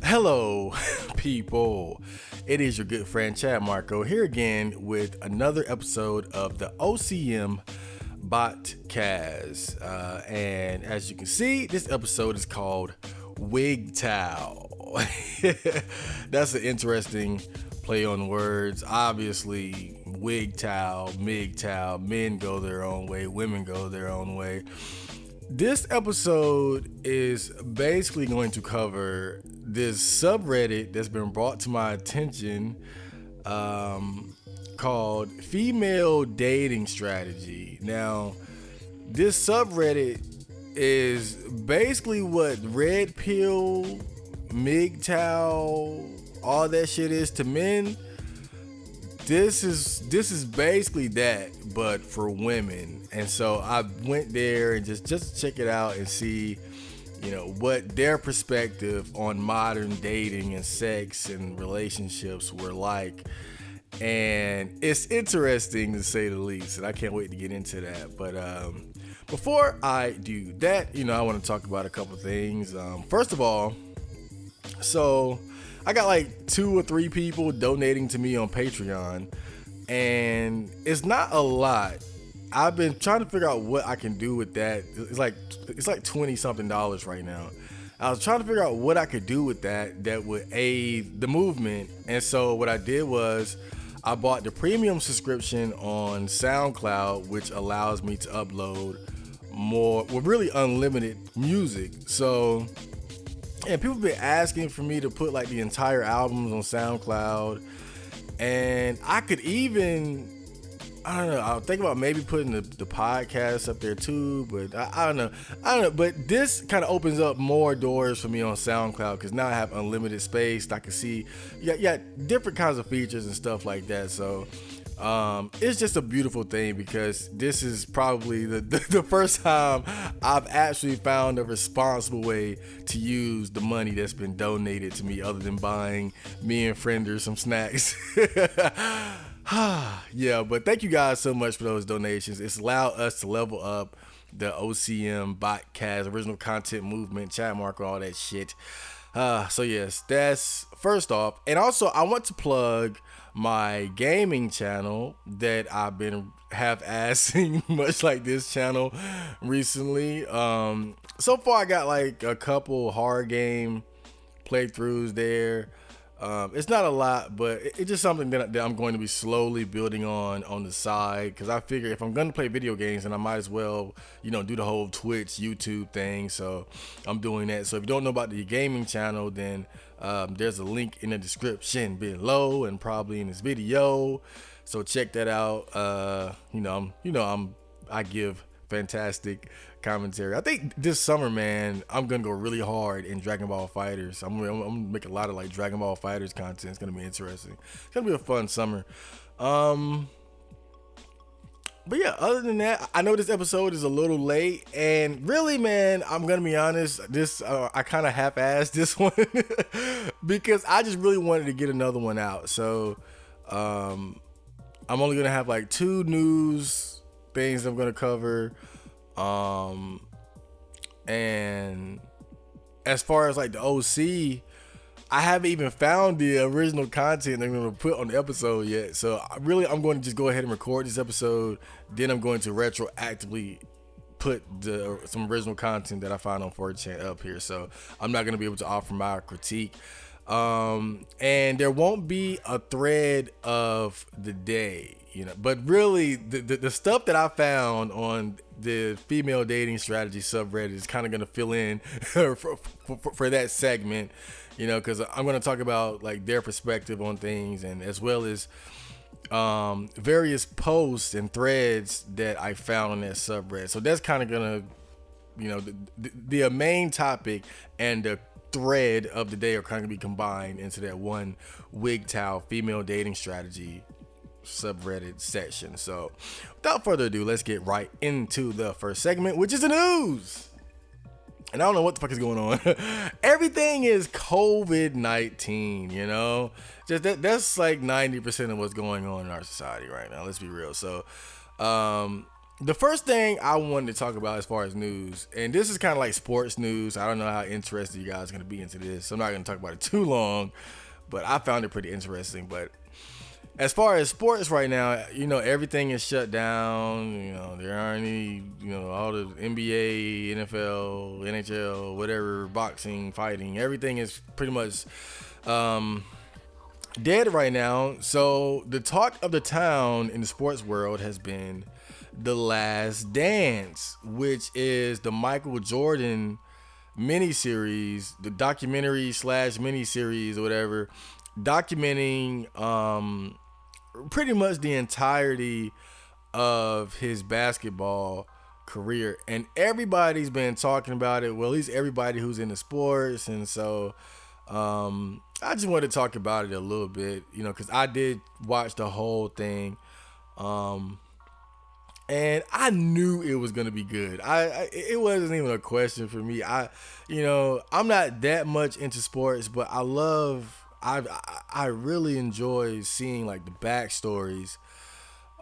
Hello, people. It is your good friend Chad Marco here again with another episode of the OCM Botcast. And as you can see, this episode is called WGTOW. That's an interesting play on words. Obviously, WGTOW, MGTOW, men go their own way, women go their own way. This episode is basically going to cover this subreddit that's been brought to my attention called Female Dating Strategy. Now, this subreddit is basically what Red Pill, MGTOW, all that shit is to men. This is basically that, but for women. And so I went there and just check it out and see, what their perspective on modern dating and sex and relationships were like. And it's interesting to say the least, and I can't wait to get into that. But before I do that, I want to talk about a couple things. First of all, so I got like 2 or 3 people donating to me on Patreon, and it's not a lot. I've been trying to figure out what I can do with that. It's like $20 something right now. I was trying to figure out what I could do with that would aid the movement. And so what I did was I bought the premium subscription on SoundCloud, which allows me to upload really unlimited music. So, and people have been asking for me to put like the entire albums on SoundCloud, and I could even, I don't know, I'll think about maybe putting the podcast up there too, but I don't know, but this kind of opens up more doors for me on SoundCloud, because now I have unlimited space. I can see, yeah, different kinds of features and stuff like that. So it's just a beautiful thing, because this is probably the first time I've actually found a responsible way to use the money that's been donated to me, other than buying me and Friender some snacks. Yeah, but thank you guys so much for those donations. It's allowed us to level up the OCM Botcast, original content movement, Chad Marco, all that shit. So yes, that's first off. And also, I want to plug my gaming channel that I've been half-assing, much like this channel recently. So far, I got like a couple hard game playthroughs there. It's not a lot, but it's just something that I'm going to be slowly building on the side, because I figure if I'm going to play video games, then I might as well, do the whole Twitch, YouTube thing. So I'm doing that. So if you don't know about the gaming channel, then there's a link in the description below and probably in this video. So check that out. I give fantastic commentary. I think this summer, man, I'm gonna go really hard in Dragon Ball FighterZ. I'm gonna make a lot of like Dragon Ball FighterZ content. It's gonna be interesting. It's gonna be a fun summer. But yeah, other than that, I know this episode is a little late, and really, man, I'm gonna be honest, this I kind of half-assed this one because I just really wanted to get another one out. So I'm only gonna have like 2 news things I'm gonna cover. And as far as like the OC, I haven't even found the original content I'm going to put on the episode yet. So I'm going to just go ahead and record this episode. Then I'm going to retroactively put some original content that I found on 4chan up here. So I'm not going to be able to offer my critique. And there won't be a thread of the day, but really the stuff that I found on the female dating strategy subreddit is kind of going to fill in for that segment, because I'm going to talk about like their perspective on things, and as well as various posts and threads that I found on that subreddit. So that's kind of going to, the main topic and the thread of the day are kind of be combined into that one WGTOW female dating strategy subreddit section. So without further ado, let's get right into the first segment, which is the news. And I don't know what the fuck is going on. Everything is COVID-19, you know? Just that's like 90% of what's going on in our society right now. Let's be real. So, the first thing I wanted to talk about as far as news, and this is kind of like sports news. I don't know how interested you guys are going to be into this, so I'm not going to talk about it too long, but I found it pretty interesting. But as far as sports right now, you know, everything is shut down. You know, there aren't any, you know, all the NBA, NFL, NHL, whatever, boxing, fighting, everything is pretty much dead right now. So the talk of the town in the sports world has been The Last Dance, which is the Michael Jordan miniseries, the documentary / miniseries or whatever, documenting pretty much the entirety of his basketball career. And everybody's been talking about it. Well, at least everybody who's into sports. And so I just wanted to talk about it a little bit, you know, because I did watch the whole thing. And I knew it was gonna be good. It wasn't even a question for me. You know, I'm not that much into sports, but I really enjoy seeing like the backstories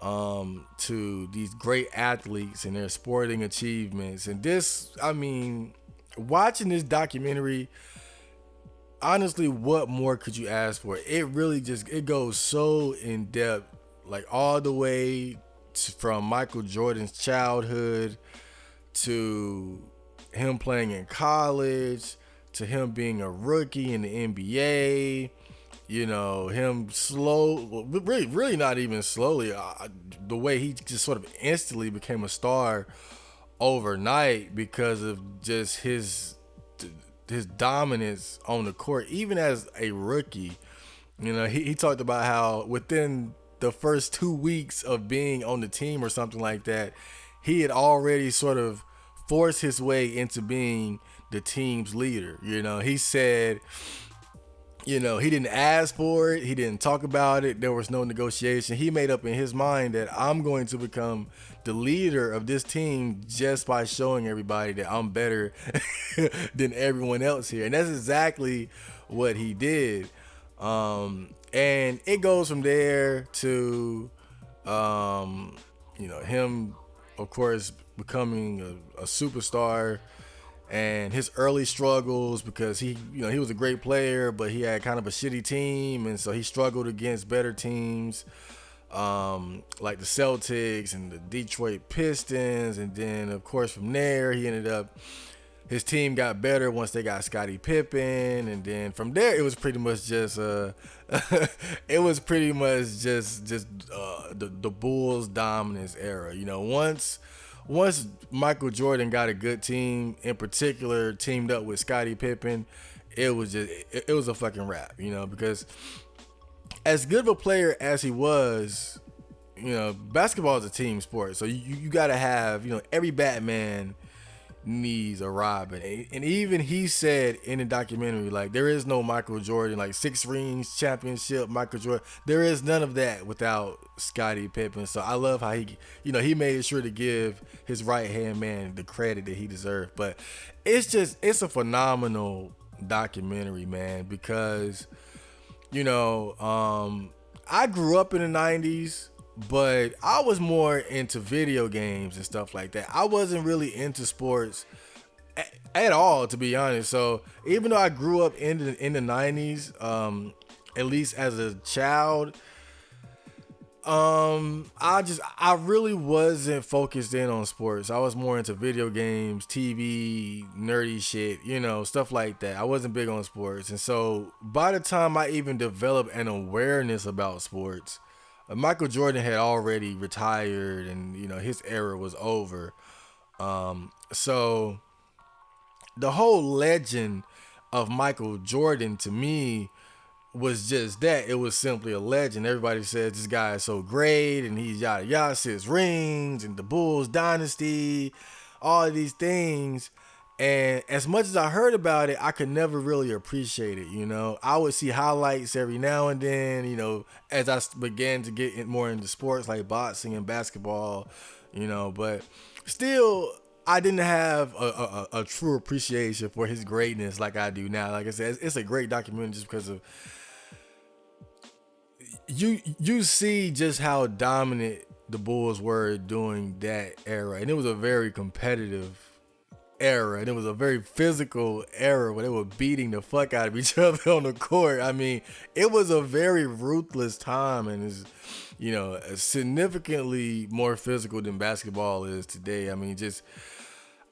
to these great athletes and their sporting achievements. And this, I mean, watching this documentary, honestly, what more could you ask for? It really it goes so in depth, like all the way from Michael Jordan's childhood to him playing in college to him being a rookie in the NBA, you know, him really not even slowly, the way he just sort of instantly became a star overnight because of just his dominance on the court, even as a rookie. You know, he talked about how within the first 2 weeks of being on the team or something like that, he had already sort of forced his way into being the team's leader. You know, he said, you know, he didn't ask for it. He didn't talk about it. There was no negotiation. He made up in his mind that I'm going to become the leader of this team just by showing everybody that I'm better than everyone else here. And that's exactly what he did. And it goes from there to, you know, him, of course, becoming a superstar, and his early struggles because he was a great player, but he had kind of a shitty team, and so he struggled against better teams, like the Celtics and the Detroit Pistons, and then of course from there his team got better once they got Scottie Pippen, and then from there it was pretty much just the Bulls dominance era. You know, once Michael Jordan got a good team, in particular teamed up with Scottie Pippen, it was a fucking wrap, you know, because as good of a player as he was, you know, basketball is a team sport, so you gotta have, you know, every Batman needs a Robin. And even he said in the documentary, like, there is no Michael Jordan, like 6 rings championship Michael Jordan, there is none of that without Scottie Pippen. So I love how he made sure to give his right hand man the credit that he deserved. But it's a phenomenal documentary, man, because, you know, I grew up in the 90s, but I was more into video games and stuff like that. I wasn't really into sports at all, to be honest. So even though I grew up in the 90s, at least as a child, I really wasn't focused in on sports. I was more into video games, TV, nerdy shit, you know, stuff like that. I wasn't big on sports. And so by the time I even developed an awareness about sports, Michael Jordan had already retired, and, you know, his era was over. So the whole legend of Michael Jordan to me was just that. It was simply a legend. Everybody says this guy is so great, and he's yada yada, 6 rings, and the Bulls dynasty, all of these things. And as much as I heard about it, I could never really appreciate it, you know. I would see highlights every now and then, you know, as I began to get more into sports like boxing and basketball, you know. But still, I didn't have a true appreciation for his greatness like I do now. Like I said, it's a great documentary just because of you see just how dominant the Bulls were during that era, and it was a very competitive era, and it was a very physical era where they were beating the fuck out of each other on the court. I mean, it was a very ruthless time, and is significantly more physical than basketball is today. I mean,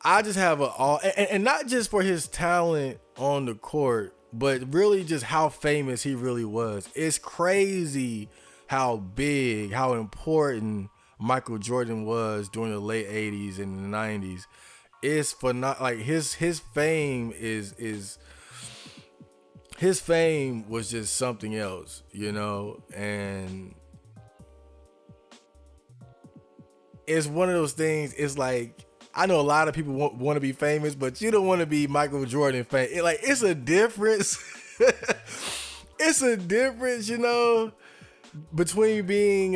I just have and not just for his talent on the court, but really just how famous he really was. It's crazy how big, how important Michael Jordan was during the late 80s and the 90s. It's for not like his fame is his fame was just something else, and it's one of those things. It's like, I know a lot of people want to be famous, but you don't want to be Michael Jordan famous. It's a difference. It's a difference, between being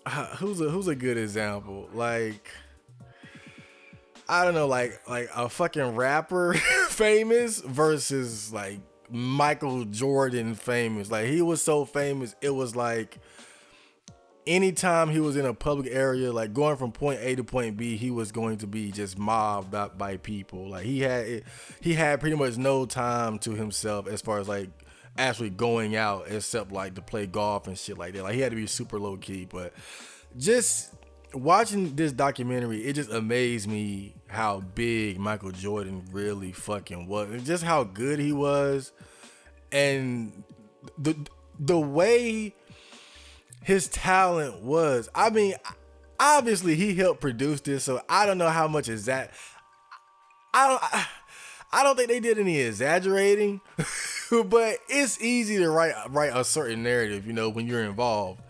who's a good example? Like, I don't know, like a fucking rapper famous versus like Michael Jordan famous. Like, he was so famous, it was like anytime he was in a public area, like going from point A to point B, he was going to be just mobbed up by people. Like, he had pretty much no time to himself as far as like actually going out, except like to play golf and shit like that. Like, he had to be super low key. But just watching this documentary, it just amazed me how big Michael Jordan really fucking was, and just how good he was, and the way his talent was. I mean, obviously he helped produce this, so I don't know how much is that. I don't think they did any exaggerating, but it's easy to write a certain narrative, when you're involved.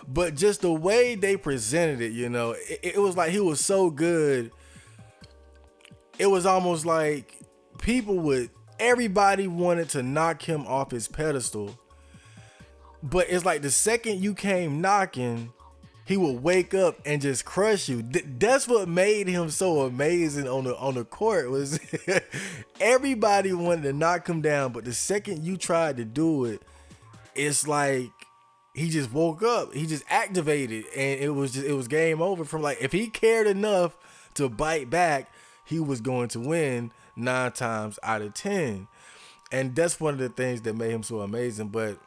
But just the way they presented it, it was like he was so good. It was almost like everybody wanted to knock him off his pedestal. But it's like the second you came knocking, he would wake up and just crush you. That's what made him so amazing on the court, was everybody wanted to knock him down, but the second you tried to do it, it's like he just woke up. He just activated, and it was game over. From like, if he cared enough to bite back, he was going to win 9 times out of 10. And that's one of the things that made him so amazing. But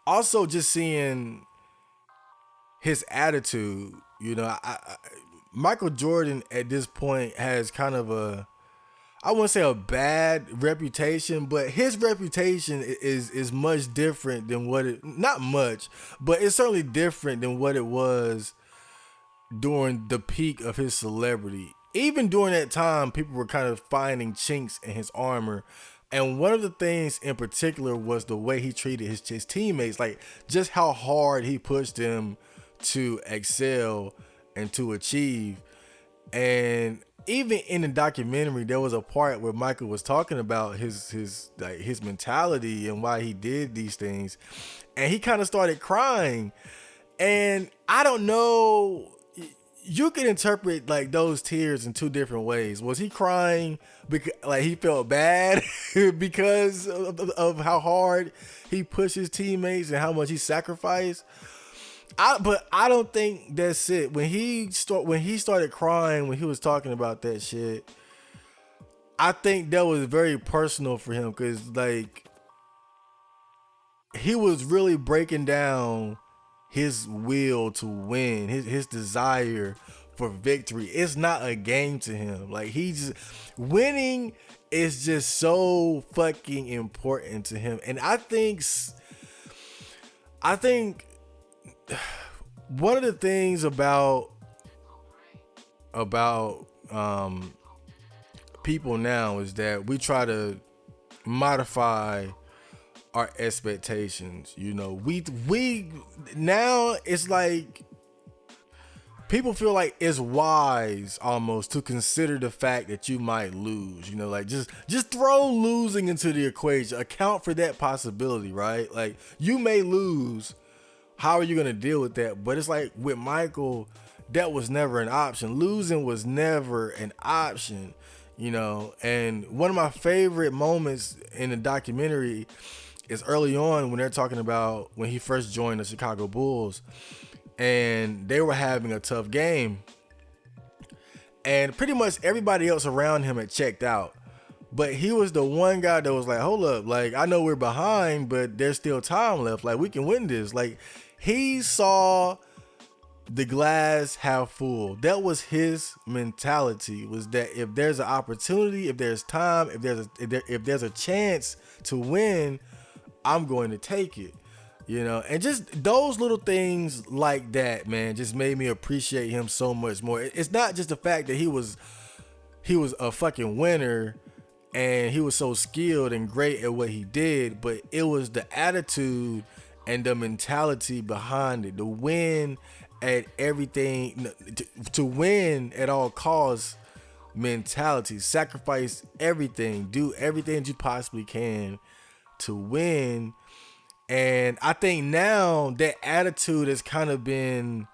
also just seeing his attitude, Michael Jordan at this point has kind of I wouldn't say a bad reputation, but his reputation is much different than not much, but it's certainly different than what it was during the peak of his celebrity. Even during that time, people were kind of finding chinks in his armor. And one of the things in particular was the way he treated his teammates, like just how hard he pushed them to excel and to achieve. And even in the documentary, there was a part where Michael was talking about his mentality and why he did these things, and he kind of started crying. And I don't know, you can interpret like those tears in 2 different ways. Was he crying because like he felt bad because of how hard he pushed his teammates and how much he sacrificed? But I don't think that's it. When he started crying when he was talking about that shit, I think that was very personal for him, because like he was really breaking down his will to win, his desire for victory. It's not a game to him. Like, winning is just so fucking important to him. And I think one of the things about people now is that we try to modify our expectations. We now, it's like people feel like it's wise almost to consider the fact that you might lose. Like, just throw losing into the equation, account for that possibility, right? Like, you may lose. How are you going to deal with that? But it's like with Michael, that was never an option. Losing was never an option, you know. And one of my favorite moments in the documentary is early on when they're talking about when he first joined the Chicago Bulls and they were having a tough game. And pretty much everybody else around him had checked out. But he was the one guy that was like, hold up, like, I know we're behind, but there's still time left. Like, we can win this. Like, he saw the glass half full. That was his mentality, was that if there's an opportunity, if there's time, if there's a chance to win, I'm going to take it. You know, and just those little things like that, man, just made me appreciate him so much more. It's not just the fact that he was a fucking winner and he was so skilled and great at what he did, but it was the attitude and the mentality behind it. The win at everything, to win at all costs mentality, sacrifice everything, do everything that you possibly can to win. And I think now that attitude has kind of been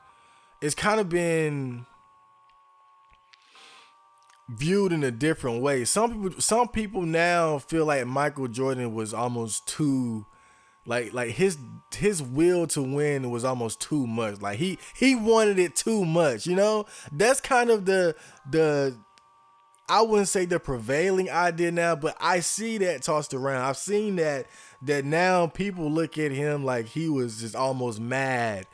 viewed in a different way. Some people now feel like Michael Jordan was almost too, like his will to win was almost too much. Like he wanted it too much, you know? That's kind of the I wouldn't say the prevailing idea now, but I see that tossed around. I've seen that now people look at him like he was just almost mad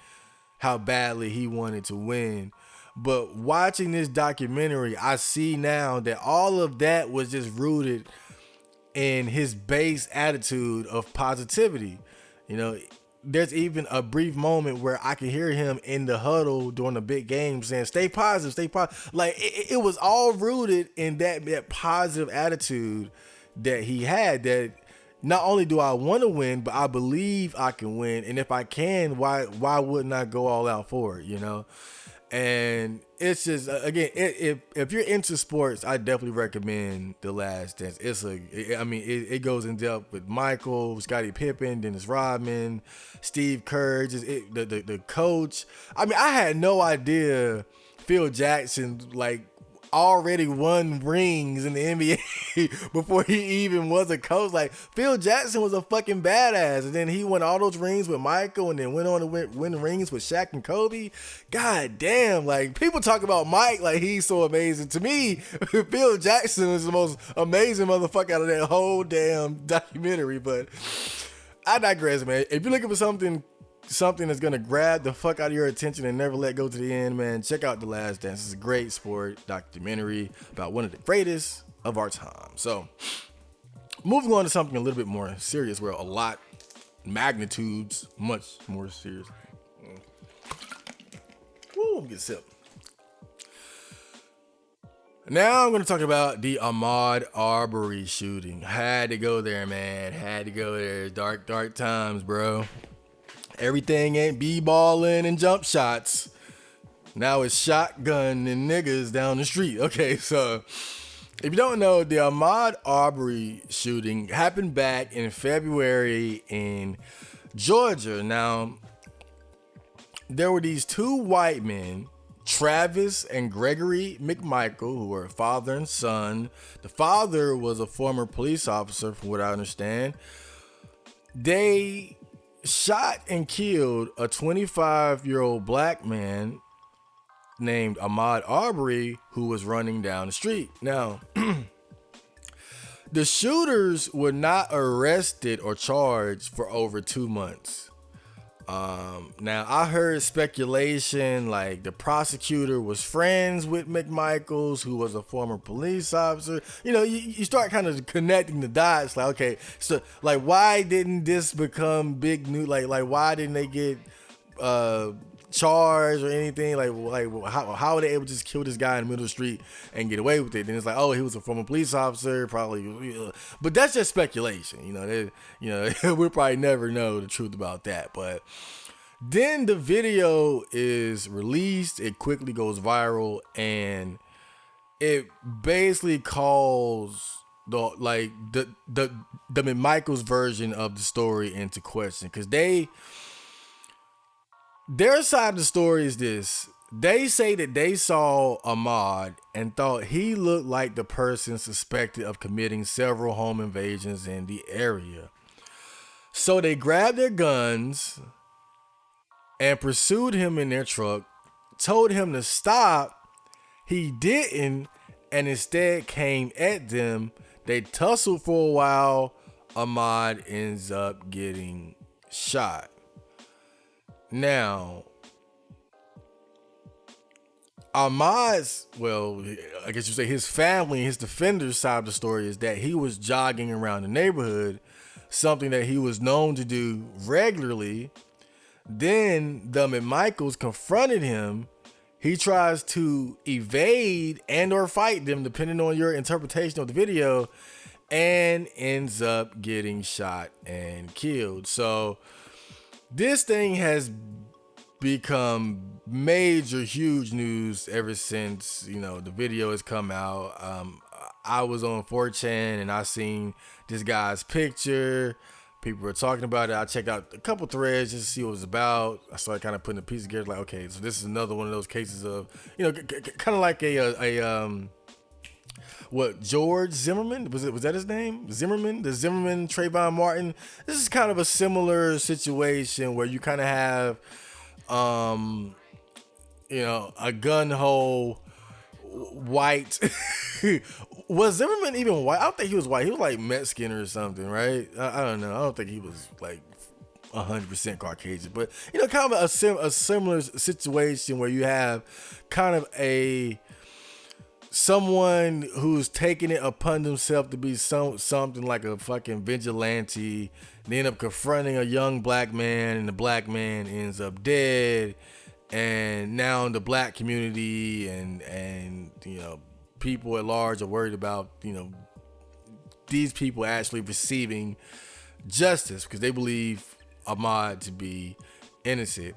how badly he wanted to win. But watching this documentary, I see now that all of that was just rooted in his base attitude of positivity. You know, there's even a brief moment where I can hear him in the huddle during a big game saying, stay positive, stay positive. Like it was all rooted in that positive attitude that he had, that not only do I want to win, but I believe I can win. And if I can, why wouldn't I go all out for it, you know? And it's just, again, if you're into sports, I definitely recommend The Last Dance. It goes in depth with Michael, Scottie Pippen, Dennis Rodman, Steve Kerr, the coach. I mean, I had no idea Phil Jackson, like, already won rings in the NBA before he even was a coach. Like, Phil Jackson was a fucking badass, and then he won all those rings with Michael, and then went on to win rings with Shaq and Kobe. God damn, like, people talk about Mike like he's so amazing. To me, Phil Jackson was the most amazing motherfucker out of that whole damn documentary. But I digress, man. If you're looking for something that's gonna grab the fuck out of your attention and never let go to the end, man, check out The Last Dance. It's a great sport documentary about one of the greatest of our time. So, moving on to something a little bit more serious, where a lot magnitudes much more serious. Woo, get a sip. Now I'm going to talk about the Ahmaud Arbery shooting. Had to go there, man. Had to go there. Dark times, bro. Everything ain't b-balling and jump shots. Now it's shotgun and niggas down the street. Okay, so if you don't know, the Ahmaud Arbery shooting happened back in February in Georgia. Now, there were these two white men, Travis and Gregory McMichael, who were father and son. The father was a former police officer, from what I understand. They shot and killed a 25-year-old black man named Ahmaud Arbery, who was running down the street. Now, the shooters were not arrested or charged for over 2 months. Now, I heard speculation like the prosecutor was friends with McMichaels, who was a former police officer. You know, you start kind of connecting the dots. Like, okay, so like, why didn't this become big news? Like why didn't they get charged or anything? Like how were they able to just kill this guy in the middle of the street and get away with it? Then it's like, oh, he was a former police officer, probably. But that's just speculation. We'll probably never know the truth about that. But then the video is released. It quickly goes viral, and it basically calls the McMichaels version of the story into question, because their side of the story is this: They say that they saw Ahmaud and thought he looked like the person suspected of committing several home invasions in the area. So they grabbed their guns and pursued him in their truck, told him to stop. He didn't, and instead came at them. They tussled for a while. Ahmaud ends up getting shot. Now, Ahmaud's, well, I guess you say his family, his defender's side of the story is that he was jogging around the neighborhood, something that he was known to do regularly. Then the McMichaels confronted him. He tries to evade and or fight them, depending on your interpretation of the video, and ends up getting shot and killed. So this thing has become major, huge news ever since, the video has come out. I was on 4chan and I seen this guy's picture. People were talking about it. I checked out a couple threads just to see what it was about. I started kind of putting the pieces together, like, okay, so this is another one of those cases of, kind of like what, George Zimmerman? Was that his name? Zimmerman? The Zimmerman, Trayvon Martin. This is kind of a similar situation where you kind of have, a gun-ho white. Was Zimmerman even white? I don't think he was white. He was like Mexican or something, right? I don't know. I don't think he was like 100% Caucasian, but kind of a similar situation where you have kind of someone who's taking it upon themselves to be something like a fucking vigilante. They end up confronting a young black man, and the black man ends up dead. And now the black community and people at large are worried about these people actually receiving justice because they believe Ahmaud to be innocent.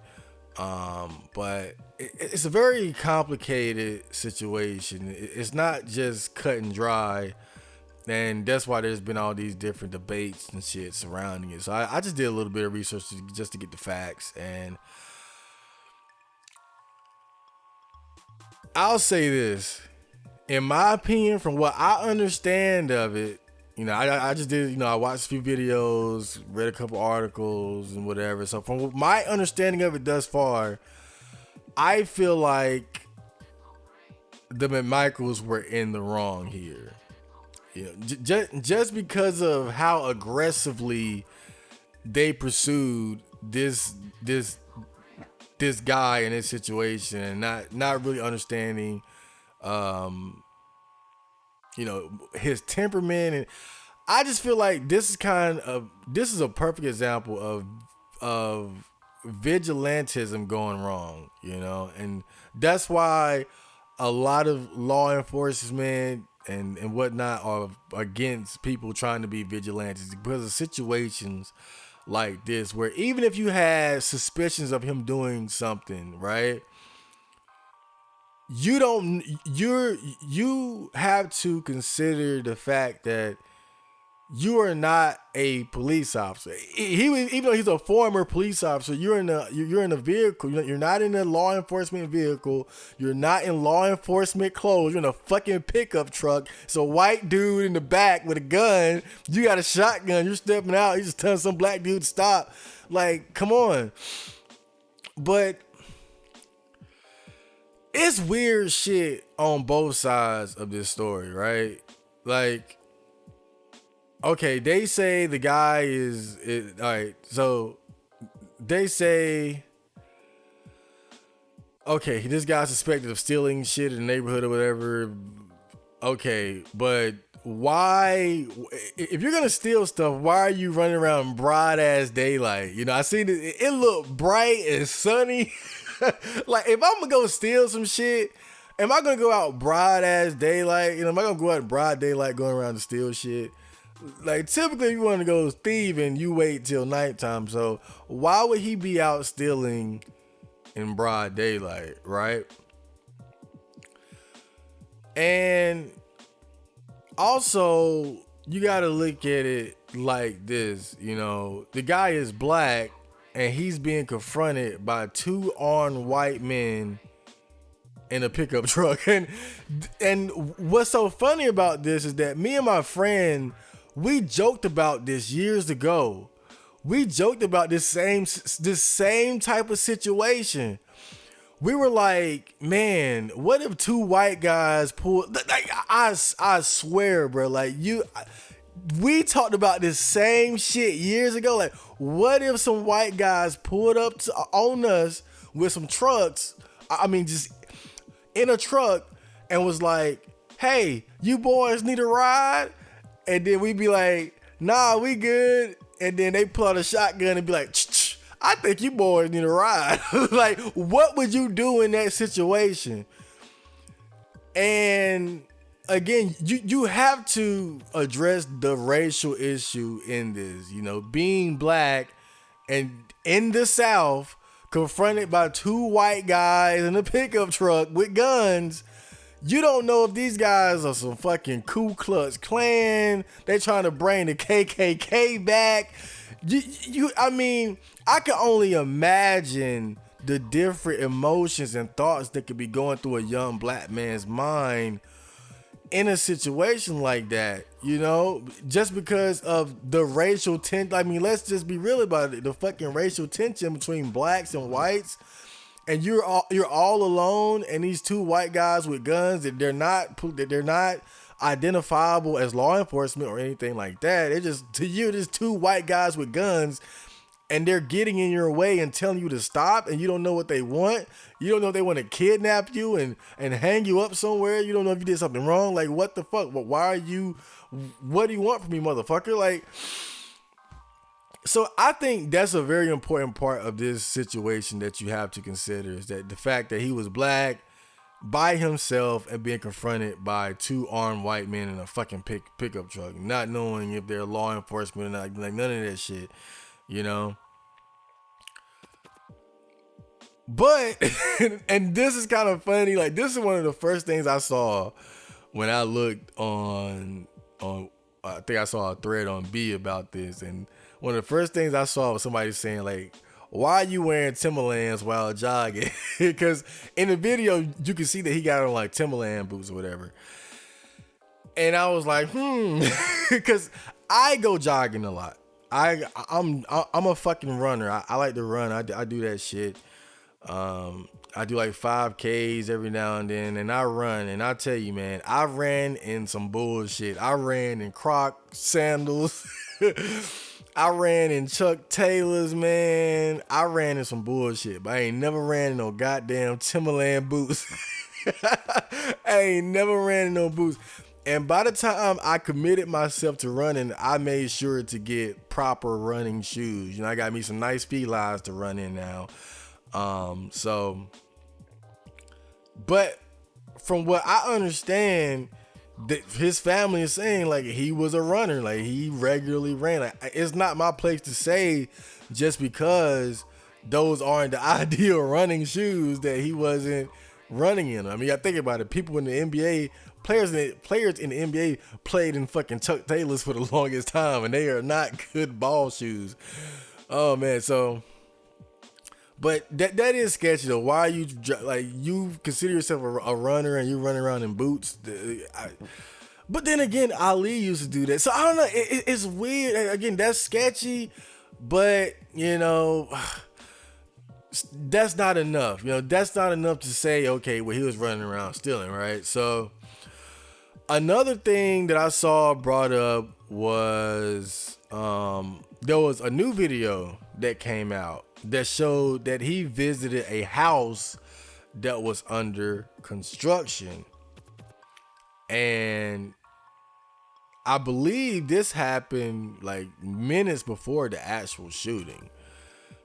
But it's a very complicated situation. It's not just cut and dry, and that's why there's been all these different debates and shit surrounding it. So I just did a little bit of research just to get the facts, and I'll say this. In my opinion, from what I understand of it, I just did, I watched a few videos, read a couple articles and whatever. So from my understanding of it thus far, I feel like the McMichaels were in the wrong here. Just because of how aggressively they pursued this guy in this situation, and not really understanding his temperament. And I just feel like this is a perfect example of vigilantism going wrong, and that's why a lot of law enforcement and whatnot are against people trying to be vigilantes, because of situations like this where even if you had suspicions of him doing something, right, you have to consider the fact that you are not a police officer. Even though he's a former police officer, you're in a vehicle. You're not in a law enforcement vehicle. You're not in law enforcement clothes. You're in a fucking pickup truck. It's a white dude in the back with a gun. You got a shotgun. You're stepping out. You just telling some black dude to stop. Like, come on. But it's weird shit on both sides of this story, right? Like, okay, they say the guy is all right. So they say, okay, this guy's suspected of stealing shit in the neighborhood or whatever. Okay, but why, if you're gonna steal stuff, why are you running around broad ass daylight? I seen it looked bright and sunny. Like, if I'm gonna go steal some shit, am I gonna go out broad ass daylight? Am I gonna go out in broad daylight going around to steal shit? Like, typically, if you want to go thieving, you wait till nighttime. So why would he be out stealing in broad daylight, right? And also, you got to look at it like this. The guy is black, and he's being confronted by two armed white men in a pickup truck. And what's so funny about this is that me and my friend, we joked about this years ago. We joked about this same type of situation. We were like, man, what if two white guys pulled? Like, I swear, bro. Like we talked about this same shit years ago. Like, what if some white guys pulled up on us with some trucks? I mean, just in a truck, and was like, "Hey, you boys need a ride?" And then we'd be like, "Nah, we good." And then they pull out a shotgun and be like, "Ch-ch, I think you boys need a ride." Like, what would you do in that situation? And again, you have to address the racial issue in this. You know, being black and in the South, confronted by two white guys in a pickup truck with guns. You don't know if these guys are some fucking Ku Klux Klan. They trying to bring the KKK back. I mean, I can only imagine the different emotions and thoughts that could be going through a young black man's mind in a situation like that, you know, just because of the racial tension. I mean, let's just be real about it. The fucking racial tension between blacks and whites, and you're all alone, and these two white guys with guns that they're not identifiable as law enforcement or anything like that. It's just, to you, just two white guys with guns, and they're getting in your way and telling you to stop, and you don't know what they want. You don't know if they want to kidnap you and hang you up somewhere. You don't know if you did something wrong. Like, what the fuck? What do you want from me, motherfucker? Like, so I think that's a very important part of this situation that you have to consider, is that the fact that he was black, by himself, and being confronted by two armed white men in a fucking pickup truck, not knowing if they're law enforcement or not, like none of that shit, you know. But and this is kind of funny. Like, this is one of the first things I saw when I looked on. I think I saw a thread on B about this, and one of the first things I saw was somebody saying, like, "Why are you wearing Timberlands while jogging?" Because in the video you can see that he got on like Timberland boots or whatever. And I was like, because I go jogging a lot. I'm a fucking runner. I like to run. I do that shit. I do like 5Ks every now and then, and I run. And I tell you, man, I ran in some bullshit. I ran in Croc sandals. I ran in Chuck Taylors, man. I ran in some bullshit, but I ain't never ran in no goddamn Timberland boots. I ain't never ran in no boots. And by the time I committed myself to running, I made sure to get proper running shoes. You know, I got me some nice felines to run in now. But from what I understand, that his family is saying, like, he was a runner, like he regularly ran. Like, it's not my place to say just because those aren't the ideal running shoes that he wasn't running in. I mean, I think about it. People in the NBA, players in the NBA played in fucking Chuck Taylors for the longest time, and they are not good ball shoes. Oh man, so. But that is sketchy though. Why you like, you consider yourself a runner and you running around in boots? But then again, Ali used to do that. So I don't know. It's weird. Again, that's sketchy. But you know, that's not enough. You know, that's not enough to say, okay, well, he was running around stealing, right? So another thing that I saw brought up was there was a new video that came out that showed that he visited a house that was under construction. And I believe this happened like minutes before the actual shooting.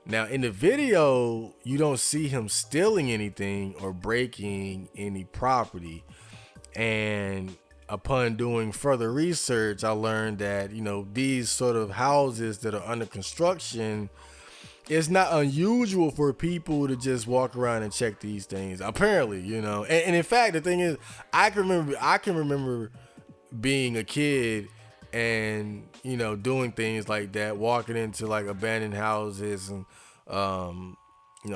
Now, in the video, you don't see him stealing anything or breaking any property. And upon doing further research, I learned that, you know, these sort of houses that are under construction, it's not unusual for people to just walk around and check these things, apparently, you know. And in fact, the thing is, I can remember being a kid and, you know, doing things like that, walking into like abandoned houses and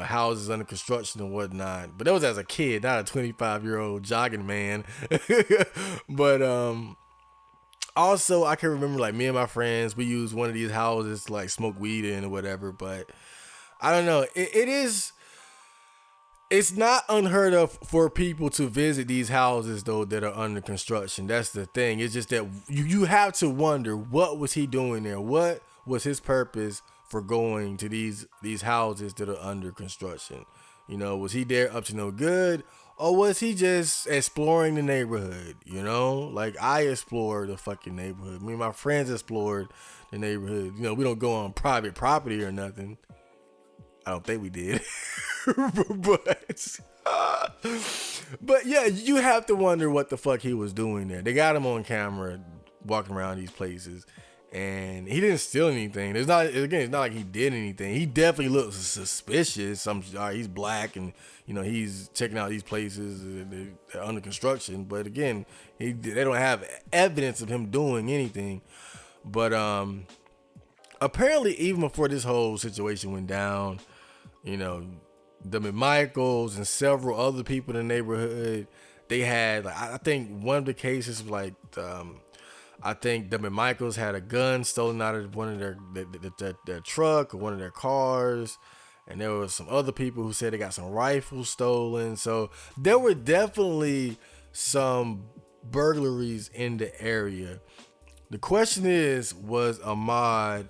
houses under construction and whatnot. But that was as a kid, not a 25-year-old jogging man. But also I can remember like me and my friends, we used one of these houses to like smoke weed in or whatever. But I don't know. It's not unheard of for people to visit these houses though that are under construction. That's the thing. It's just that you have to wonder, what was he doing there? What was his purpose for going to these houses that are under construction? Was he there up to no good, or was he just exploring the neighborhood? Like I explored the fucking neighborhood. Me and my friends explored the neighborhood. We don't go on private property or nothing. I don't think we did. but but yeah, you have to wonder what the fuck he was doing there. They got him on camera walking around these places, and he didn't steal anything. It's not like he did anything. He definitely looks suspicious. He's black, and he's checking out these places that are under construction. But again, they don't have evidence of him doing anything. But apparently, even before this whole situation went down, the McMichaels and several other people in the neighborhood, they had, like, I think one of the cases was like, I think the McMichaels had a gun stolen out of one of their truck or one of their cars, and there was some other people who said they got some rifles stolen. So there were definitely some burglaries in the area. The question is, was Ahmaud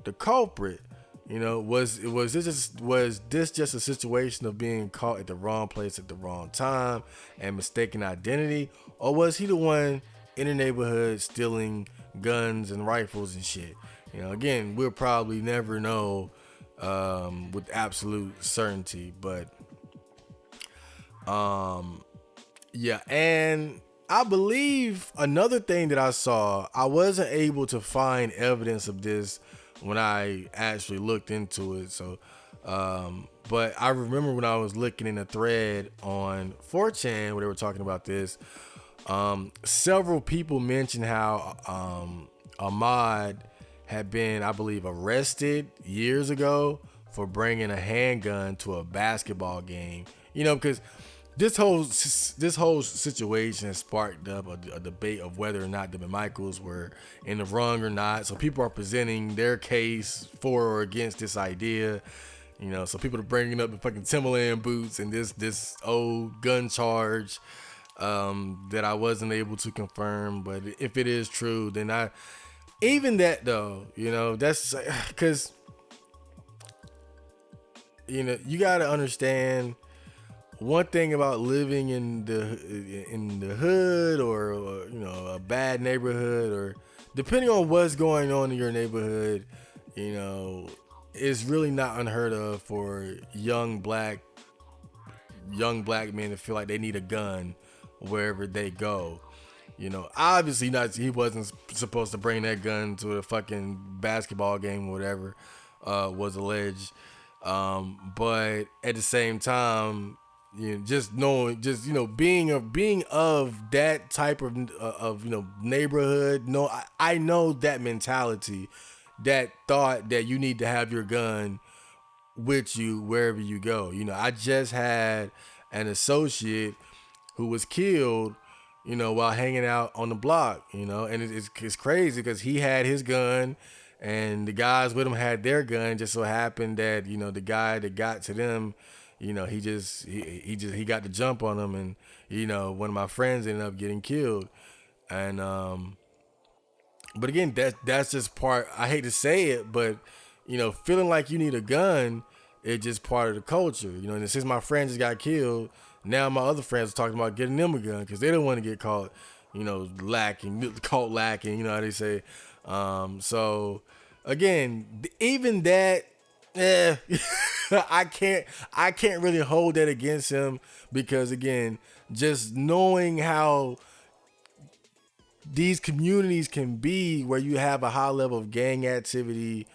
the culprit? Was this just a situation of being caught at the wrong place at the wrong time and mistaken identity, or was he the one in the neighborhood stealing guns and rifles and shit? Again, we'll probably never know with absolute certainty, but yeah. And I believe another thing that I saw, I wasn't able to find evidence of this when I actually looked into it. So, but I remember when I was looking in a thread on 4chan where they were talking about this, several people mentioned how Ahmaud had been, I believe, arrested years ago for bringing a handgun to a basketball game. Because this whole situation sparked up a debate of whether or not the McMichaels were in the wrong or not. So people are presenting their case for or against this idea. So people are bringing up the fucking Timberland boots and this old gun charge that I wasn't able to confirm. But if it is true, then that's because you got to understand. One thing about living in the hood or a bad neighborhood, or depending on what's going on in your neighborhood, it's really not unheard of for young black men to feel like they need a gun wherever they go. Obviously he wasn't supposed to bring that gun to a fucking basketball game or whatever was alleged, but at the same time, being of that type of neighborhood. No, I know that mentality, that thought that you need to have your gun with you wherever you go. I just had an associate who was killed, while hanging out on the block. And it's crazy because he had his gun, and the guys with him had their gun. Just so happened that the guy that got to them, he got the jump on him, and one of my friends ended up getting killed. And but again, that's just part. I hate to say it, but feeling like you need a gun, it's just part of the culture. And since my friend just got killed, now my other friends are talking about getting them a gun because they don't want to get caught, caught lacking. You know how they say. So again, even that. I can't really hold that against him, because again, just knowing how these communities can be where you have a high level of gang activity.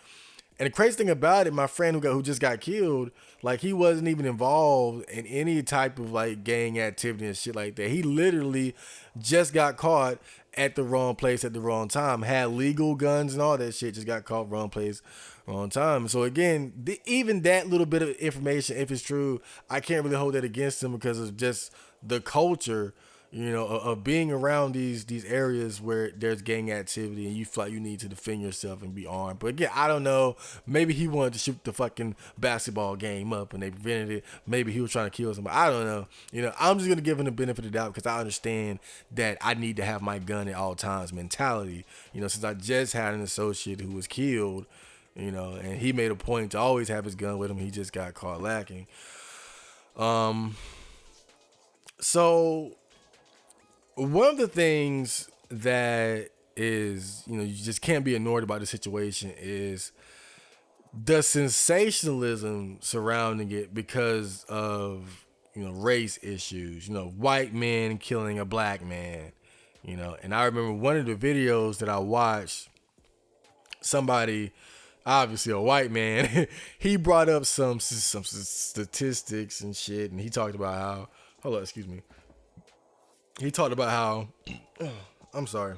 And the crazy thing about it, my friend who just got killed, like, he wasn't even involved in any type of like gang activity and shit like that. He literally just got caught at the wrong place at the wrong time. Had legal guns and all that shit, just got caught wrong place, wrong time. So again, even that little bit of information, if it's true, I can't really hold that against him because of just the culture, of being around these areas where there's gang activity and you feel like you need to defend yourself and be armed. But again, I don't know. Maybe he wanted to shoot the fucking basketball game up and they prevented it. Maybe he was trying to kill somebody. I don't know. I'm just gonna give him the benefit of the doubt because I understand that I need to have my gun at all times mentality. Since I just had an associate who was killed, and he made a point to always have his gun with him. He just got caught lacking. So one of the things that is, you just can't be ignored about the situation is the sensationalism surrounding it because of, race issues, white men killing a black man, and I remember one of the videos that I watched, somebody, obviously a white man, he brought up some statistics and shit, and he talked about how, hold on, excuse me. He talked about how, I'm sorry.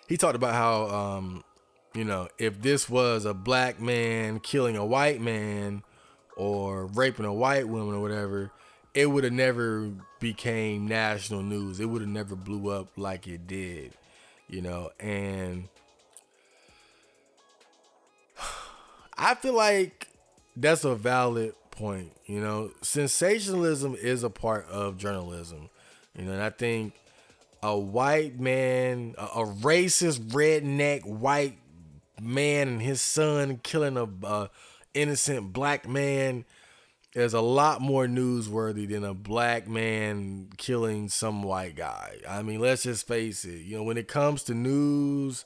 He talked about how, if this was a black man killing a white man or raping a white woman or whatever, it would have never became national news. It would have never blew up like it did, and I feel like that's a valid point. Sensationalism is a part of journalism. And I think a white man, a racist redneck white man and his son killing a innocent black man is a lot more newsworthy than a black man killing some white guy. I mean, let's just face it. When it comes to news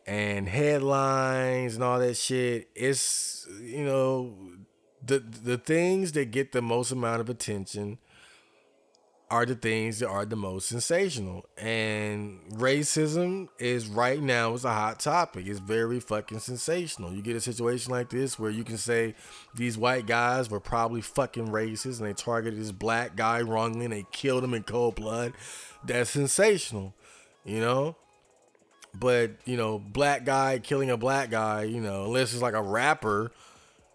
and headlines and all that shit, it's, the things that get the most amount of attention are the things that are the most sensational. And racism is right now is a hot topic. It's very fucking sensational. You get a situation like this where you can say these white guys were probably fucking racist and they targeted this black guy wrongly and they killed him in cold blood. That's sensational, But, black guy killing a black guy, unless it's like a rapper,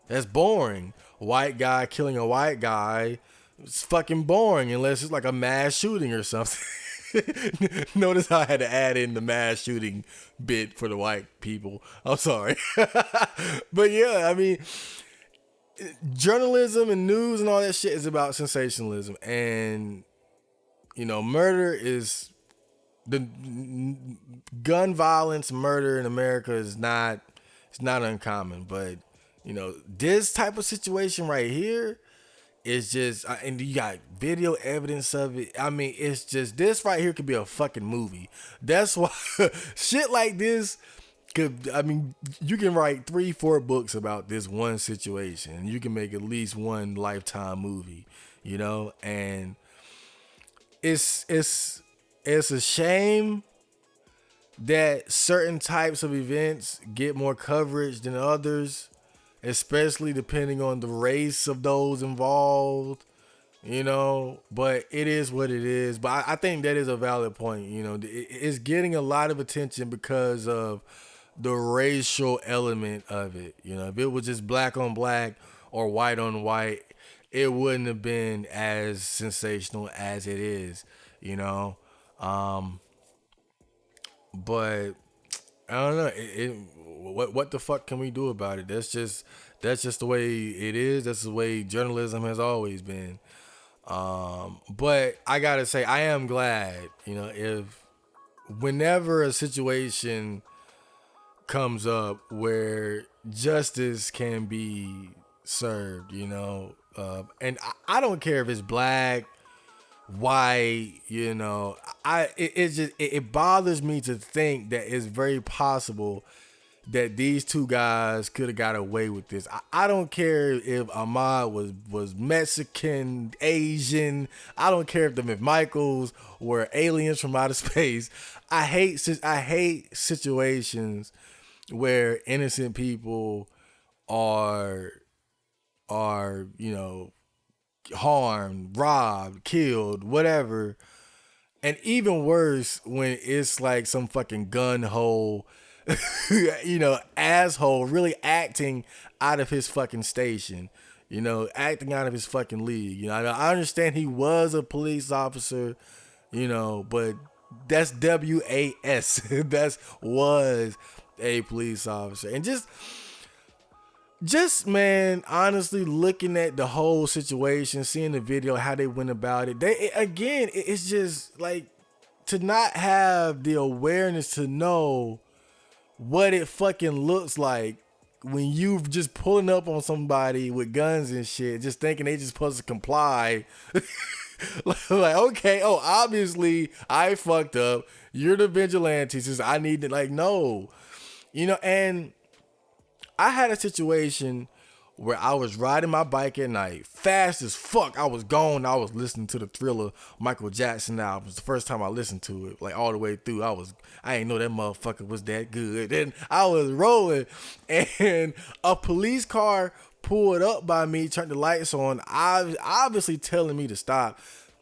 that's boring. White guy killing a white guy, it's fucking boring unless it's like a mass shooting or something. Notice how I had to add in the mass shooting bit for the white people. I'm sorry. But yeah, I mean, journalism and news and all that shit is about sensationalism. And, murder is, the gun violence, murder in America is not, it's not uncommon. But, this type of situation right here, it's just, and you got video evidence of it. I mean, it's just, this right here could be a fucking movie. That's why shit like this could, I mean, you can write 3-4 books about this one situation and you can make at least one Lifetime movie, and it's a shame that certain types of events get more coverage than others, especially depending on the race of those involved, but it is what it is. But I think that is a valid point. It's getting a lot of attention because of the racial element of it. If it was just black on black or white on white, it wouldn't have been as sensational as it is, but I don't know. What the fuck can we do about it? That's just the way it is. That's the way journalism has always been. But I gotta say, I am glad, if whenever a situation comes up where justice can be served, and I don't care if it's black, white, it bothers me to think that it's very possible that these two guys could have got away with this. I don't care if Ahmaud was Mexican, Asian. I don't care if the McMichaels were aliens from outer space. I hate situations where innocent people are harmed, robbed, killed, whatever, And even worse when it's like some fucking gun hole, asshole really acting out of his fucking station, acting out of his fucking league. I understand he was a police officer, but that's WAS. That's was a police officer. And just man, honestly, looking at the whole situation, seeing the video, how they went about it, it's just like to not have the awareness to know what it fucking looks like when you just pulling up on somebody with guns and shit, just thinking they just supposed to comply. Like, okay, obviously I fucked up. You're the vigilante, since I need to, like, no, and I had a situation where I was riding my bike at night, fast as fuck. I was gone. I was listening to the Thriller Michael Jackson album. It was the first time I listened to it, like all the way through. I didn't know that motherfucker was that good. And I was rolling, and a police car pulled up by me, turned the lights on, obviously telling me to stop.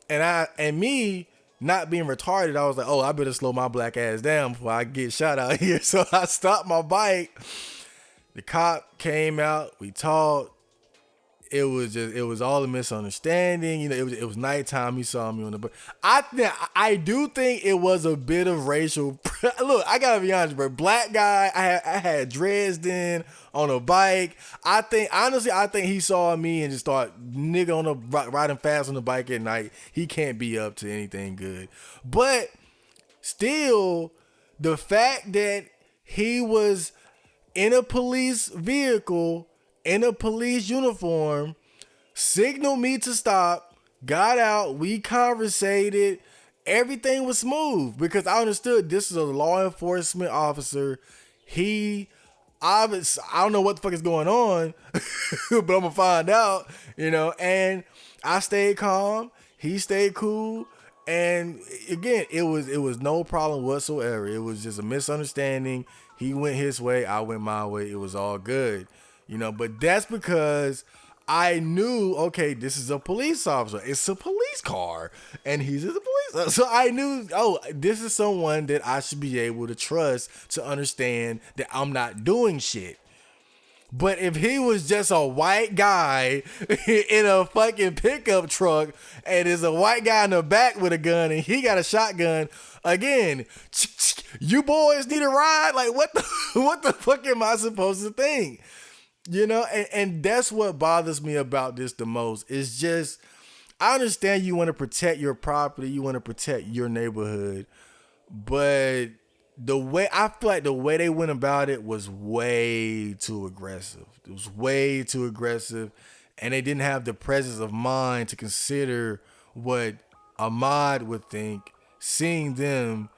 And me not being retarded, I was like, I better slow my black ass down before I get shot out here. So I stopped my bike. The cop came out. We talked. It was all a misunderstanding. It was nighttime. He saw me on the bus. I do think it was a bit of racial. Look, I gotta be honest, bro. Black guy. I had dreads then on a bike. I think he saw me and just thought, nigga on the riding fast on the bike at night. He can't be up to anything good. But still, the fact that he was in a police vehicle, in a police uniform, signaled me to stop, got out, we conversated, everything was smooth because I understood this is a law enforcement officer. I don't know what the fuck is going on, but I'm gonna find out, and I stayed calm, he stayed cool. And again, it was no problem whatsoever. It was just a misunderstanding. He went his way, I went my way. It was all good, but that's because I knew, okay, this is a police officer. It's a police car and he's a police officer. So I knew, this is someone that I should be able to trust to understand that I'm not doing shit. But if he was just a white guy in a fucking pickup truck and there's a white guy in the back with a gun and he got a shotgun, again, you boys need a ride? Like, what the fuck am I supposed to think? And that's what bothers me about this the most. It's just, I understand you want to protect your property, you want to protect your neighborhood, but I feel like the way they went about it was way too aggressive. It was way too aggressive, and they didn't have the presence of mind to consider what Ahmaud would think, seeing them,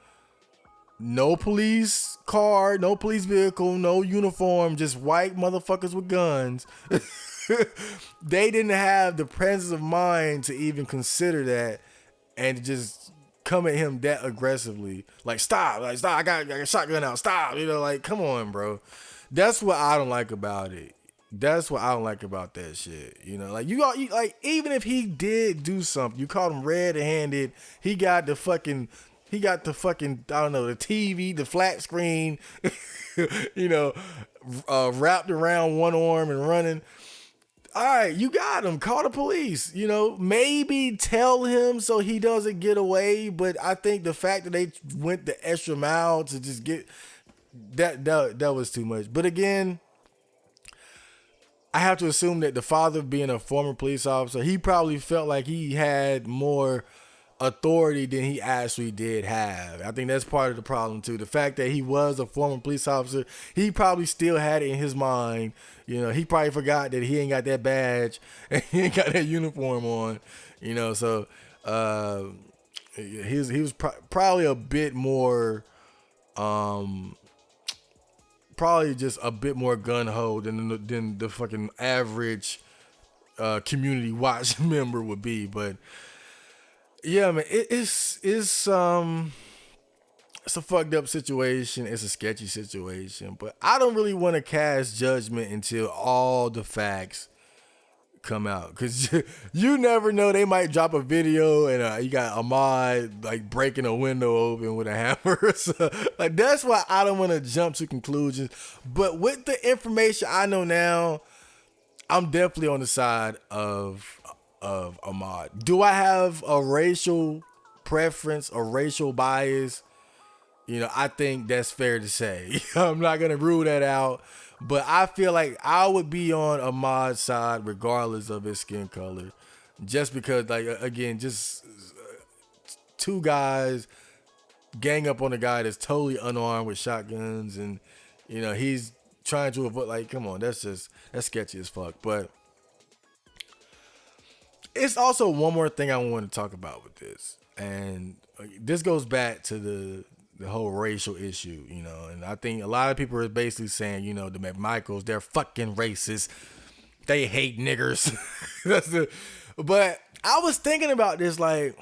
no police car, no police vehicle, no uniform, just white motherfuckers with guns. They didn't have the presence of mind to even consider that and just come at him that aggressively. Like, stop, I got a shotgun out, stop. Like, come on, bro. That's what I don't like about it. That's what I don't like about that shit. Like, like, even if he did do something, you called him red-handed, he got the fucking, I don't know, the TV, the flat screen, wrapped around one arm and running. All right, you got him. Call the police. Maybe tell him so he doesn't get away. But I think the fact that they went the extra mile to just get that was too much. But again, I have to assume that the father, being a former police officer, he probably felt like he had more authority than he actually did have. I think that's part of the problem too. The fact that he was a former police officer, he probably still had it in his mind. He probably forgot that he ain't got that badge and he ain't got that uniform on. So he was probably a bit more, probably just a bit more gun ho than the fucking average community watch member would be. But yeah, man, it's a fucked up situation. It's a sketchy situation, but I don't really want to cast judgment until all the facts come out, because you never know, they might drop a video and you got Ahmaud like breaking a window open with a hammer. So, like, that's why I don't want to jump to conclusions. But with the information I know now, I'm definitely on the side of Ahmaud. Do I have a racial preference or racial bias? I think that's fair to say. I'm not gonna rule that out, but I feel like I would be on Ahmad's side regardless of his skin color, just because, like, again, just two guys gang up on a guy that's totally unarmed with shotguns, and he's trying to avoid. Like, come on, that's sketchy as fuck. But it's also one more thing I want to talk about with this, and this goes back to the whole racial issue, and I think a lot of people are basically saying, the McMichaels, they're fucking racist. They hate niggers. But I was thinking about this, like,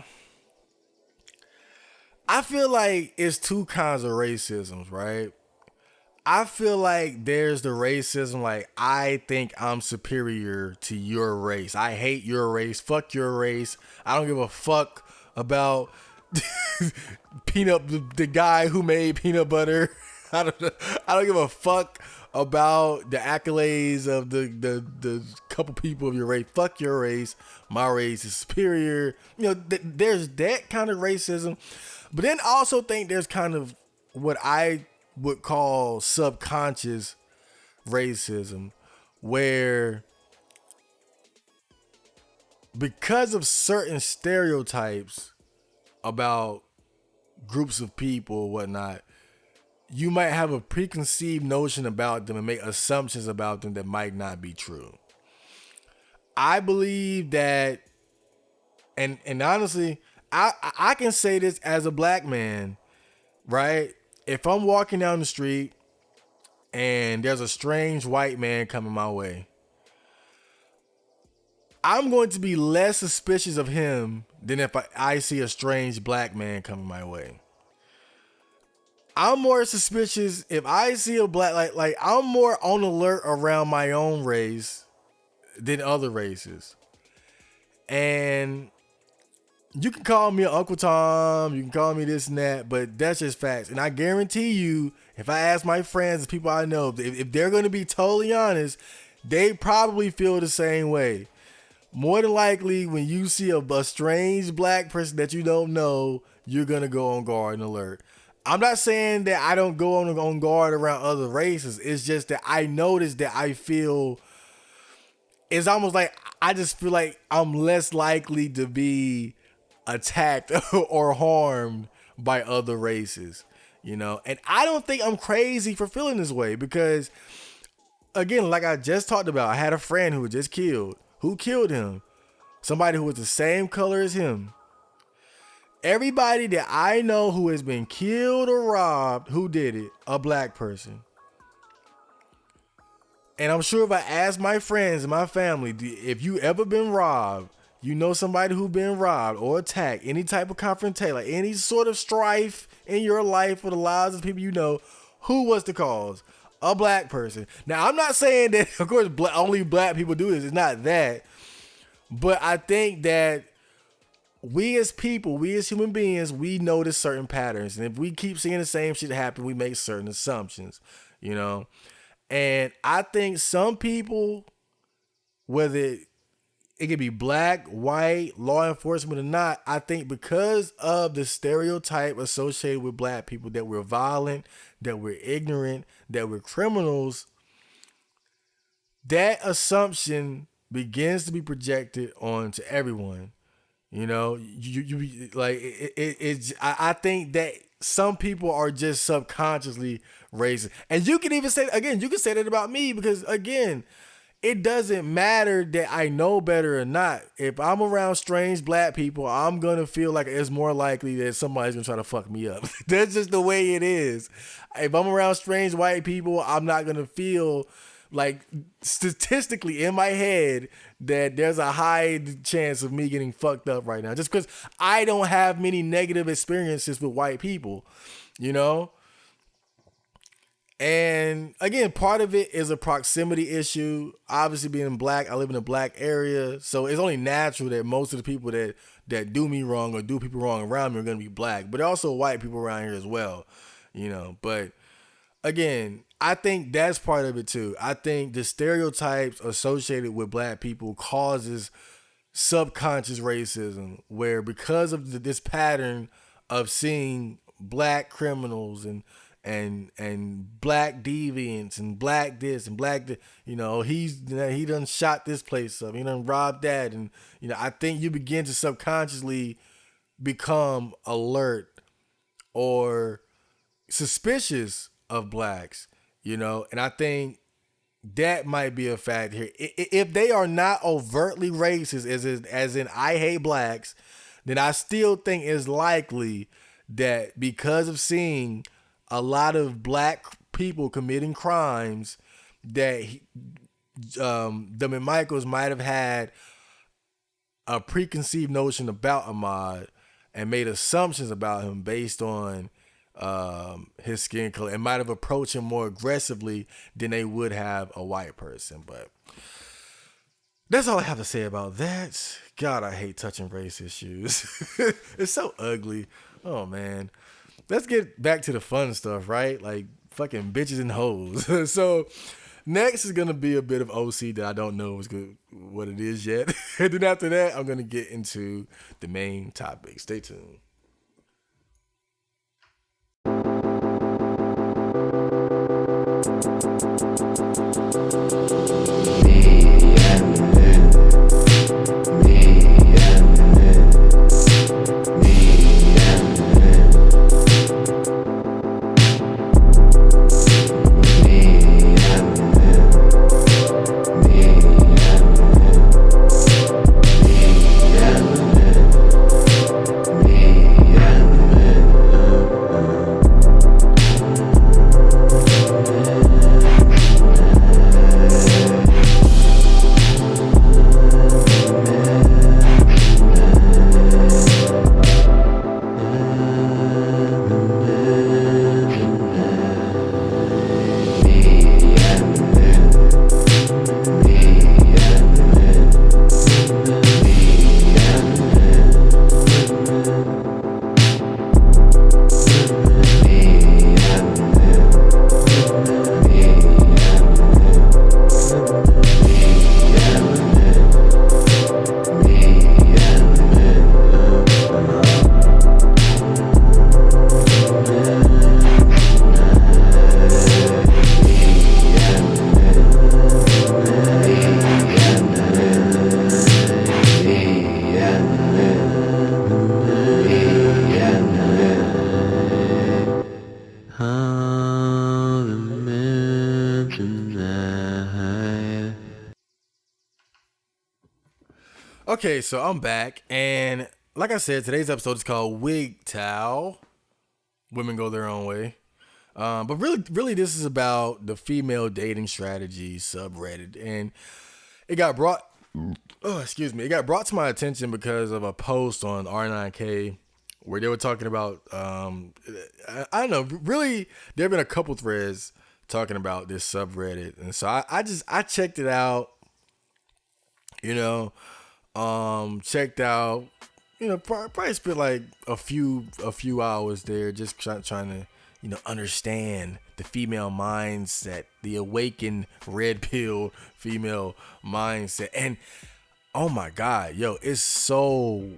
I feel like it's two kinds of racisms, right? I feel like there's the racism, like, I think I'm superior to your race. I hate your race. Fuck your race. I don't give a fuck about the guy who made peanut butter. I don't give a fuck about the accolades of the couple people of your race. Fuck your race. My race is superior. There's that kind of racism. But then I also think there's kind of what I would call subconscious racism, where because of certain stereotypes about groups of people or whatnot, you might have a preconceived notion about them and make assumptions about them that might not be true. I believe that, and honestly, I can say this as a black man, right? If I'm walking down the street and there's a strange white man coming my way, I'm going to be less suspicious of him than if I see a strange black man coming my way. I'm more suspicious if I see a black, like I'm more on alert around my own race than other races. And you can call me Uncle Tom, you can call me this and that, but that's just facts. And I guarantee you, if I ask my friends, people I know, if they're going to be totally honest, they probably feel the same way. More than likely, when you see a strange black person that you don't know, you're going to go on guard and alert. I'm not saying that I don't go on guard around other races. It's just that I notice that I feel, it's almost like I just feel like I'm less likely to be attacked or harmed by other races, And I don't think I'm crazy for feeling this way because, again, like I just talked about, I had a friend who was just killed. Who killed him? Somebody who was the same color as him. Everybody that I know who has been killed or robbed, who did it? A black person. And I'm sure if I ask my friends and my family, if you ever been robbed, you know somebody who been robbed or attacked, any type of confrontation, like any sort of strife in your life with the lives of people you know, who was the cause? A black person. Now, I'm not saying that, of course, only black people do this. It's not that. But I think that we as people, we as human beings, we notice certain patterns. And if we keep seeing the same shit happen, we make certain assumptions, And I think some people, whether it could be black, white, law enforcement or not, I think because of the stereotype associated with black people, that we're violent, that we're ignorant, that we're criminals, that assumption begins to be projected onto everyone. I think that some people are just subconsciously racist. And you can even say, again, you can say that about me because, again, it doesn't matter that I know better or not. If I'm around strange black people, I'm going to feel like it's more likely that somebody's going to try to fuck me up. That's just the way it is. If I'm around strange white people, I'm not going to feel like statistically in my head that there's a high chance of me getting fucked up right now. Just because I don't have many negative experiences with white people, And again, part of it is a proximity issue. Obviously, being black, I live in a black area, so it's only natural that most of the people that do me wrong or do people wrong around me are gonna be black. But there are also white people around here as well, But again, I think that's part of it too. I think the stereotypes associated with black people causes subconscious racism, where because of this pattern of seeing black criminals and black deviants and black this and black that, he done shot this place up, he done robbed that, and I think you begin to subconsciously become alert or suspicious of blacks, and I think that might be a fact here. If they are not overtly racist, as in I hate blacks, then I still think it's likely that because of seeing a lot of black people committing crimes, that them and Michaels might have had a preconceived notion about Ahmaud and made assumptions about him based on his skin color, and might have approached him more aggressively than they would have a white person. But that's all I have to say about that. God, I hate touching race issues. It's so ugly. Oh man. Let's get back to the fun stuff, right? Like fucking bitches and hoes. So next is gonna be a bit of OC that I don't know what it is yet. And then after that, I'm gonna get into the main topic. Stay tuned. Okay, so I'm back, and like I said, today's episode is called WGTOW. Women go their own way. But really, this is about the female dating strategy subreddit, and it got brought to my attention because of a post on R9K where they were talking about, I don't know, really, there have been a couple threads talking about this subreddit, and so I checked it out, checked out, probably spent like a few hours there just trying to, understand the female mindset, the awakened red pill female mindset. And oh my God, it's so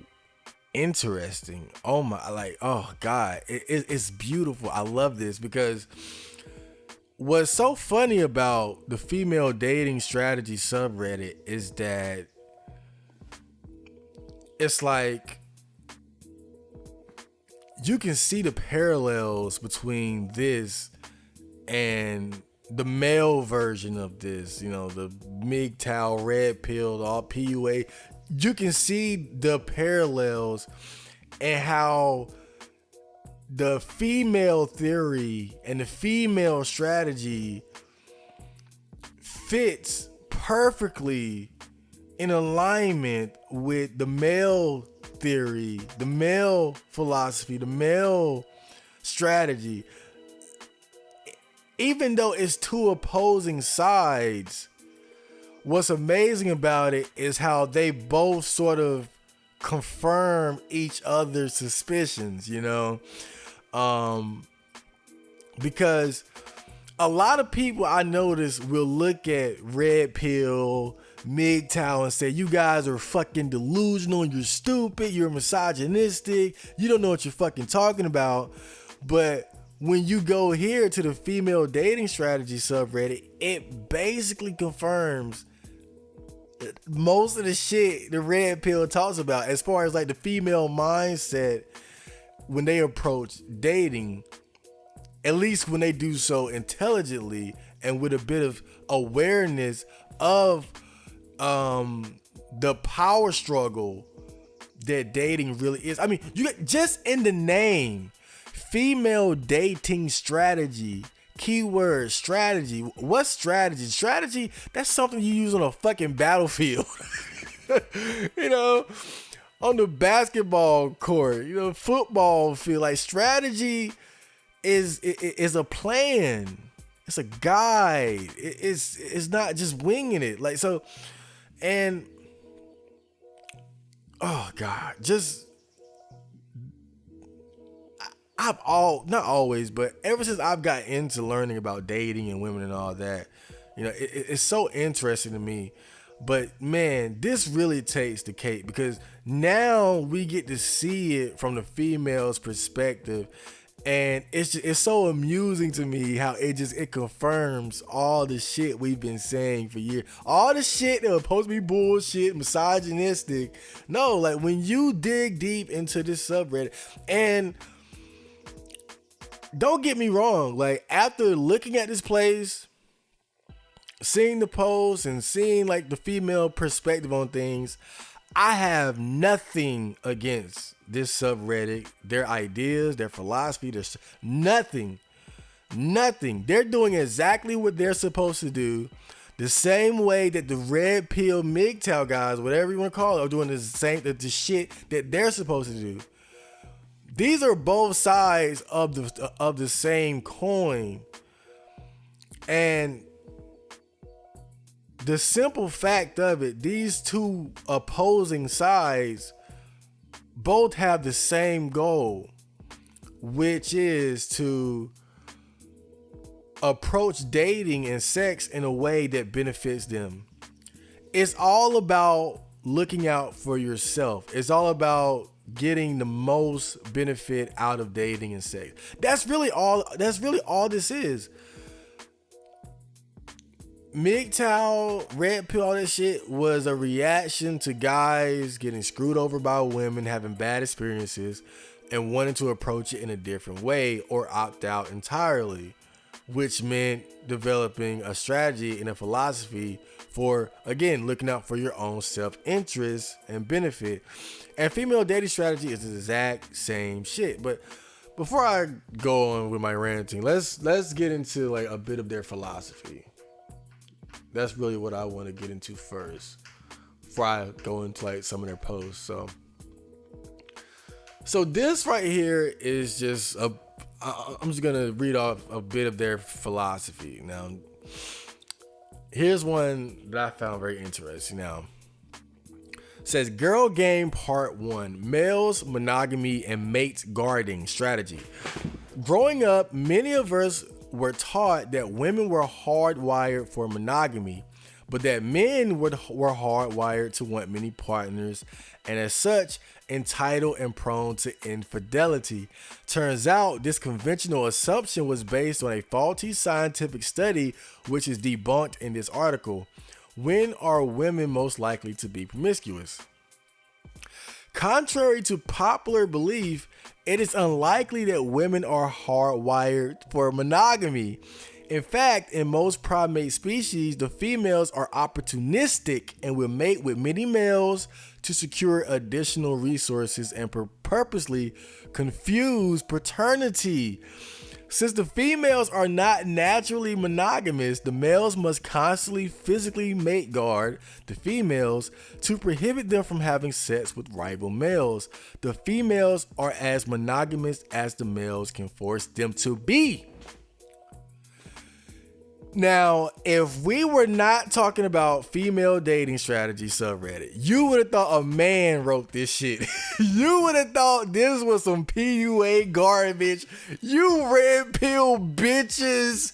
interesting. Oh God, it's beautiful. I love this because what's so funny about the female dating strategy subreddit is that it's like you can see the parallels between this and the male version of this, the MGTOW, red pill, all PUA. You can see the parallels and how the female theory and the female strategy fits perfectly in alignment with the male theory, the male philosophy, the male strategy. even though it's two opposing sides, what's amazing about it is how they both sort of confirm each other's suspicions, you know? Because a lot of people I notice will look at Red Pill, MGTOW, and say, you guys are fucking delusional, you're stupid, you're misogynistic, you don't know what you're fucking talking about. But when you go here to the female dating strategy subreddit, it basically confirms most of the shit the Red Pill talks about as far as like the female mindset when they approach dating, at least when they do so intelligently and with a bit of awareness of the power struggle that dating really is. I mean, you get just in the name, female dating strategy, keyword strategy. What's strategy? Strategy, that's something you use on a fucking battlefield. You know, on the basketball court, you know, football field. Like, strategy is a plan. It's a guide. It's not just winging it. Like, so, and oh God, just not always, but ever since I've got into learning about dating and women and all that, you know, it's so interesting to me. But man, this really takes the cake because now we get to see it from the female's perspective. And it's so amusing to me how it confirms all the shit we've been saying for years. All the shit that was supposed to be bullshit, misogynistic. No, like when you dig deep into this subreddit, and don't get me wrong, like after looking at this place, seeing the posts and seeing like the female perspective on things, I have nothing against this subreddit, their ideas, their philosophy, there's nothing. They're doing exactly what they're supposed to do. The same way that the Red Pill MGTOW guys, whatever you want to call it, are doing the shit that they're supposed to do. These are both sides of the same coin. And the simple fact of it, these two opposing sides both have the same goal, which is to approach dating and sex in a way that benefits them. It's all about looking out for yourself. It's all about getting the most benefit out of dating and sex. That's really all this is. MGTOW, Red Pill, all that shit was a reaction to guys getting screwed over by women, having bad experiences, and wanting to approach it in a different way or opt out entirely, which meant developing a strategy and a philosophy for, again, looking out for your own self-interest and benefit. And female dating strategy is the exact same shit. But before I go on with my ranting, let's get into like a bit of their philosophy. That's really what I want to get into first before I go into like some of their posts. So this right here is just I'm just going to read off a bit of their philosophy. Now, here's one that I found very interesting. Now, it says Girl Game Part 1, Males, Monogamy, and Mate Guarding Strategy. Growing up, many of us were taught that women were hardwired for monogamy, but that men were hardwired to want many partners, and as such, entitled and prone to infidelity. Turns out this conventional assumption was based on a faulty scientific study, which is debunked in this article. When are women most likely to be promiscuous? Contrary to popular belief, it is unlikely that women are hardwired for monogamy. In fact, in most primate species, the females are opportunistic and will mate with many males to secure additional resources and purposely confuse paternity. Since the females are not naturally monogamous, the males must constantly physically mate guard the females to prohibit them from having sex with rival males. The females are as monogamous as the males can force them to be. Now, if we were not talking about female dating strategy subreddit, you would have thought a man wrote this shit. You would have thought this was some PUA garbage. You red pill bitches.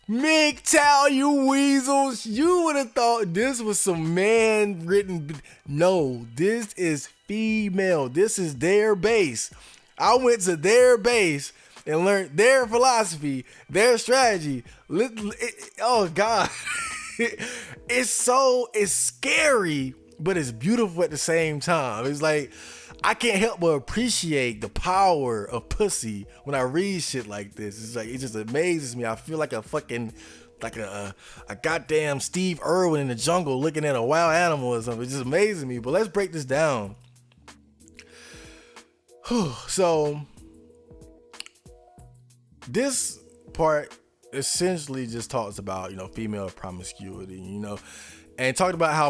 MGTOW, you weasels. You would have thought this was some man written. No, this is female. This is their base. I went to their base and learned their philosophy, their strategy. Oh God. It's scary, but it's beautiful at the same time. It's like, I can't help but appreciate the power of pussy when I read shit like this. It's like, it just amazes me. I feel like a goddamn Steve Irwin in the jungle looking at a wild animal or something. It just amazes me. But let's break this down. So this part essentially just talks about, female promiscuity, and talked about how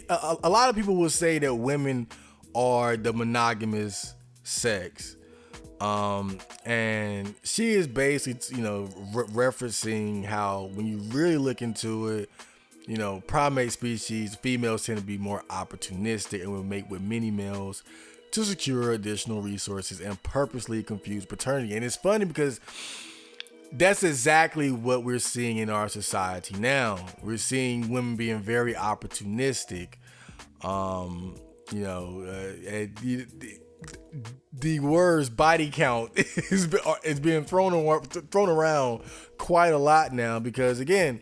a lot of people will say that women are the monogamous sex. And she is basically, referencing how when you really look into it, primate species, females tend to be more opportunistic and will mate with many males to secure additional resources and purposely confuse paternity. And it's funny because that's exactly what we're seeing in our society now. We're seeing women being very opportunistic. The words body count is being thrown around quite a lot now because, again,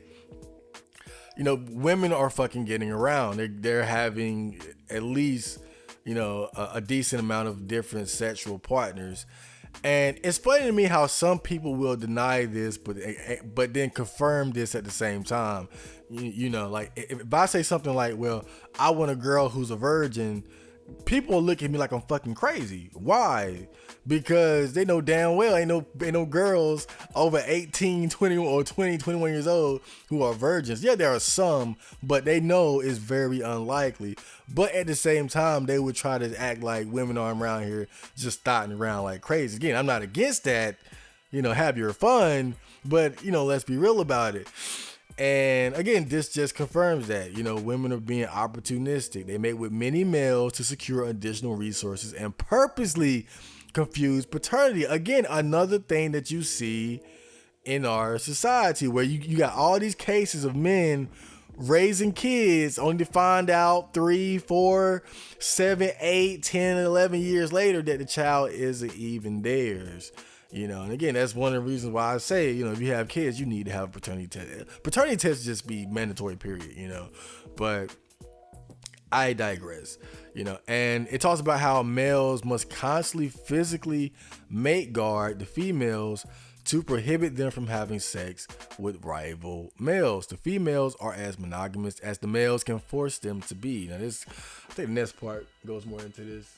women are fucking getting around. They're having at least, a decent amount of different sexual partners. And it's funny to me how some people will deny this, but then confirm this at the same time. Like if I say something like, well, I want a girl who's a virgin, people look at me like I'm fucking crazy. Why? Because they know damn well ain't no girls over 18, 20 or 20, 21 years old who are virgins. Yeah, there are some, but they know it's very unlikely. But at the same time, they would try to act like women are around here just starting around like crazy. Again, I'm not against that. Have your fun, but let's be real about it. And again, this just confirms that, women are being opportunistic. They mate with many males to secure additional resources and purposely confuse paternity. Again, another thing that you see in our society where you got all these cases of men raising kids only to find out 3, 4, 7, 8, 10, 11 years later that the child isn't even theirs. And again, that's one of the reasons why I say, if you have kids, you need to have a paternity test. Paternity tests just be mandatory, period, but I digress, and it talks about how males must constantly physically mate guard the females to prohibit them from having sex with rival males. The females are as monogamous as the males can force them to be. Now I think the next part goes more into this.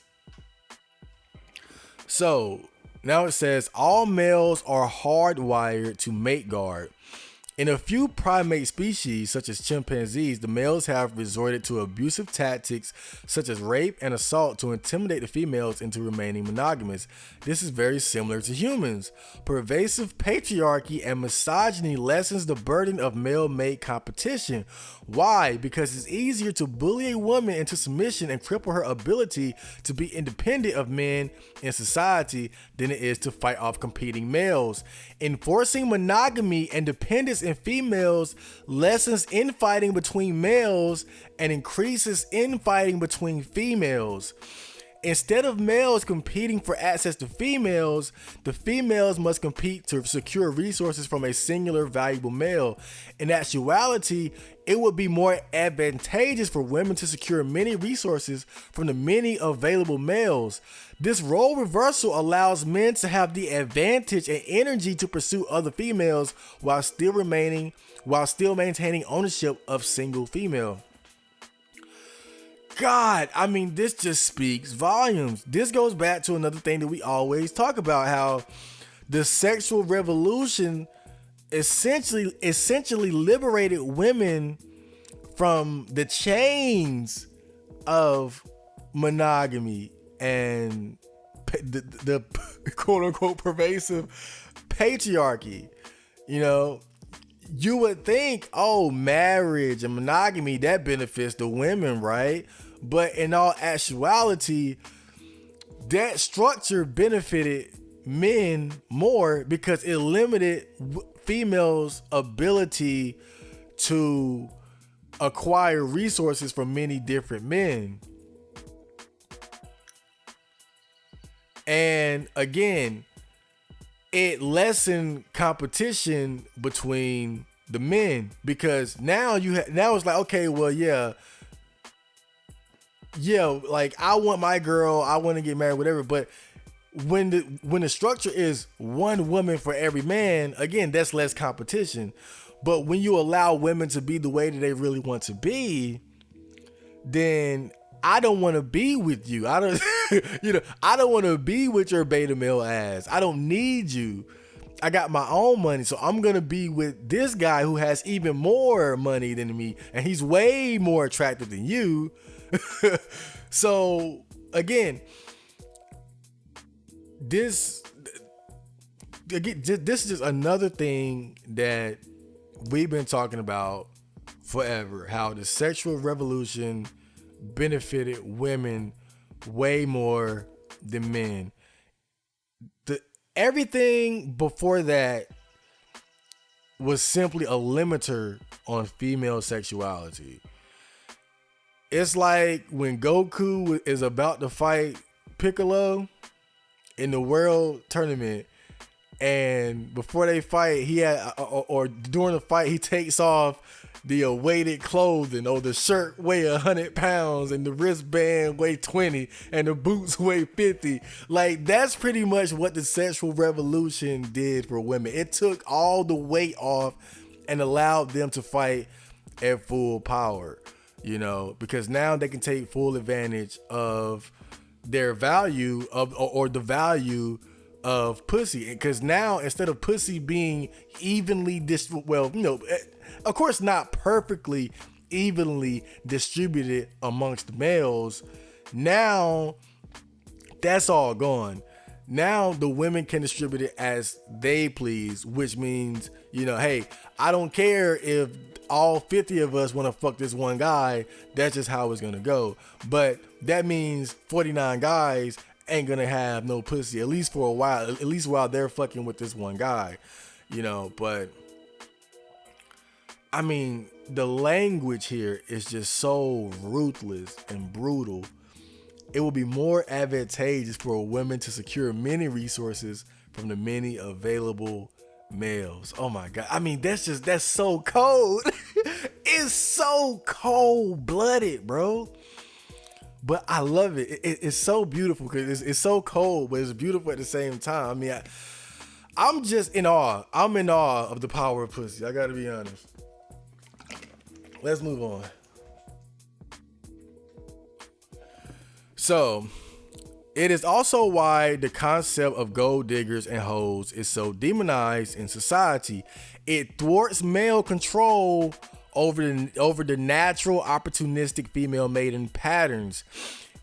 So now it says all males are hardwired to mate guard. In a few primate species, such as chimpanzees, the males have resorted to abusive tactics such as rape and assault to intimidate the females into remaining monogamous. This is very similar to humans. Pervasive patriarchy and misogyny lessens the burden of male mate competition. Why? Because it's easier to bully a woman into submission and cripple her ability to be independent of men in society than it is to fight off competing males. Enforcing monogamy and dependence in females lessens infighting between males and increases infighting between females. Instead of males competing for access to females, the females must compete to secure resources from a singular valuable male. In actuality, it would be more advantageous for women to secure many resources from the many available males. This role reversal allows men to have the advantage and energy to pursue other females while still maintaining ownership of single female. God, I mean, this just speaks volumes. This goes back to another thing that we always talk about, how the sexual revolution essentially liberated women from the chains of monogamy and the quote unquote pervasive patriarchy. you would think, oh, marriage and monogamy, that benefits the women, right? But in all actuality, that structure benefited men more because it limited females' ability to acquire resources from many different men. And again, it lessened competition between the men because now now it's like, okay, well, yeah, like I want my girl, I want to get married, whatever. But when the structure is one woman for every man, again, that's less competition. But when you allow women to be the way that they really want to be, then I don't want to be with you. I don't, I don't want to be with your beta male ass. I don't need you. I got my own money, so I'm gonna be with this guy who has even more money than me, and he's way more attractive than you. So again, this is just another thing that we've been talking about forever, how the sexual revolution benefited women way more than men. Everything before that was simply a limiter on female sexuality. It's like when Goku is about to fight Piccolo in the world tournament, and before they fight, he had, or during the fight, he takes off the weighted clothing, or the shirt weigh 100 pounds and the wristband weigh 20 and the boots weigh 50. Like, that's pretty much what the sexual revolution did for women. It took all the weight off and allowed them to fight at full power, because now they can take full advantage of their value or the value of pussy. Because now, instead of pussy being evenly of course not perfectly evenly distributed amongst the males, now that's all gone. Now the women can distribute it as they please, which means, hey, I don't care if all 50 of us want to fuck this one guy. That's just how it's gonna go. But that means 49 guys ain't gonna have no pussy, at least for a while, at least while they're fucking with this one guy, but I mean, the language here is just so ruthless and brutal. It will be more advantageous for women to secure many resources from the many available males. Oh my God. I mean, that's so cold. It's so cold-blooded, bro. But I love it. It's so beautiful because it's so cold, but it's beautiful at the same time. I mean, I'm just in awe. I'm in awe of the power of pussy. I gotta be honest. Let's move on. So, it is also why the concept of gold diggers and hoes is so demonized in society. It thwarts male control over the natural opportunistic female mating patterns.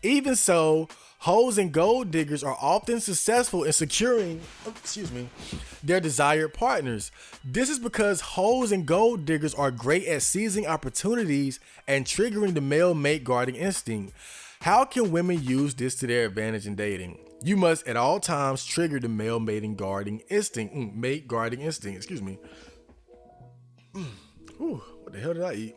Even so, hoes and gold diggers are often successful in securing, their desired partners. This is because hoes and gold diggers are great at seizing opportunities and triggering the male mate guarding instinct. How can women use this to their advantage in dating? You must at all times trigger the male mate guarding instinct. What the hell did I eat?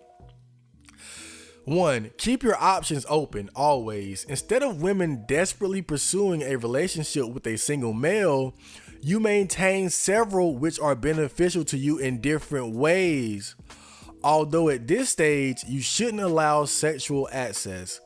1. Keep your options open always. Instead of women desperately pursuing a relationship with a single male, you maintain several which are beneficial to you in different ways. Although at this stage, you shouldn't allow sexual access.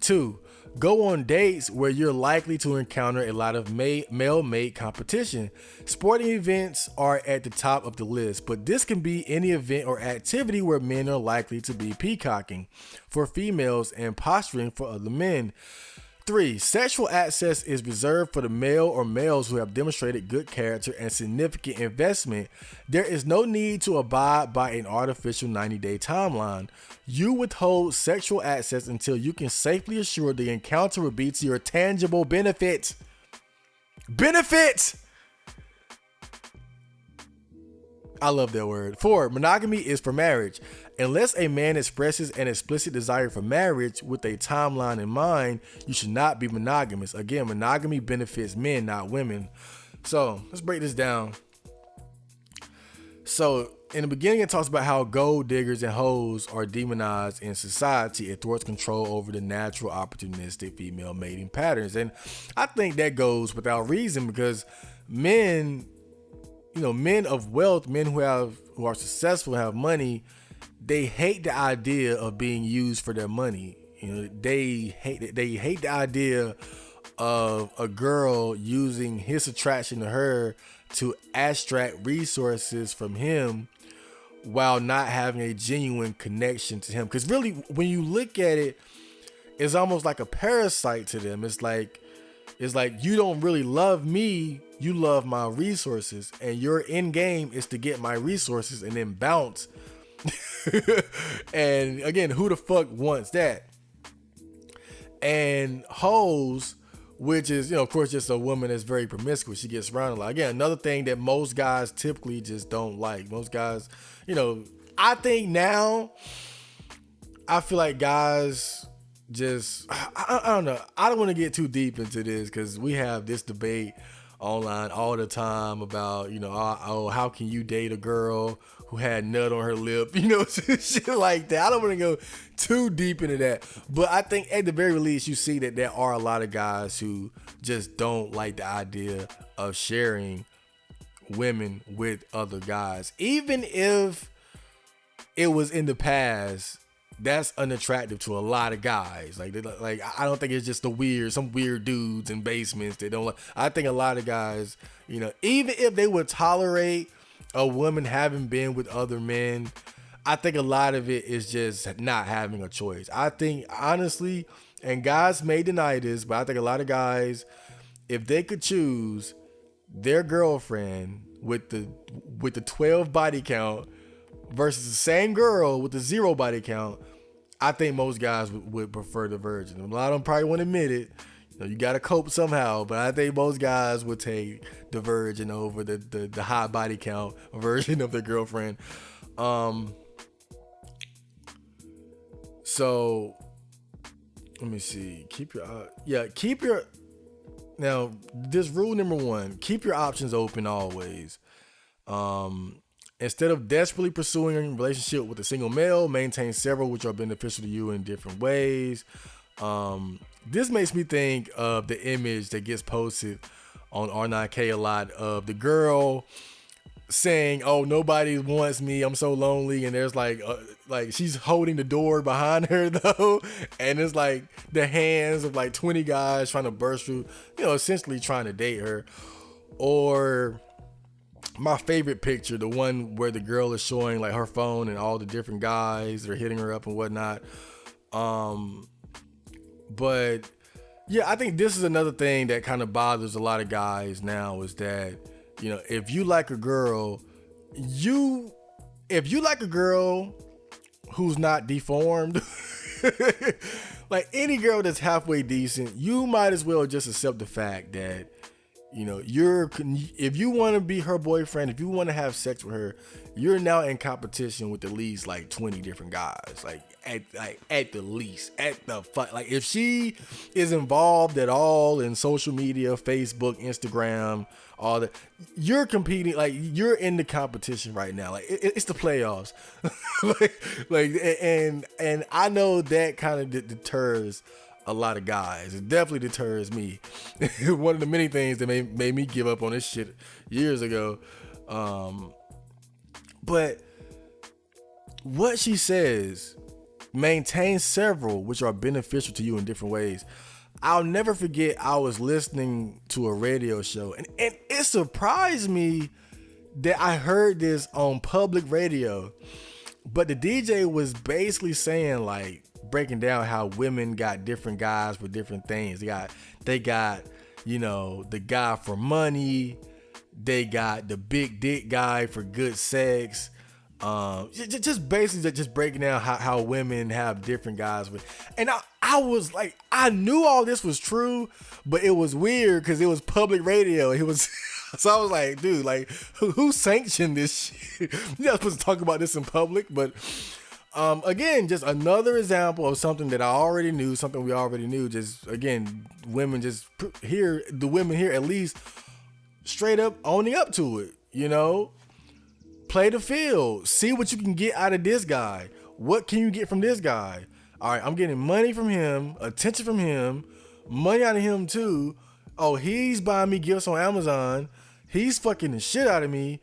2. Go on dates where you're likely to encounter a lot of male mate competition. Sporting events are at the top of the list, but this can be any event or activity where men are likely to be peacocking for females and posturing for other men. 3. Sexual access is reserved for the male or males who have demonstrated good character and significant investment. There is no need to abide by an artificial 90-day timeline. You withhold sexual access until you can safely assure the encounter will be to your tangible benefit. I love that word. 4, monogamy is for marriage. Unless a man expresses an explicit desire for marriage with a timeline in mind, you should not be monogamous. Again, monogamy benefits men, not women. So let's break this down. So in the beginning, it talks about how gold diggers and hoes are demonized in society. It thwarts control over the natural, opportunistic female mating patterns. And I think that goes without reason, because men, men of wealth, men who are successful, have money, they hate the idea of being used for their money. They hate the idea of a girl using his attraction to her to extract resources from him while not having a genuine connection to him. Because really, when you look at it, it's almost like a parasite to them. It's like you don't really love me, you love my resources, and your end game is to get my resources and then bounce. And again, who the fuck wants that? And hoes, which is, of course, just a woman that's very promiscuous. She gets around a lot. Again, another thing that most guys typically just don't like. Most guys, I think now, I feel like guys just, I don't know. I don't want to get too deep into this, because we have this debate online all the time about, how can you date a girl who had nut on her lip, shit like that. I don't want to go too deep into that, but I think at the very least, you see that there are a lot of guys who just don't like the idea of sharing women with other guys. Even if it was in the past, that's unattractive to a lot of guys. Like I don't think it's just some weird dudes in basements that don't like. I think a lot of guys, even if they would tolerate a woman having been with other men, I think a lot of it is just not having a choice. I think, honestly, and guys may deny this, but I think a lot of guys, if they could choose their girlfriend with the 12 body count versus the same girl with the 0 body count, I think most guys would prefer the virgin. A lot of them probably won't admit it. You got to cope somehow, but I think most guys would take the virgin over the high body count version of their girlfriend. So let me see. Now, this rule number 1, keep your options open always. Instead of desperately pursuing a relationship with a single male, maintain several which are beneficial to you in different ways. This makes me think of the image that gets posted on R9K a lot of the girl saying, "Oh, nobody wants me. I'm so lonely." And there's like she's holding the door behind her though, and it's like the hands of like 20 guys trying to burst through, essentially trying to date her. Or my favorite picture, the one where the girl is showing like her phone and all the different guys that are hitting her up and whatnot. But yeah, I think this is another thing that kind of bothers a lot of guys now, is that, if you like a girl, if you like a girl who's not deformed, like any girl that's halfway decent, you might as well just accept the fact that, if you want to be her boyfriend, if you want to have sex with her, you're now in competition with at least like 20 different guys. At the least, if she is involved at all in social media, Facebook, Instagram, all that, you're competing, like you're in the competition right now. Like it's the playoffs. and I know that kind of deters a lot of guys. It definitely deters me. One of the many things that made me give up on this shit years ago. But what she says, maintain several which are beneficial to you in different ways. I'll never forget, I was listening to a radio show, and it surprised me that I heard this on public radio. But the DJ was basically saying, like, breaking down how women got different guys for different things. They got, the guy for money. They got the big dick guy for good sex. Just basically just breaking down how women have different guys with. And I was like, I knew all this was true, but it was weird because it was public radio. It was So I was like, dude, like, who sanctioned this shit? You're not supposed to talk about this in public, but again, just another example of something that I already knew, something we already knew. Just again, women just here, the women here at least straight up owning up to it. You know, play the field, see what you can get out of this guy. What can you get from this guy? All right, I'm getting money from him, attention from him, money out of him too. Oh, he's buying me gifts on Amazon. He's fucking the shit out of me.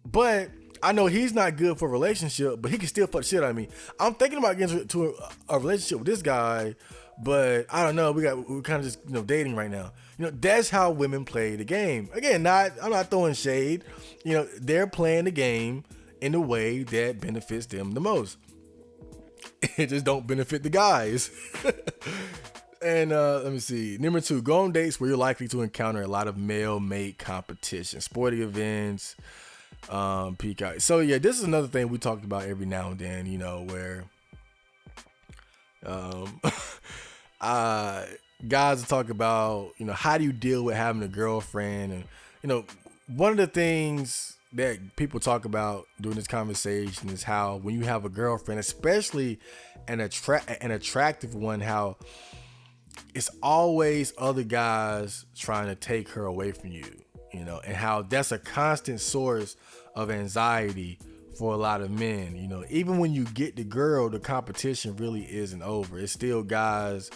But I know he's not good for a relationship, but he can still fuck shit out of me. I'm thinking about getting into a relationship with this guy, but I don't know. We're kind of just dating right now. That's how women play the game. Again, I'm not throwing shade. They're playing the game in a way that benefits them the most. It just don't benefit the guys. And let me see. Number 2, go on dates where you're likely to encounter a lot of male mate competition, sporting events, peacock. So yeah, this is another thing we talked about every now and then, where guys will talk about, how do you deal with having a girlfriend? And one of the things that people talk about during this conversation is how when you have a girlfriend, especially an attractive one, how it's always other guys trying to take her away from you, and how that's a constant source of anxiety for a lot of men. Even when you get the girl, the competition really isn't over. It's still guys,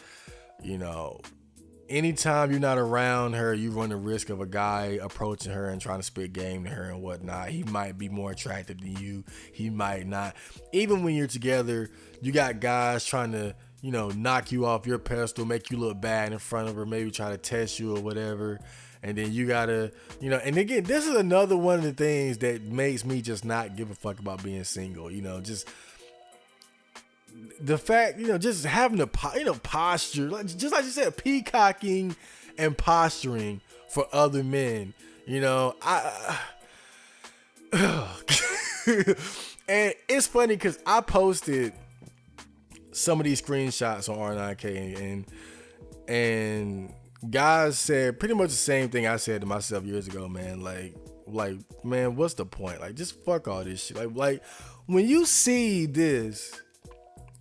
anytime you're not around her, you run the risk of a guy approaching her and trying to spit game to her and whatnot. He might be more attractive than you. He might not. Even when you're together, you got guys trying to, knock you off your pedestal, make you look bad in front of her, maybe try to test you or whatever. And then you gotta, and again, this is another one of the things that makes me just not give a fuck about being single. Just the fact, just having the, posture, just like you said, peacocking and posturing for other men. And it's funny because I posted some of these screenshots on R9K and guys said pretty much the same thing I said to myself years ago, man. Like, man, what's the point? Like, just fuck all this shit. Like when you see this,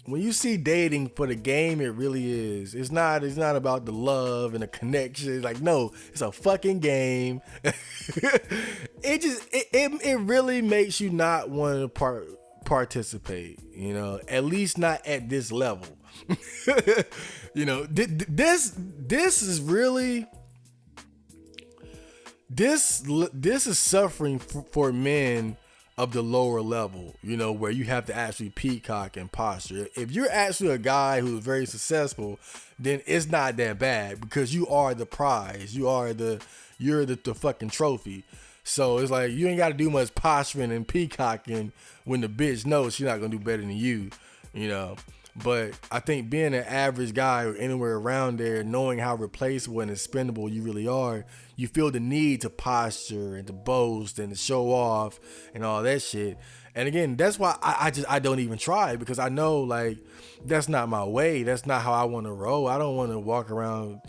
when you see dating for the game it really is, it's not about the love and the connection. Like, no, it's a fucking game. It really makes you not want to participate, at least not at this level. This is really, this is suffering for men of the lower level, where you have to actually peacock and posture. If you're actually a guy who's very successful, then it's not that bad because you are the prize. You're the fucking trophy. So it's like you ain't got to do much posturing and peacocking when the bitch knows she's not gonna do better than you, But I think being an average guy or anywhere around there, knowing how replaceable and expendable you really are, you feel the need to posture and to boast and to show off and all that shit. And again, that's why I don't even try, because I know, like, that's not my way. That's not how I want to roll. I don't want to walk around,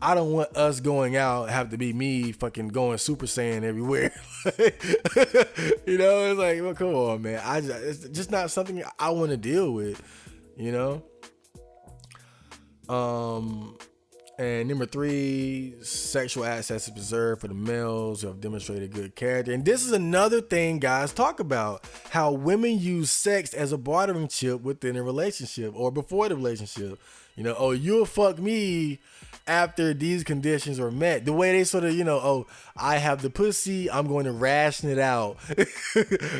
I don't want us going out have to be me fucking going Super Saiyan everywhere. It's like, well, come on, man. It's just not something I want to deal with. And number 3, sexual access is reserved for the males who have demonstrated good character. And this is another thing guys talk about, how women use sex as a bartering chip within a relationship or before the relationship. Oh, you'll fuck me after these conditions are met. The way they sort of, oh, I have the pussy, I'm going to ration it out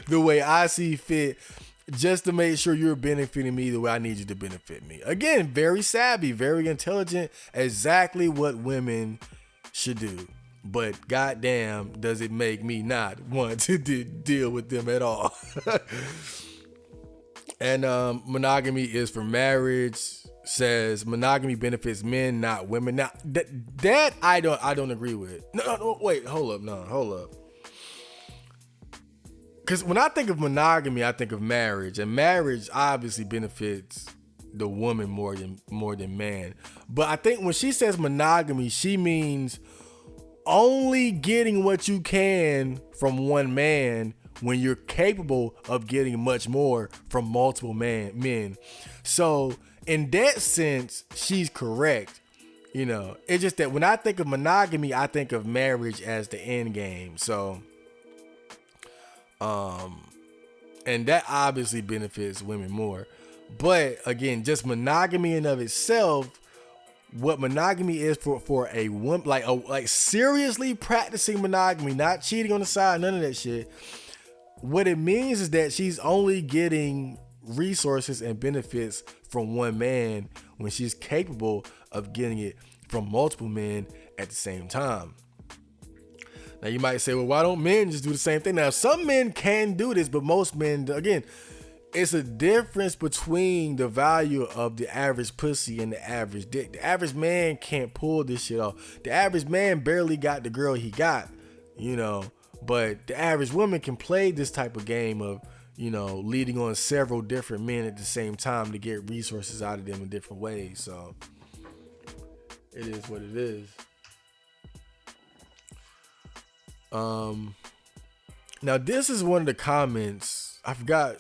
the way I see fit, just to make sure you're benefiting me the way I need you to benefit me. Again, very savvy, very intelligent, exactly what women should do. But goddamn, does it make me not want to deal with them at all. And monogamy is for marriage. Says monogamy benefits men, not women. Now that I don't agree with. No, wait, hold up. Because when I think of monogamy, I think of marriage, and marriage obviously benefits the woman more than man. But I think when she says monogamy, she means only getting what you can from one man when you're capable of getting much more from multiple men. So in that sense, she's correct. It's just that when I think of monogamy, I think of marriage as the end game. So, and that obviously benefits women more. But again, just monogamy in of itself, what monogamy is for a woman, like seriously practicing monogamy, not cheating on the side, none of that shit. What it means is that she's only getting resources and benefits from one man when she's capable of getting it from multiple men at the same time. Now you might say, well, why don't men just do the same thing? Now some men can do this, but most men, again, it's a difference between the value of the average pussy and the average dick. The average man can't pull this shit off. The average man barely got the girl he got, but the average woman can play this type of game of, leading on several different men at the same time to get resources out of them in different ways. So it is what it is. Now this is one of the comments. I forgot.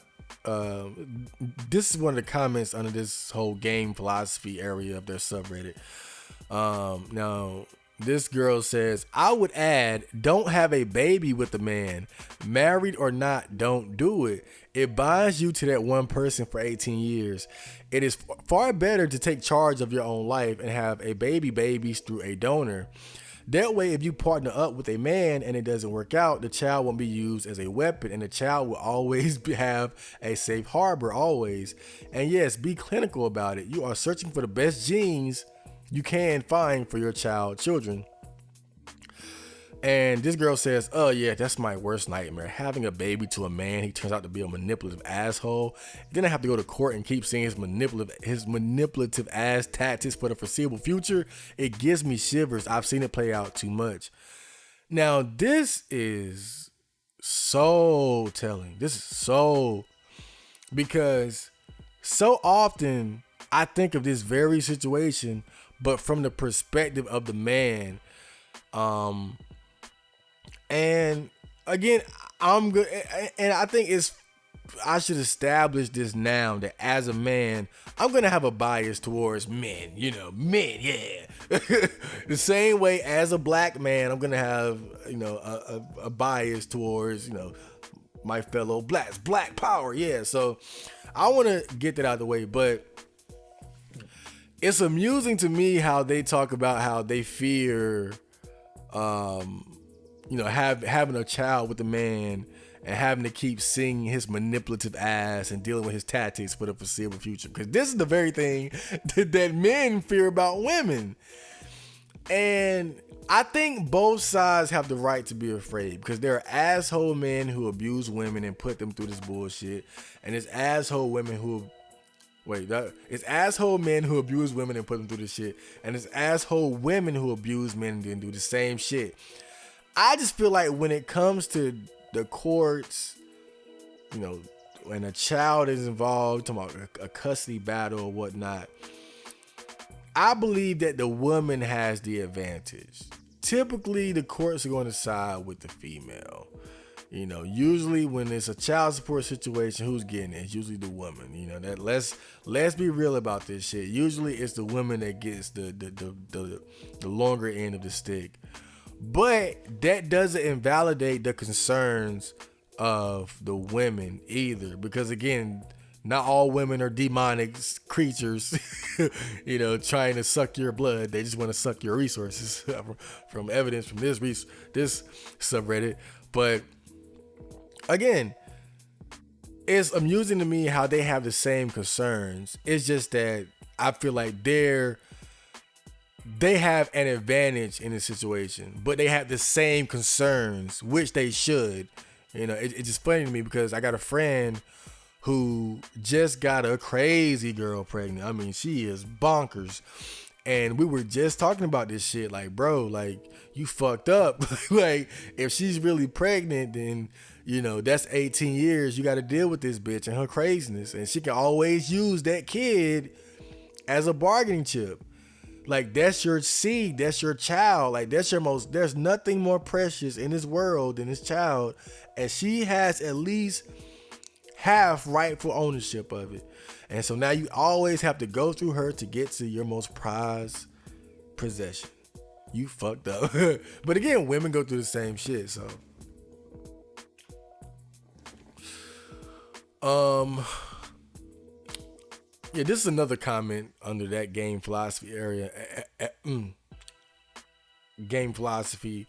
This is one of the comments under this whole game philosophy area of their subreddit. Now this girl says, I would add, don't have a baby with a man. Married or not, don't do it. It binds you to that one person for 18 years. It is far better to take charge of your own life and have a babies through a donor. That way, if you partner up with a man and it doesn't work out, the child won't be used as a weapon and the child will always have a safe harbor, always. And yes, be clinical about it. You are searching for the best genes you can find for your children. And this girl says, oh yeah, that's my worst nightmare. Having a baby to a man, he turns out to be a manipulative asshole. Then I have to go to court and keep seeing his manipulative ass tactics for the foreseeable future. It gives me shivers. I've seen it play out too much. Now, this is so telling. Because so often I think of this very situation, but from the perspective of the man. And again, I'm good, and I think I should establish this now that as a man, I'm gonna have a bias towards men. Men, yeah. The same way as a black man, I'm gonna have a bias towards my fellow blacks. Black power, yeah. So I want to get that out of the way, but it's amusing to me how they talk about how they fear having a child with a man and having to keep seeing his manipulative ass and dealing with his tactics for the foreseeable future. Because this is the very thing that men fear about women. And I think both sides have the right to be afraid, because there are asshole men who abuse women and put them through this bullshit. And it's asshole women it's asshole men who abuse women and put them through this shit. And it's asshole women who abuse men and do the same shit. I just feel like when it comes to the courts, when a child is involved, talking about a custody battle or whatnot, I believe that the woman has the advantage. Typically, the courts are going to side with the female. Usually when it's a child support situation, who's getting it? It's usually the woman. That let's be real about this shit. Usually it's the woman that gets the longer end of the stick. But that doesn't invalidate the concerns of the women either, because again, not all women are demonic creatures, trying to suck your blood. They just want to suck your resources from evidence from this subreddit. But again, it's amusing to me how they have the same concerns. It's just that I feel like they have an advantage in this situation, but they have the same concerns, which they should. It's just funny to me because I got a friend who just got a crazy girl pregnant. I mean, she is bonkers. And we were just talking about this shit. Like, bro, like, you fucked up. Like, if she's really pregnant, then, that's 18 years. You got to deal with this bitch and her craziness. And she can always use that kid as a bargaining chip. Like, that's your seed, that's your child. Like, there's nothing more precious in this world than this child. And she has at least half rightful ownership of it. And so now you always have to go through her to get to your most prized possession. You fucked up. But again, women go through the same shit, so. Yeah, this is another comment under that game philosophy area. Game philosophy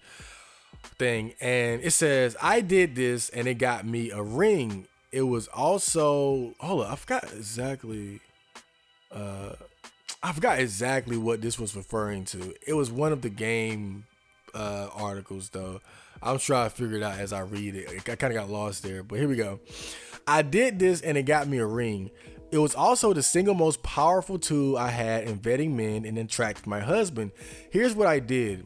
thing. And it says, I did this and it got me a ring. It was also, hold on, I forgot exactly what this was referring to. It was one of the game articles though. I'm sure I figured it out as I read it. I kind of got lost there, but here we go. I did this and it got me a ring. It was also the single most powerful tool I had in vetting men and attracting my husband. Here's what I did.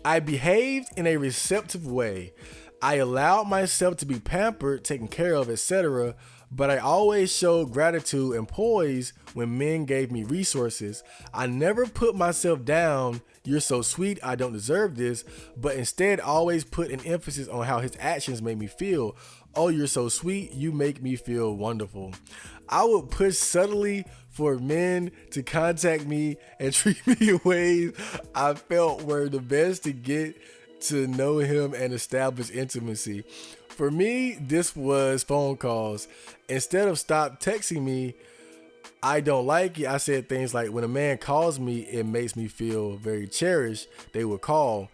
I behaved in a receptive way. I allowed myself to be pampered, taken care of, etc., but I always showed gratitude and poise when men gave me resources. I never put myself down, you're so sweet, I don't deserve this, but instead always put an emphasis on how his actions made me feel. Oh, you're so sweet, you make me feel wonderful. I would push subtly for men to contact me and treat me in ways I felt were the best to get to know him and establish intimacy. For me, this was phone calls. Instead of stop texting me, I don't like it, I said things like, when a man calls me, it makes me feel very cherished. They would call.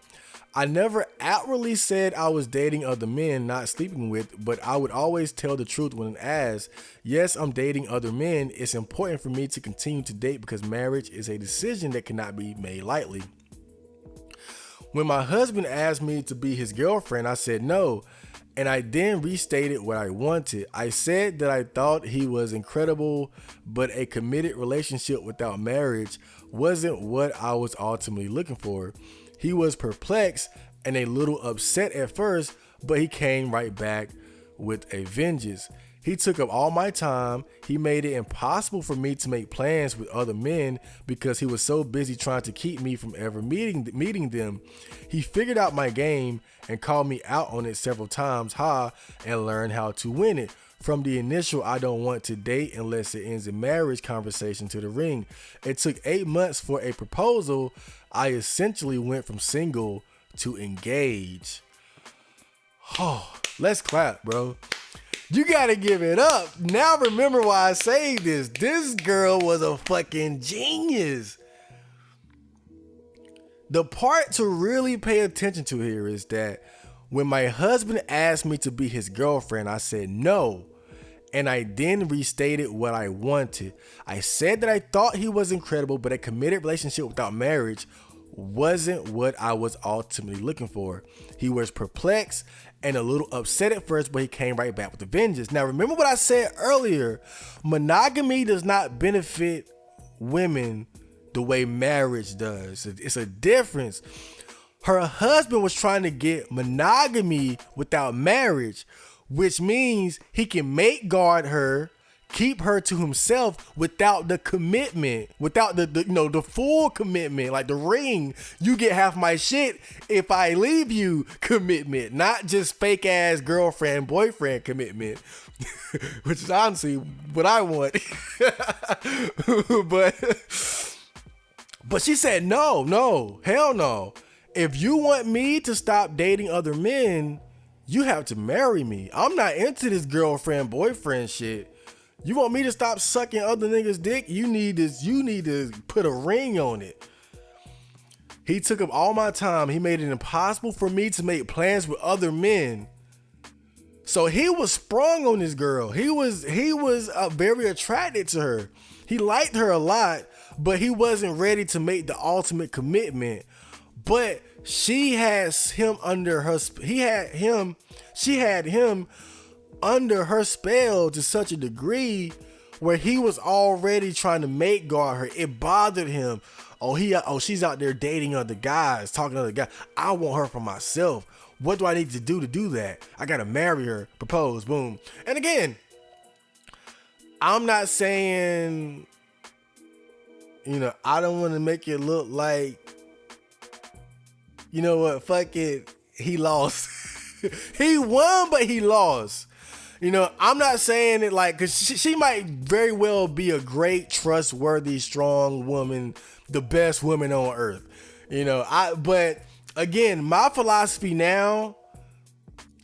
I never outwardly said I was dating other men, not sleeping with, but I would always tell the truth when asked. Yes, I'm dating other men. It's important for me to continue to date because marriage is a decision that cannot be made lightly. When my husband asked me to be his girlfriend, I said no, and I then restated what I wanted. I said that I thought he was incredible, but a committed relationship without marriage wasn't what I was ultimately looking for. He was perplexed and a little upset at first, but he came right back with a vengeance. He took up all my time. He made it impossible for me to make plans with other men because he was so busy trying to keep me from ever meeting them. He figured out my game and called me out on it several times, and learned how to win it. From the initial I don't want to date unless it ends in marriage conversation to the ring. It took 8 months for a proposal. I essentially went from single to engaged. Oh, let's clap, bro. You gotta give it up. Now remember why I say this. This girl was a fucking genius. The part to really pay attention to here is that when my husband asked me to be his girlfriend, I said no. And I then restated what I wanted. I said that I thought he was incredible, but a committed relationship without marriage wasn't what I was ultimately looking for. He was perplexed and a little upset at first, but he came right back with a vengeance. Now, remember what I said earlier. Monogamy does not benefit women the way marriage does. It's a difference. Her husband was trying to get monogamy without marriage, which means he can mate guard her, keep her to himself without the commitment, without the full commitment, like the ring. You get half my shit if I leave you commitment, not just fake ass girlfriend boyfriend commitment, which is honestly what I want. but she said no, hell no. If you want me to stop dating other men, you have to marry me. I'm not into this girlfriend boyfriend shit. You want me to stop sucking other niggas' dick? You need to put a ring on it. He took up all my time. He made it impossible for me to make plans with other men. So he was sprung on this girl. He was very attracted to her. He liked her a lot, but he wasn't ready to make the ultimate commitment. But she has him under her. She had him under her spell to such a degree where he was already trying to mate guard her. It bothered him. She's out there dating other guys, talking to other guys. I want her for myself. What do I need to do that? I gotta marry her, propose, boom. And again, I'm not saying I don't want to make it look like, you know what, fuck it, he lost. He won, but he lost. I'm not saying it like, because she might very well be a great, trustworthy, strong woman, the best woman on earth. But again, my philosophy now,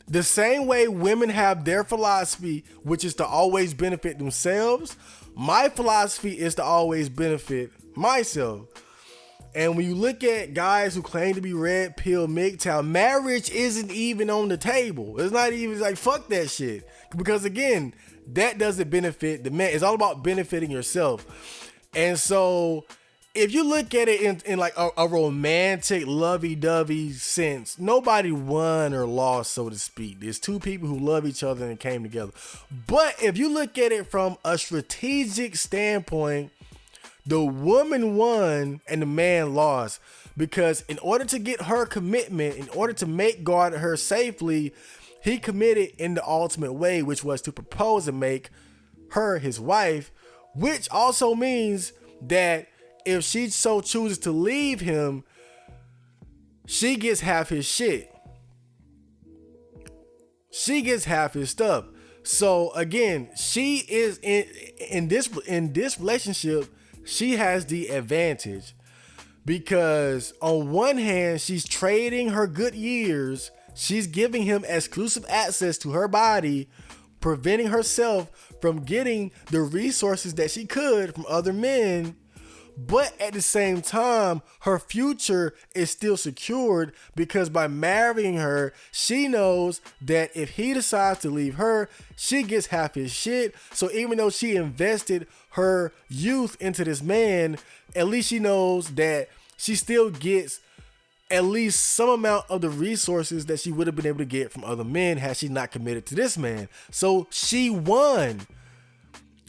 the same way women have their philosophy, which is to always benefit themselves, my philosophy is to always benefit myself. And when you look at guys who claim to be red pill MGTOW, marriage isn't even on the table. It's not even like, fuck that shit. Because again, that doesn't benefit the man. It's all about benefiting yourself. And so if you look at it in like a romantic lovey-dovey sense, nobody won or lost, so to speak. There's two people who love each other and came together. But if you look at it from a strategic standpoint, the woman won and the man lost, because in order to get her commitment, in order to make guard her safely, he committed in the ultimate way, which was to propose and make her his wife, which also means that if she so chooses to leave him, she gets half his shit. She gets half his stuff. So again, she is in this relationship, she has the advantage, because on one hand, she's trading her good years. She's giving him exclusive access to her body, preventing herself from getting the resources that she could from other men. But at the same time, her future is still secured, because by marrying her, she knows that if he decides to leave her, she gets half his shit. So even though she invested her youth into this man, at least she knows that she still gets at least some amount of the resources that she would have been able to get from other men had she not committed to this man. So she won.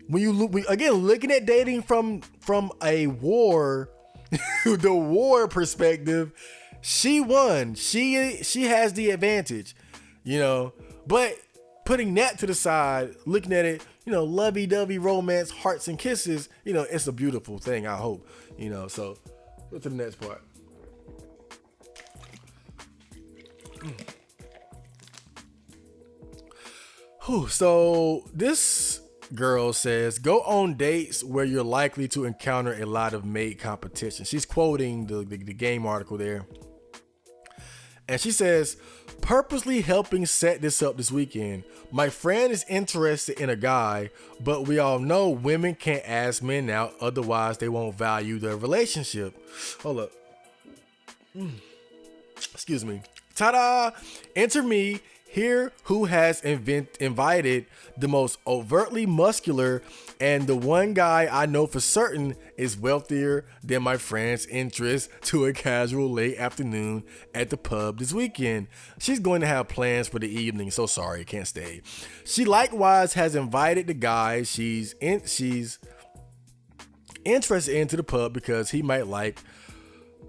When you look, again, looking at dating from a war, the war perspective, she won. She has the advantage, But putting that to the side, looking at it, lovey-dovey romance, hearts and kisses, it's a beautiful thing, I hope. So go to the next part. So this girl says, go on dates where you're likely to encounter a lot of mate competition. She's quoting the game article there. And she says, purposely helping set this up this weekend. My friend is interested in a guy, but we all know women can't ask men out, otherwise they won't value their relationship. Hold up. Excuse me. Ta-da! Enter me. Here, who has invited the most overtly muscular, and the one guy I know for certain is wealthier than my friend's interest, to a casual late afternoon at the pub this weekend. She's going to have plans for the evening, so sorry, can't stay. She likewise has invited the guy she's interested into the pub because he might like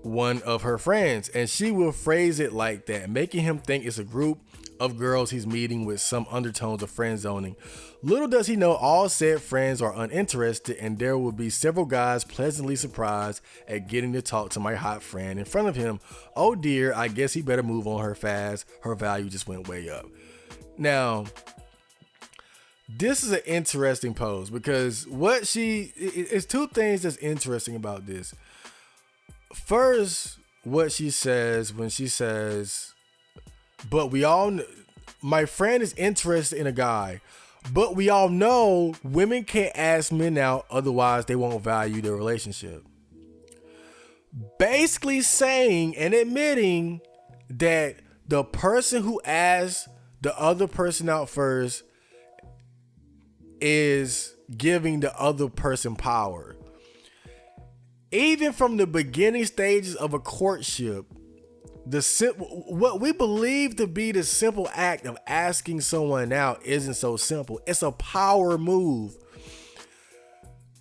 one of her friends, and she will phrase it like that, making him think it's a group of girls he's meeting with some undertones of friend zoning. Little does he know, all said friends are uninterested, and there will be several guys pleasantly surprised at getting to talk to my hot friend in front of him. Oh dear, I guess he better move on her fast. Her value just went way up. Now, this is an interesting pose, because it's two things that's interesting about this. First, what she says when she says, but we all know, my friend is interested in a guy, but we all know women can't ask men out, otherwise they won't value their relationship. Basically saying and admitting that the person who asks the other person out first is giving the other person power. Even from the beginning stages of a courtship, what we believe to be the simple act of asking someone out isn't so simple. It's a power move.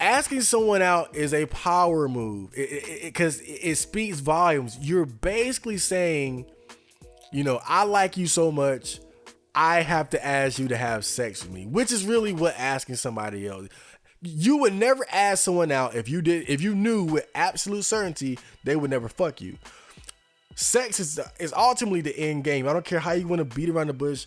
Asking someone out is a power move because it speaks volumes. You're basically saying, I like you so much, I have to ask you to have sex with me, which is really what asking somebody else. You would never ask someone out if you knew with absolute certainty they would never fuck you. Sex is ultimately the end game. I don't care how you want to beat around the bush.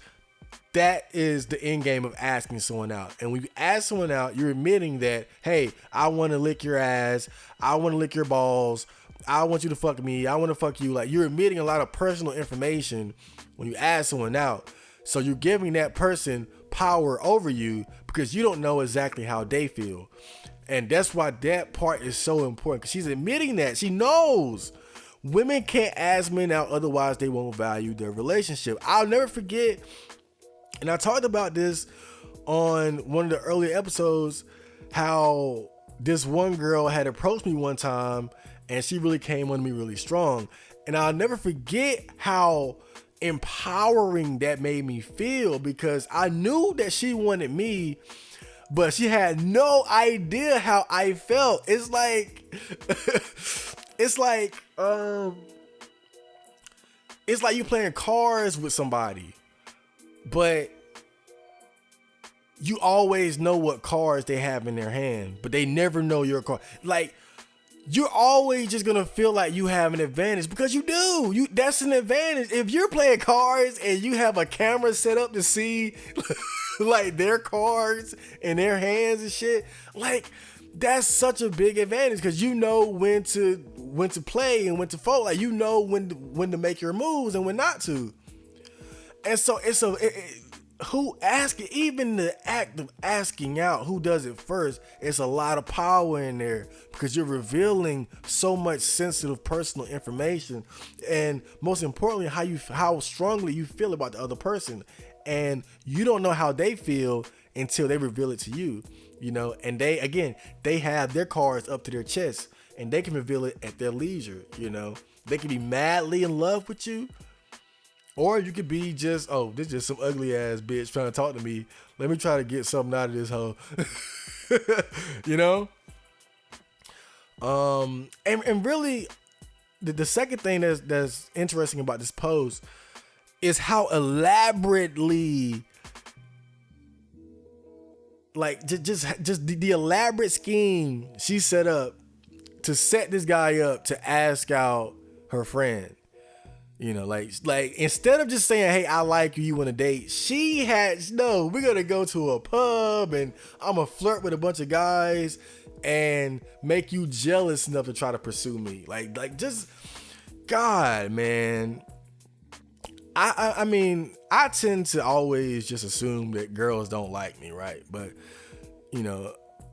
That is the end game of asking someone out. And when you ask someone out, you're admitting that, hey, I want to lick your ass. I want to lick your balls. I want you to fuck me. I want to fuck you. Like, you're admitting a lot of personal information when you ask someone out. So you're giving that person power over you because you don't know exactly how they feel. And that's why that part is so important, because she's admitting that. She knows women can't ask men out, otherwise they won't value their relationship. I'll never forget, and I talked about this on one of the earlier episodes, how this one girl had approached me one time and she really came on me really strong. And I'll never forget how empowering that made me feel, because I knew that she wanted me, but she had no idea how I felt. It's like it's like you playing cards with somebody, but you always know what cards they have in their hand, but they never know your card. Like, you're always just gonna feel like you have an advantage because you do. That's an advantage. If you're playing cards and you have a camera set up to see like their cards in their hands and shit, like, that's such a big advantage, because you know when to play and when to fold. Like, you know when to make your moves and when not to. And so even the act of asking out, who does it first, it's a lot of power in there, because you're revealing so much sensitive personal information, and most importantly, how strongly you feel about the other person. And you don't know how they feel until they reveal it to you, and they have their cards up to their chest, and they can reveal it at their leisure. They can be madly in love with you, or you could be just, oh, this is just some ugly ass bitch trying to talk to me. Let me try to get something out of this hoe. And really, the second thing that's interesting about this post is how elaborately, like, just the elaborate scheme she set up to set this guy up to ask out her friend. Like instead of just saying, hey, I like you, you want to date, she had, no, we're going to go to a pub and I'm going to flirt with a bunch of guys and make you jealous enough to try to pursue me. Like just, God, man. I mean, I tend to always just assume that girls don't like me, right? But,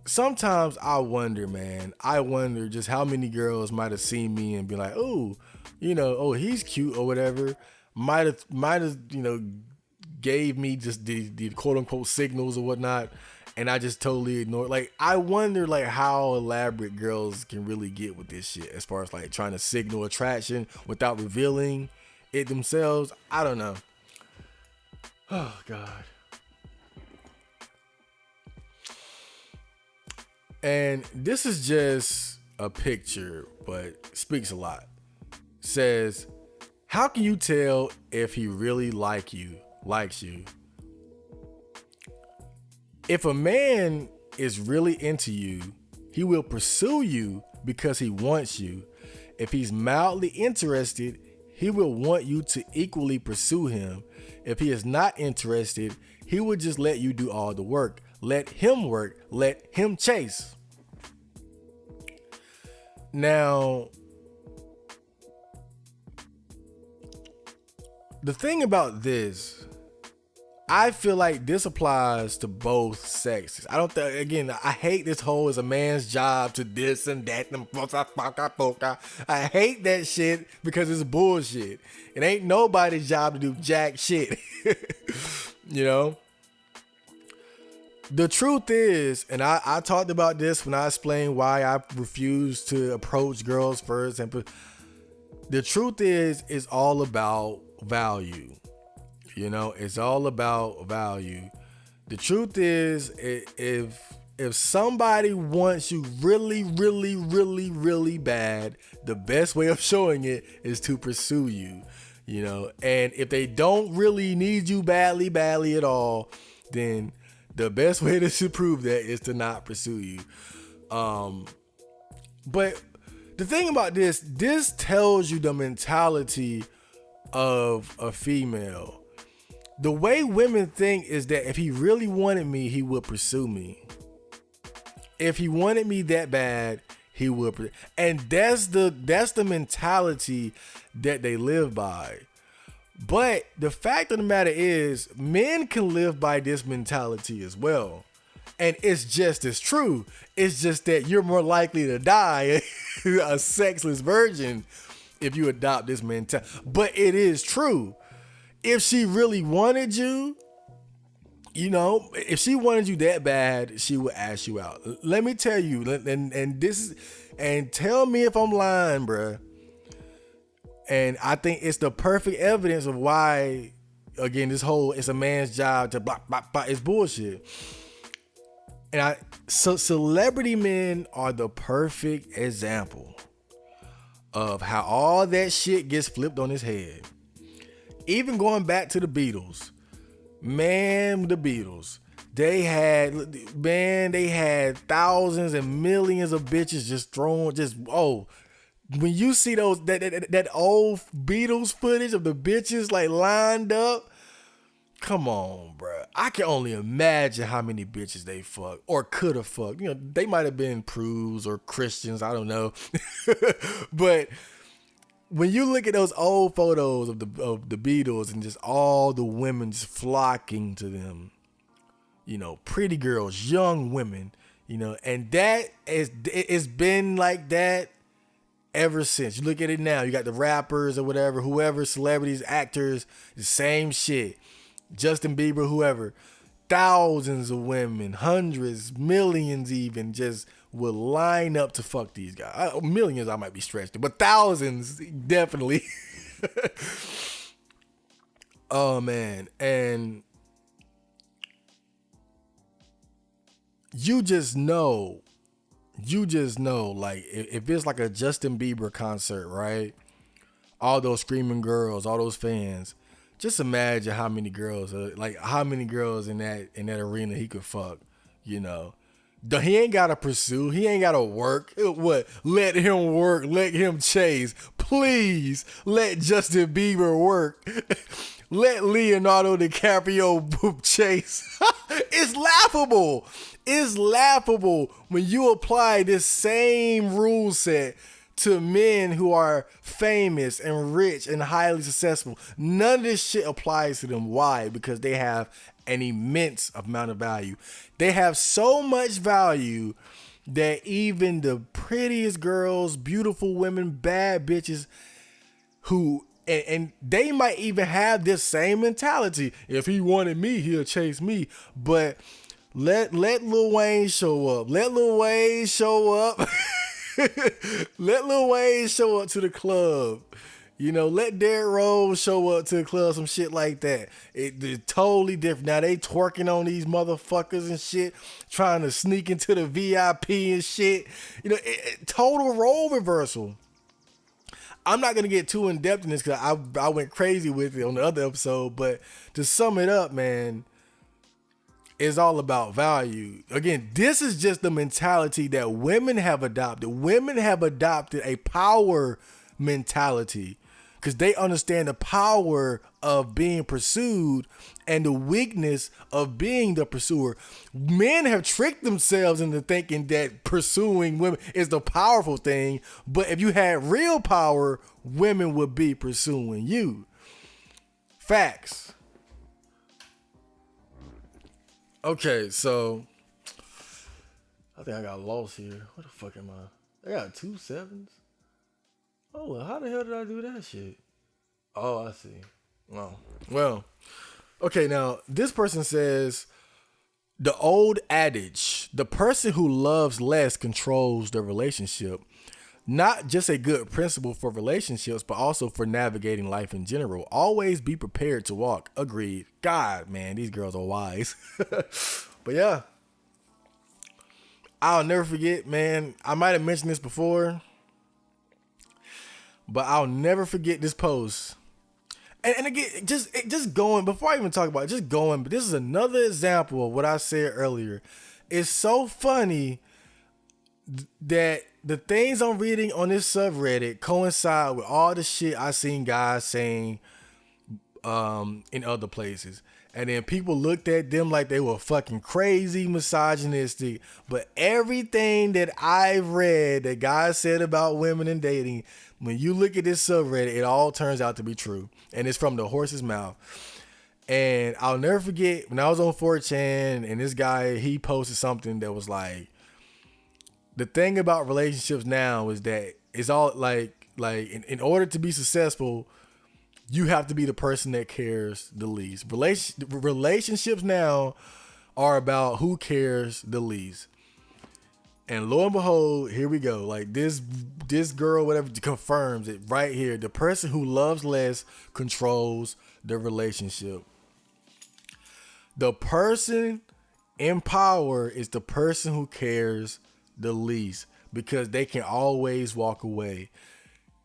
sometimes I wonder, man. I wonder just how many girls might have seen me and be like, oh, oh, he's cute or whatever. Might have, gave me just the quote unquote signals or whatnot, and I just totally ignored. Like, I wonder, like, how elaborate girls can really get with this shit, as far as like trying to signal attraction without revealing it themselves. I don't know. Oh God. And this is just a picture, but speaks a lot. Says, how can you tell if he really likes you? If a man is really into you, he will pursue you because he wants you. If he's mildly interested, he will want you to equally pursue him. If he is not interested, he will just let you do all the work. Let him work. Let him chase. Now, the thing about this, I feel like this applies to both sexes. I hate this whole, it's a man's job to this and that. I hate that shit because it's bullshit. It ain't nobody's job to do jack shit. The truth is, and I talked about this when I explained why I refuse to approach girls first. And the truth is, it's all about value. It's all about value. The truth is, if somebody wants you really, really, really, really bad, the best way of showing it is to pursue you. And if they don't really need you badly, badly at all, then The best way to prove that is to not pursue you. But the thing about this tells you the mentality of a female. The way women think is that if he really wanted me, he would pursue me. If he wanted me that bad, he would. And that's the mentality that they live by. But the fact of the matter is, men can live by this mentality as well. And it's just as true. It's just that you're more likely to die a sexless virgin if you adopt this mentality. But it is true. If she really wanted you, if she wanted you that bad, she would ask you out. Let me tell you, and tell me if I'm lying, bruh. And I think it's the perfect evidence of why, again, this whole it's a man's job to blah, blah, blah, it's bullshit. And so celebrity men are the perfect example of how all that shit gets flipped on his head. Even going back to the Beatles, the Beatles, they had thousands and millions of bitches just thrown, when you see that old Beatles footage of the bitches like lined up, come on, bro. I can only imagine how many bitches they fucked or could have fucked. They might have been prudes or Christians, I don't know. But when you look at those old photos of the Beatles and just all the women just flocking to them, pretty girls, young women, and it's been like that ever since. You look at it now, you got the rappers or whoever, celebrities, actors, the same shit. Justin Bieber, whoever, thousands of women, hundreds, millions even, just will line up to fuck these guys. Millions I might be stretched, but thousands definitely. Oh man, and you just know, like if it's like a Justin Bieber concert, right? All those screaming girls, all those fans. Just imagine how many girls in that arena he could fuck, He ain't gotta pursue, he ain't gotta work. What? Let him work, let him chase. Please let Justin Bieber work. Let Leonardo DiCaprio chase. It's laughable. It's laughable when you apply this same rule set to men who are famous and rich and highly successful. None of this shit applies to them. Why? Because they have an immense amount of value. They have so much value that even the prettiest girls, beautiful women, bad bitches who, and they might even have this same mentality. If he wanted me, he'll chase me. But let Lil Wayne show up. Let Lil Wayne show up. Let Lil Wayne show up to the club. Let Derrick Rose show up to the club, some shit like that. It's totally different. Now they twerking on these motherfuckers and shit, trying to sneak into the VIP and shit. Total role reversal. I'm not going to get too in depth in this because I went crazy with it on the other episode, but to sum it up, man, it's all about value. Again, this is just the mentality that women have adopted. Women have adopted a power mentality because they understand the power of being pursued and the weakness of being the pursuer. Men have tricked themselves into thinking that pursuing women is the powerful thing, but if you had real power, women would be pursuing you. Facts. Okay, so I think I got lost here. What the fuck am I? I got 2 sevens. Oh, well, how the hell did I do that shit? Oh, I see. Oh, well, okay. Now this person says the old adage: the person who loves less controls the relationship. Not just a good principle for relationships, but also for navigating life in general. Always be prepared to walk. Agreed. God, man, these girls are wise. But yeah, I'll never forget, man. I might have mentioned this before, but I'll never forget this post. And again, just going, before I even talk about it, just going, but this is another example of what I said earlier. It's so funny that the things I'm reading on this subreddit coincide with all the shit I seen guys saying in other places. And then people looked at them like they were fucking crazy, misogynistic. But everything that I've read that guys said about women and dating, when you look at this subreddit, it all turns out to be true. And it's from the horse's mouth. And I'll never forget when I was on 4chan and this guy, he posted something that was like, the thing about relationships now is that it's all like in order to be successful, you have to be the person that cares the least. Relationships now are about who cares the least. And lo and behold, here we go. Like this girl, whatever, confirms it right here. The person who loves less controls the relationship. The person in power is the person who cares the least, because they can always walk away.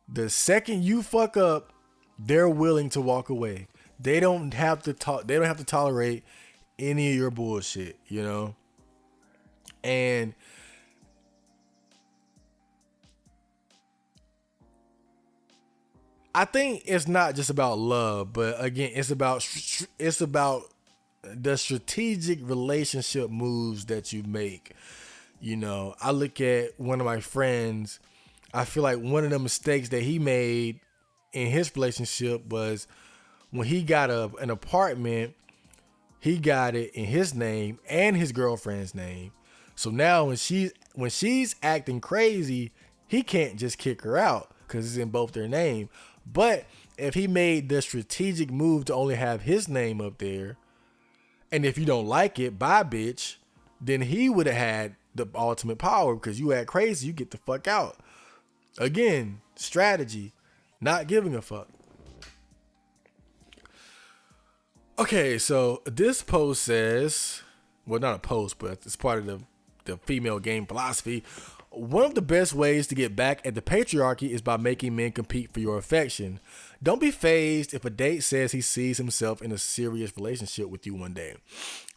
The second you fuck up, they're willing to walk away. They don't have to talk. They don't have to tolerate any of your bullshit, you know? And I think it's not just about love, but again, it's about the strategic relationship moves that you make. You know, I look at one of my friends, I feel like one of the mistakes that he made in his relationship was when he got an apartment, he got it in his name and his girlfriend's name. So now when she's acting crazy, he can't just kick her out because it's in both their name. But if he made the strategic move to only have his name up there, and if you don't like it, bye bitch, then he would have had the ultimate power, because you act crazy, you get the fuck out. Again, strategy, not giving a fuck. Okay, so this post says, well, not a post, but it's part of the female game philosophy. One of the best ways to get back at the patriarchy is by making men compete for your affection. Don't be fazed if a date says he sees himself in a serious relationship with you one day.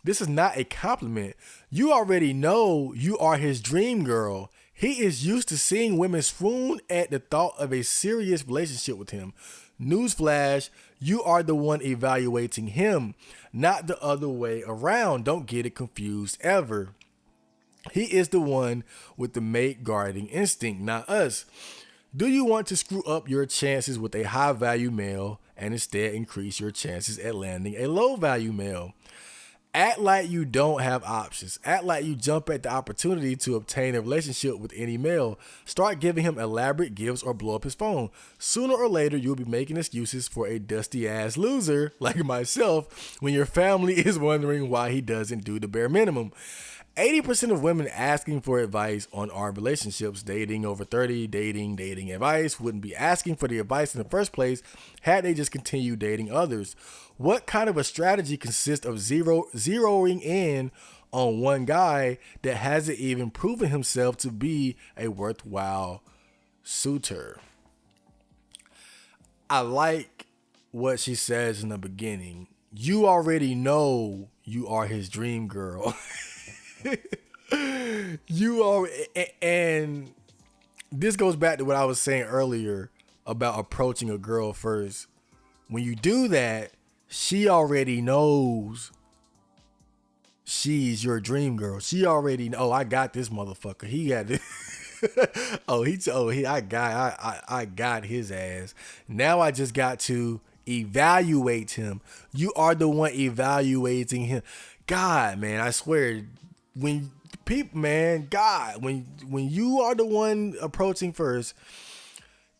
This is not a compliment. You already know you are his dream girl. He is used to seeing women swoon at the thought of a serious relationship with him. Newsflash, you are the one evaluating him, not the other way around. Don't get it confused ever. He is the one with the mate guarding instinct, not us. Do you want to screw up your chances with a high value male and instead increase your chances at landing a low value male? Act like you don't have options. Act like you jump at the opportunity to obtain a relationship with any male. Start giving him elaborate gifts or blow up his phone. Sooner or later, you'll be making excuses for a dusty ass loser like myself when your family is wondering why he doesn't do the bare minimum. 80% of women asking for advice on our relationships, dating over 30, dating advice, wouldn't be asking for the advice in the first place had they just continued dating others. What kind of a strategy consists of zeroing in on one guy that hasn't even proven himself to be a worthwhile suitor? I like what she says in the beginning. You already know you are his dream girl. You are, and this goes back to what I was saying earlier about approaching a girl first. When you do that, she already knows she's your dream girl. She already know, I got this motherfucker. He got this. I got his ass. Now I just got to evaluate him. You are the one evaluating him. God, man, I swear, when people, man, God, when you are the one approaching first,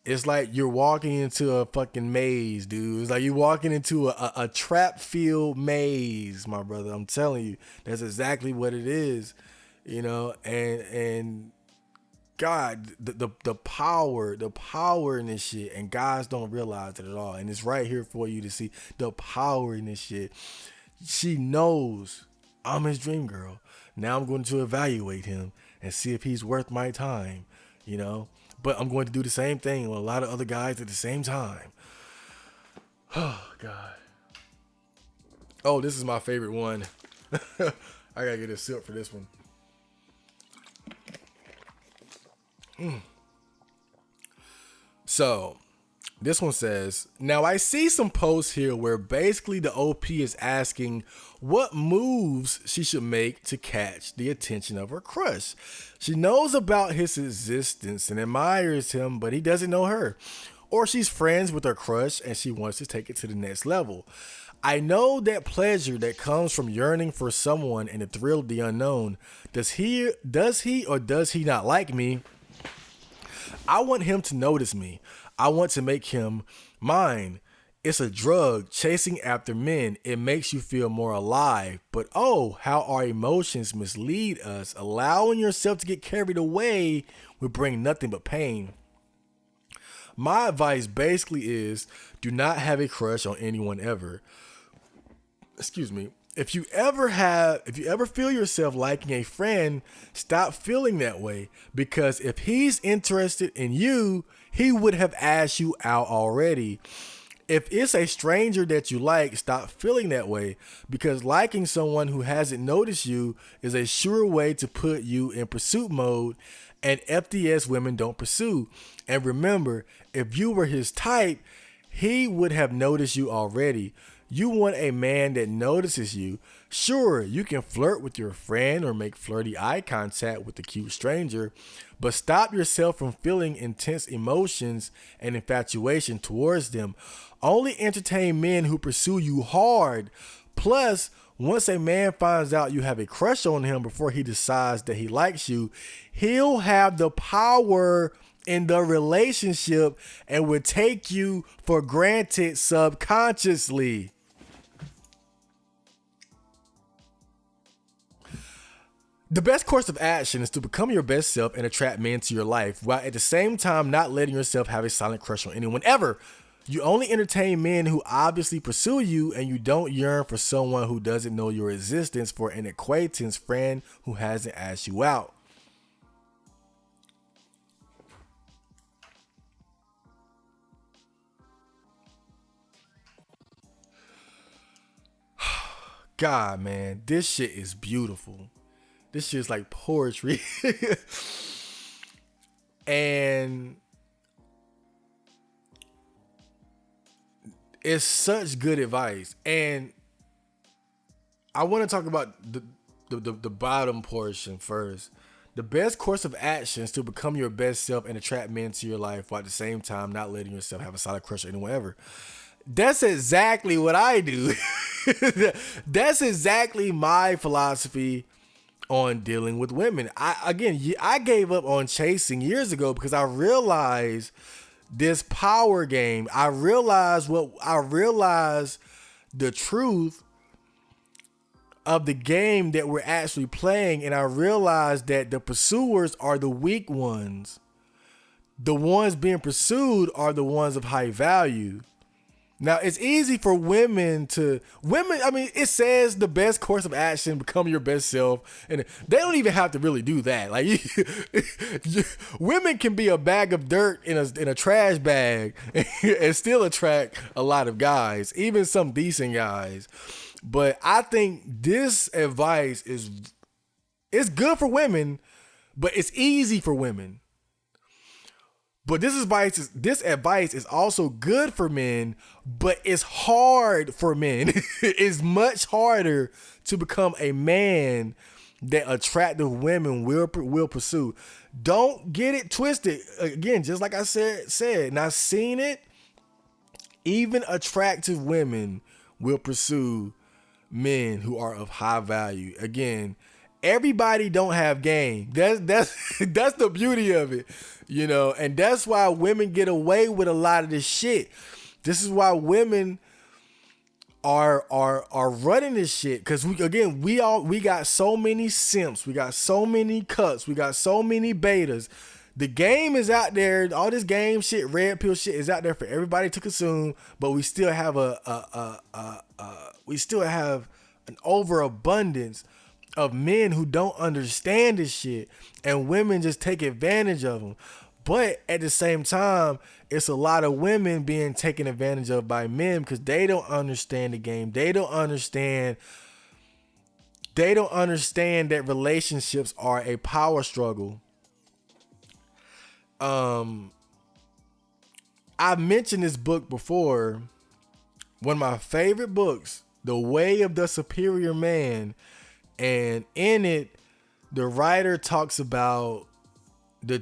it's like you're walking into a fucking maze, dude. It's like you're walking into a trap-filled maze, my brother. I'm telling you, that's exactly what it is, you know. And God, the power in this shit, and guys don't realize it at all. And it's right here for you to see the power in this shit. She knows I'm his dream girl. Now I'm going to evaluate him and see if he's worth my time, you know. But I'm going to do the same thing with a lot of other guys at the same time. Oh God. Oh, this is my favorite one. I gotta get a sip for this one. So, this one says, now I see some posts here where basically the OP is asking what moves she should make to catch the attention of her crush. She knows about his existence and admires him, but he doesn't know her. Or she's friends with her crush and she wants to take it to the next level. I know that pleasure that comes from yearning for someone and the thrill of the unknown. Does he or does he not like me? I want him to notice me. I want to make him mine. It's a drug, chasing after men. It makes you feel more alive. But oh, how our emotions mislead us. Allowing yourself to get carried away will bring nothing but pain. My advice basically is do not have a crush on anyone ever. Excuse me. If you ever feel yourself liking a friend, stop feeling that way, because if he's interested in you, he would have asked you out already. If it's a stranger that you like, stop feeling that way, because liking someone who hasn't noticed you is a sure way to put you in pursuit mode, and FDS women don't pursue. And remember, if you were his type, he would have noticed you already. You want a man that notices you. Sure, you can flirt with your friend or make flirty eye contact with a cute stranger, but stop yourself from feeling intense emotions and infatuation towards them. Only entertain men who pursue you hard. Plus, once a man finds out you have a crush on him before he decides that he likes you, he'll have the power in the relationship and will take you for granted subconsciously. The best course of action is to become your best self and attract men to your life, while at the same time not letting yourself have a silent crush on anyone ever. You only entertain men who obviously pursue you, and you don't yearn for someone who doesn't know your existence, for an acquaintance friend who hasn't asked you out. God, man, this shit is beautiful. This shit's like poetry. And it's such good advice. And I want to talk about the bottom portion first. The best course of action is to become your best self and attract men to your life, while at the same time not letting yourself have a solid crush on anyone ever. That's exactly what I do. That's exactly my philosophy on dealing with women. I gave up on chasing years ago because I realized this power game. I realized the truth of the game that we're actually playing, and I realized that the pursuers are the weak ones. The ones being pursued are the ones of high value. Now, it's easy for women, I mean, it says the best course of action, become your best self. And they don't even have to really do that. Like, women can be a bag of dirt in a trash bag and still attract a lot of guys, even some decent guys. But I think this advice it's good for women, but it's easy for women. But this advice is also good for men, but it's hard for men. It's much harder to become a man that attractive women will pursue. Don't get it twisted. Again, just like I said, and I've seen it, even attractive women will pursue men who are of high value. Again, everybody don't have game. That's the beauty of it, and that's why women get away with a lot of this shit. This is why women are running this shit, because we got so many simps, we got so many cuts, we got so many betas. The game is out there. All this game shit, red pill shit, is out there for everybody to consume. But we still have an overabundance of men who don't understand this shit, and women just take advantage of them. But at the same time, it's a lot of women being taken advantage of by men because they don't understand the game. They don't understand that relationships are a power struggle. I mentioned this book before. One of my favorite books, The Way of the Superior Man. And in it, the writer talks about the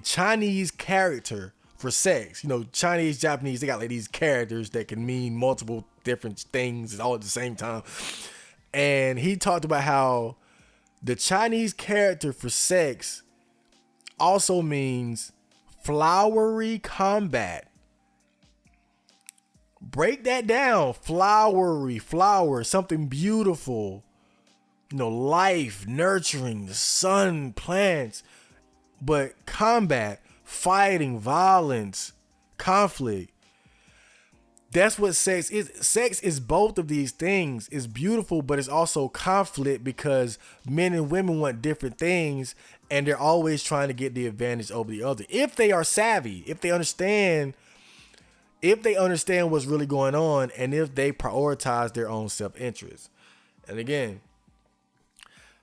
Chinese character for sex. You know, Chinese, Japanese, they got like these characters that can mean multiple different things all at the same time. And he talked about how the Chinese character for sex also means flowery combat. Break that down. Flowery, flower, something beautiful. You know, life, nurturing, the sun, plants. But combat, fighting, violence, conflict. That's what sex is. Sex is both of these things. It's beautiful, but it's also conflict because men and women want different things and they're always trying to get the advantage over the other. If they are savvy, if they understand what's really going on, and if they prioritize their own self-interest. And again,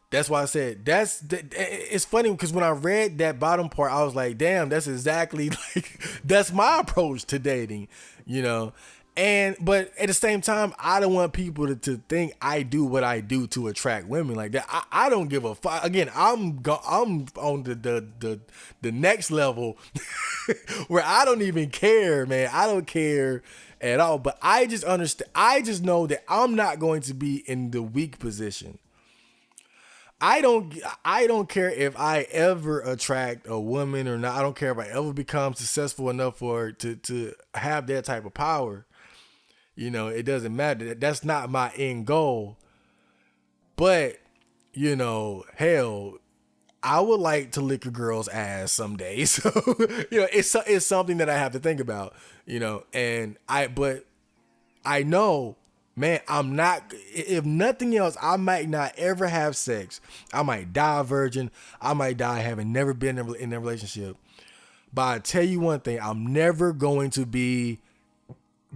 that's why I said it's funny because when I read that bottom part, I was like, damn, that's exactly like, that's my approach to dating, you know? But at the same time, I don't want people to think I do what I do to attract women like that. I don't give a fuck. Again, I'm on the next level where I don't even care, man. I don't care at all. But I just understand. I just know that I'm not going to be in the weak position. I don't care if I ever attract a woman or not. I don't care if I ever become successful enough for to have that type of power. You know, it doesn't matter. That's not my end goal. But, you know, hell, I would like to lick a girl's ass someday. So, you know, it's something that I have to think about, you know, but I know, man, I'm not, if nothing else, I might not ever have sex. I might die a virgin. I might die having never been in a relationship. But I tell you one thing, I'm never going to be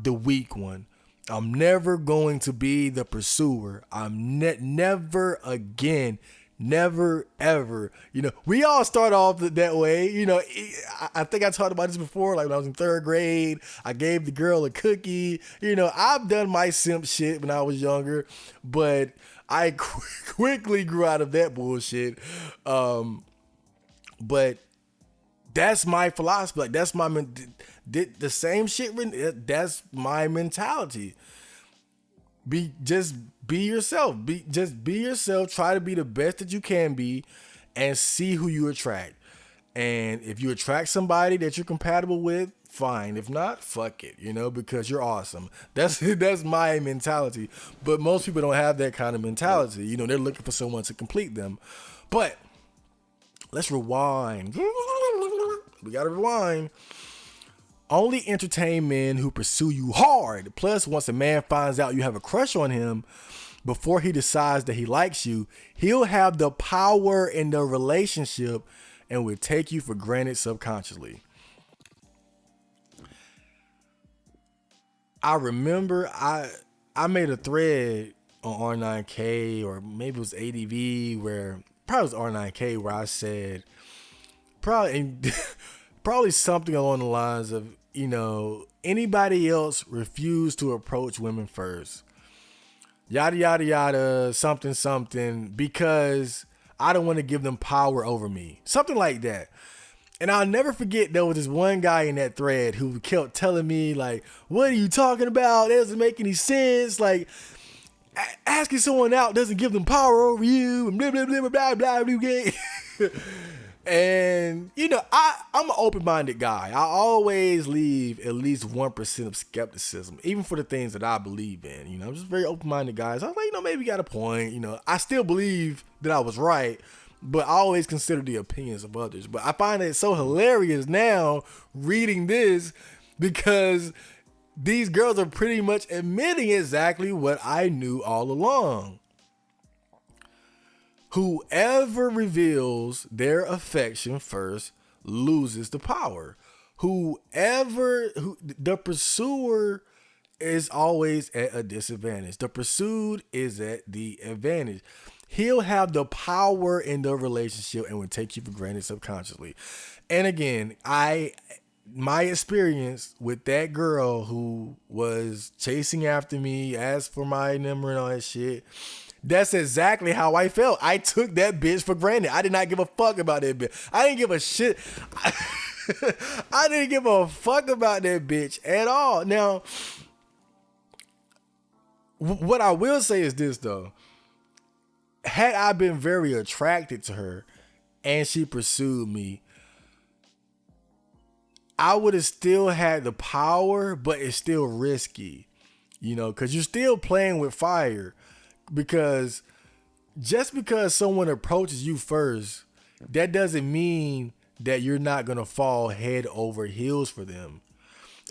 the weak one. I'm never going to be the pursuer. I'm never again, never ever. You know, we all start off that way. You know, I think I talked about this before. Like when I was in third grade, I gave the girl a cookie. You know, I've done my simp shit when I was younger, but I quickly grew out of that bullshit. But that's my philosophy. Like that's my the same shit. That's my mentality. Be yourself. Be yourself. Try to be the best that you can be, and see who you attract. And if you attract somebody that you're compatible with, fine. If not, fuck it. You know, because you're awesome. That's my mentality. But most people don't have that kind of mentality. You know, they're looking for someone to complete them. But let's rewind. We gotta rewind. Only entertain men who pursue you hard. Plus, once a man finds out you have a crush on him, before he decides that he likes you, he'll have the power in the relationship and will take you for granted subconsciously. I remember I made a thread on R9K, or maybe it was ADV, where probably it was R9K, where I said probably something along the lines of, you know, anybody else refuse to approach women first. Yada, yada, yada, something, because I don't want to give them power over me. Something like that. And I'll never forget, there was this one guy in that thread who kept telling me, like, what are you talking about? That doesn't make any sense. Like, asking someone out doesn't give them power over you. And blah, blah, blah, blah, blah, blah, blah. And, you know, I'm an open-minded guy. I always leave at least 1% of skepticism, even for the things that I believe in. You know, I'm just very open-minded guy. So I was like, you know, maybe you got a point. You know, I still believe that I was right, but I always consider the opinions of others. But I find it so hilarious now reading this, because these girls are pretty much admitting exactly what I knew all along. Whoever reveals their affection first loses the power. The pursuer is always at a disadvantage. The pursued is at the advantage. He'll have the power in the relationship and will take you for granted subconsciously. And again, my experience with that girl who was chasing after me, asked for my number and all that shit, that's exactly how I felt. I took that bitch for granted. I did not give a fuck about that bitch. I didn't give a shit. I didn't give a fuck about that bitch at all. Now, what I will say is this, though. Had I been very attracted to her and she pursued me, I would have still had the power, but it's still risky, because you're still playing with fire. Because just because someone approaches you first, that doesn't mean that you're not going to fall head over heels for them.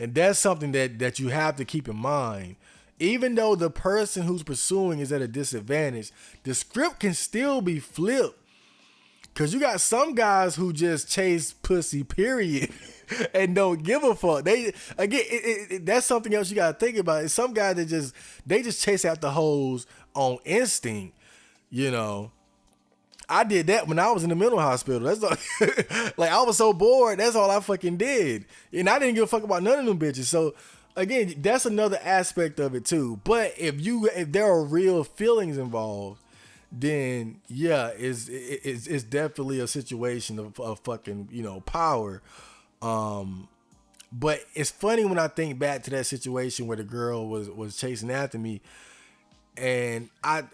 And that's something that you have to keep in mind. Even though the person who's pursuing is at a disadvantage, the script can still be flipped. Because you got some guys who just chase pussy, period, and don't give a fuck. That's something else you got to think about. It's some guys that just chase after hoes on instinct, I did that when I was in the mental hospital. That's like I was so bored. That's all I fucking did. And I didn't give a fuck about none of them bitches. So again, that's another aspect of it too. But if there are real feelings involved, then yeah, it's definitely a situation of fucking, power. But it's funny when I think back to that situation where the girl was chasing after me. And I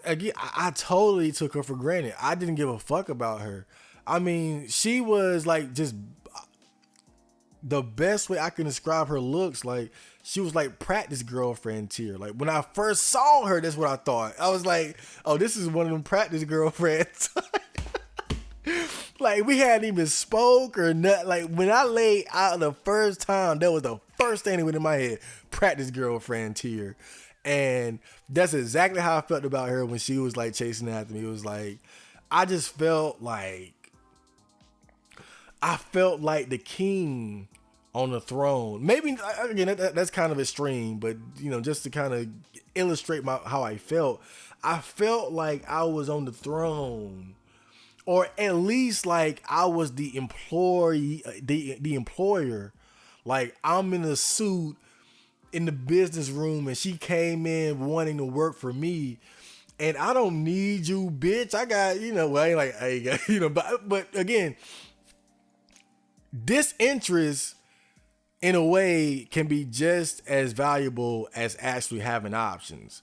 totally took her for granted. I didn't give a fuck about her. I mean, she was like just the best way I can describe her looks. Like she was like practice girlfriend tier. Like when I first saw her, that's what I thought. I was like, oh, this is one of them practice girlfriends. Like we hadn't even spoke or nothing. Like when I laid out the first time, that was the first thing that went in my head. Practice girlfriend tier. And that's exactly how I felt about her when she was like chasing after me. It was like, I just felt like the king on the throne. Maybe, again, that's kind of extreme, but just to kind of illustrate how I felt like I was on the throne, or at least like I was the employee, the employer. Like I'm in a suit in the business room and she came in wanting to work for me, and I don't need you, bitch. I got, I ain't got, but again, disinterest in a way can be just as valuable as actually having options,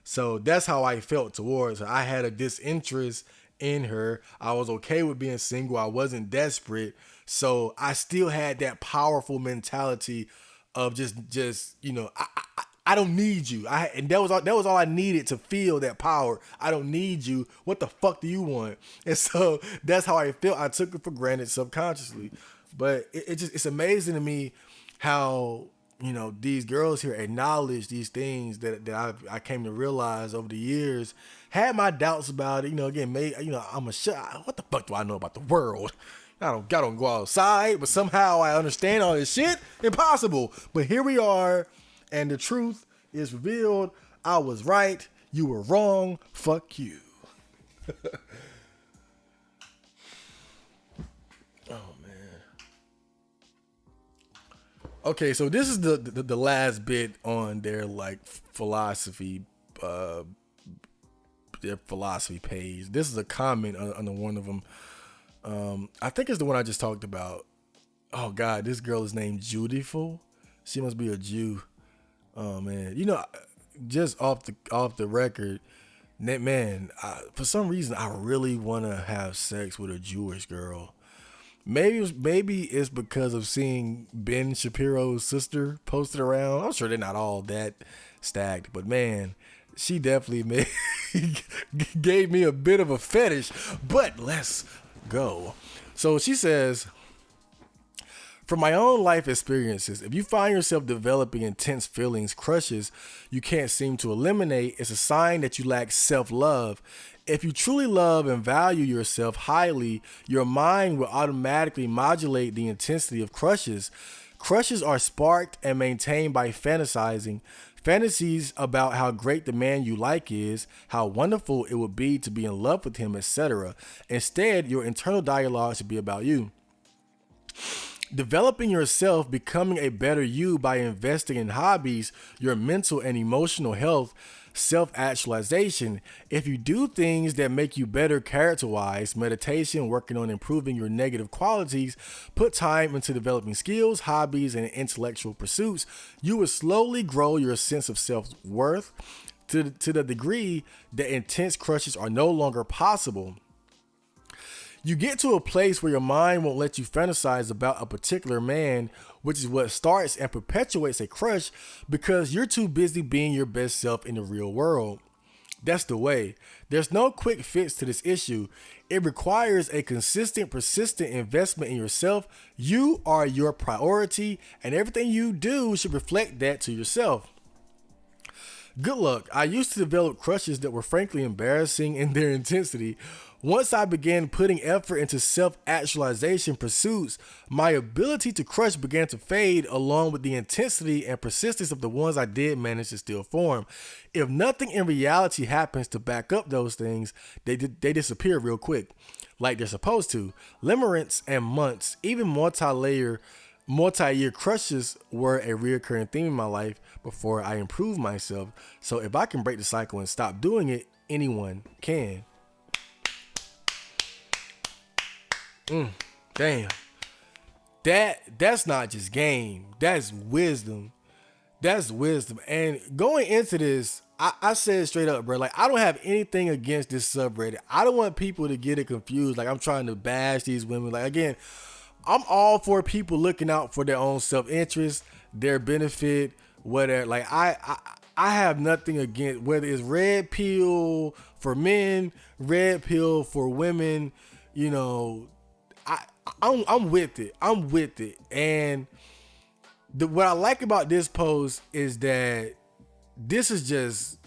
So that's how I felt towards her. I had a disinterest in her. I was okay with being single. I wasn't desperate. So I still had that powerful mentality of just I don't need you. And that was all I needed to feel that power. I don't need you. What the fuck do you want? And so that's how I felt. I took it for granted subconsciously. But it's amazing to me how these girls here acknowledge these things that I came to realize over the years. Had my doubts about it. Again, I'm what the fuck do I know about the world? I don't go outside, but somehow I understand all this shit. Impossible. But here we are, and the truth is revealed. I was right. You were wrong. Fuck you. Oh, man. Okay, so this is the last bit on their like philosophy, their philosophy page. This is a comment under one of them. I think it's the one I just talked about. Oh God, this girl is named Judiful. She must be a Jew. Oh man, just off the record, man, for some reason I really want to have sex with a Jewish girl. Maybe it's because of seeing Ben Shapiro's sister posted around. I'm sure they're not all that stacked, but man, she definitely gave me a bit of a fetish. But let's go. So she says, From my own life experiences, if you find yourself developing intense feelings, crushes you can't seem to eliminate, it's a sign that you lack self-love. If you truly love and value yourself highly, your mind will automatically modulate the intensity of crushes. Crushes are sparked and maintained by fantasizing. Fantasies about how great the man you like is, how wonderful it would be to be in love with him, etc. Instead, your internal dialogue should be about you. Developing yourself, becoming a better you by investing in hobbies, your mental and emotional health, self-actualization. If you do things that make you better character-wise, meditation, working on improving your negative qualities, put time into developing skills, hobbies, and intellectual pursuits, you will slowly grow your sense of self-worth to the degree that intense crushes are no longer possible. You get to a place where your mind won't let you fantasize about a particular man, which is what starts and perpetuates a crush because you're too busy being your best self in the real world. That's the way. There's no quick fix to this issue. It requires a consistent, persistent investment in yourself. You are your priority, and everything you do should reflect that to yourself. Good luck. I used to develop crushes that were frankly embarrassing in their intensity. Once I began putting effort into self-actualization pursuits, my ability to crush began to fade along with the intensity and persistence of the ones I did manage to still form. If nothing in reality happens to back up those things, they disappear real quick, like they're supposed to. Limerence and months, even multi-year crushes were a reoccurring theme in my life before I improved myself. So if I can break the cycle and stop doing it, anyone can. Damn. That's not just game. That's wisdom. That's wisdom. And going into this, I said straight up, bro, like I don't have anything against this subreddit. I don't want people to get it confused. Like I'm trying to bash these women. Like again, I'm all for people looking out for their own self-interest, their benefit, whatever. Like I have nothing against whether it's red pill for men, red pill for women, you know. I'm with it. I'm with it. And what I like about this post is that this is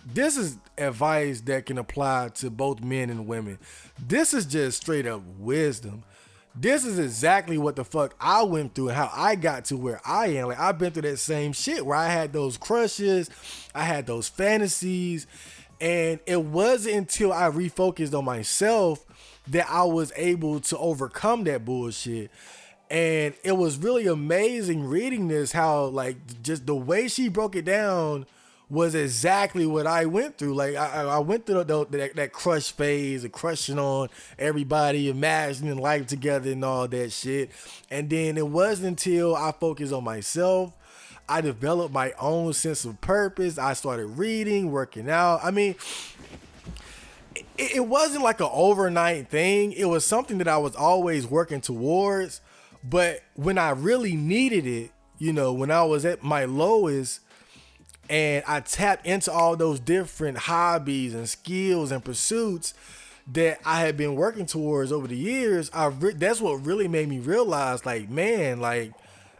advice that can apply to both men and women. This is just straight up wisdom. This is exactly what the fuck I went through and how I got to where I am. Like I've been through that same shit where I had those crushes, I had those fantasies, and it wasn't until I refocused on myself that I was able to overcome that bullshit. And it was really amazing reading this, how like just the way she broke it down was exactly what I went through. Like I went through that crush phase of crushing on everybody, imagining life together and all that shit. And then it wasn't until I focused on myself, I developed my own sense of purpose. I started reading, working out. I mean, it wasn't like an overnight thing. It was something that I was always working towards. But when I really needed it, you know, when I was at my lowest and I tapped into all those different hobbies and skills and pursuits that I had been working towards over the years, that's what really made me realize, like, man, like,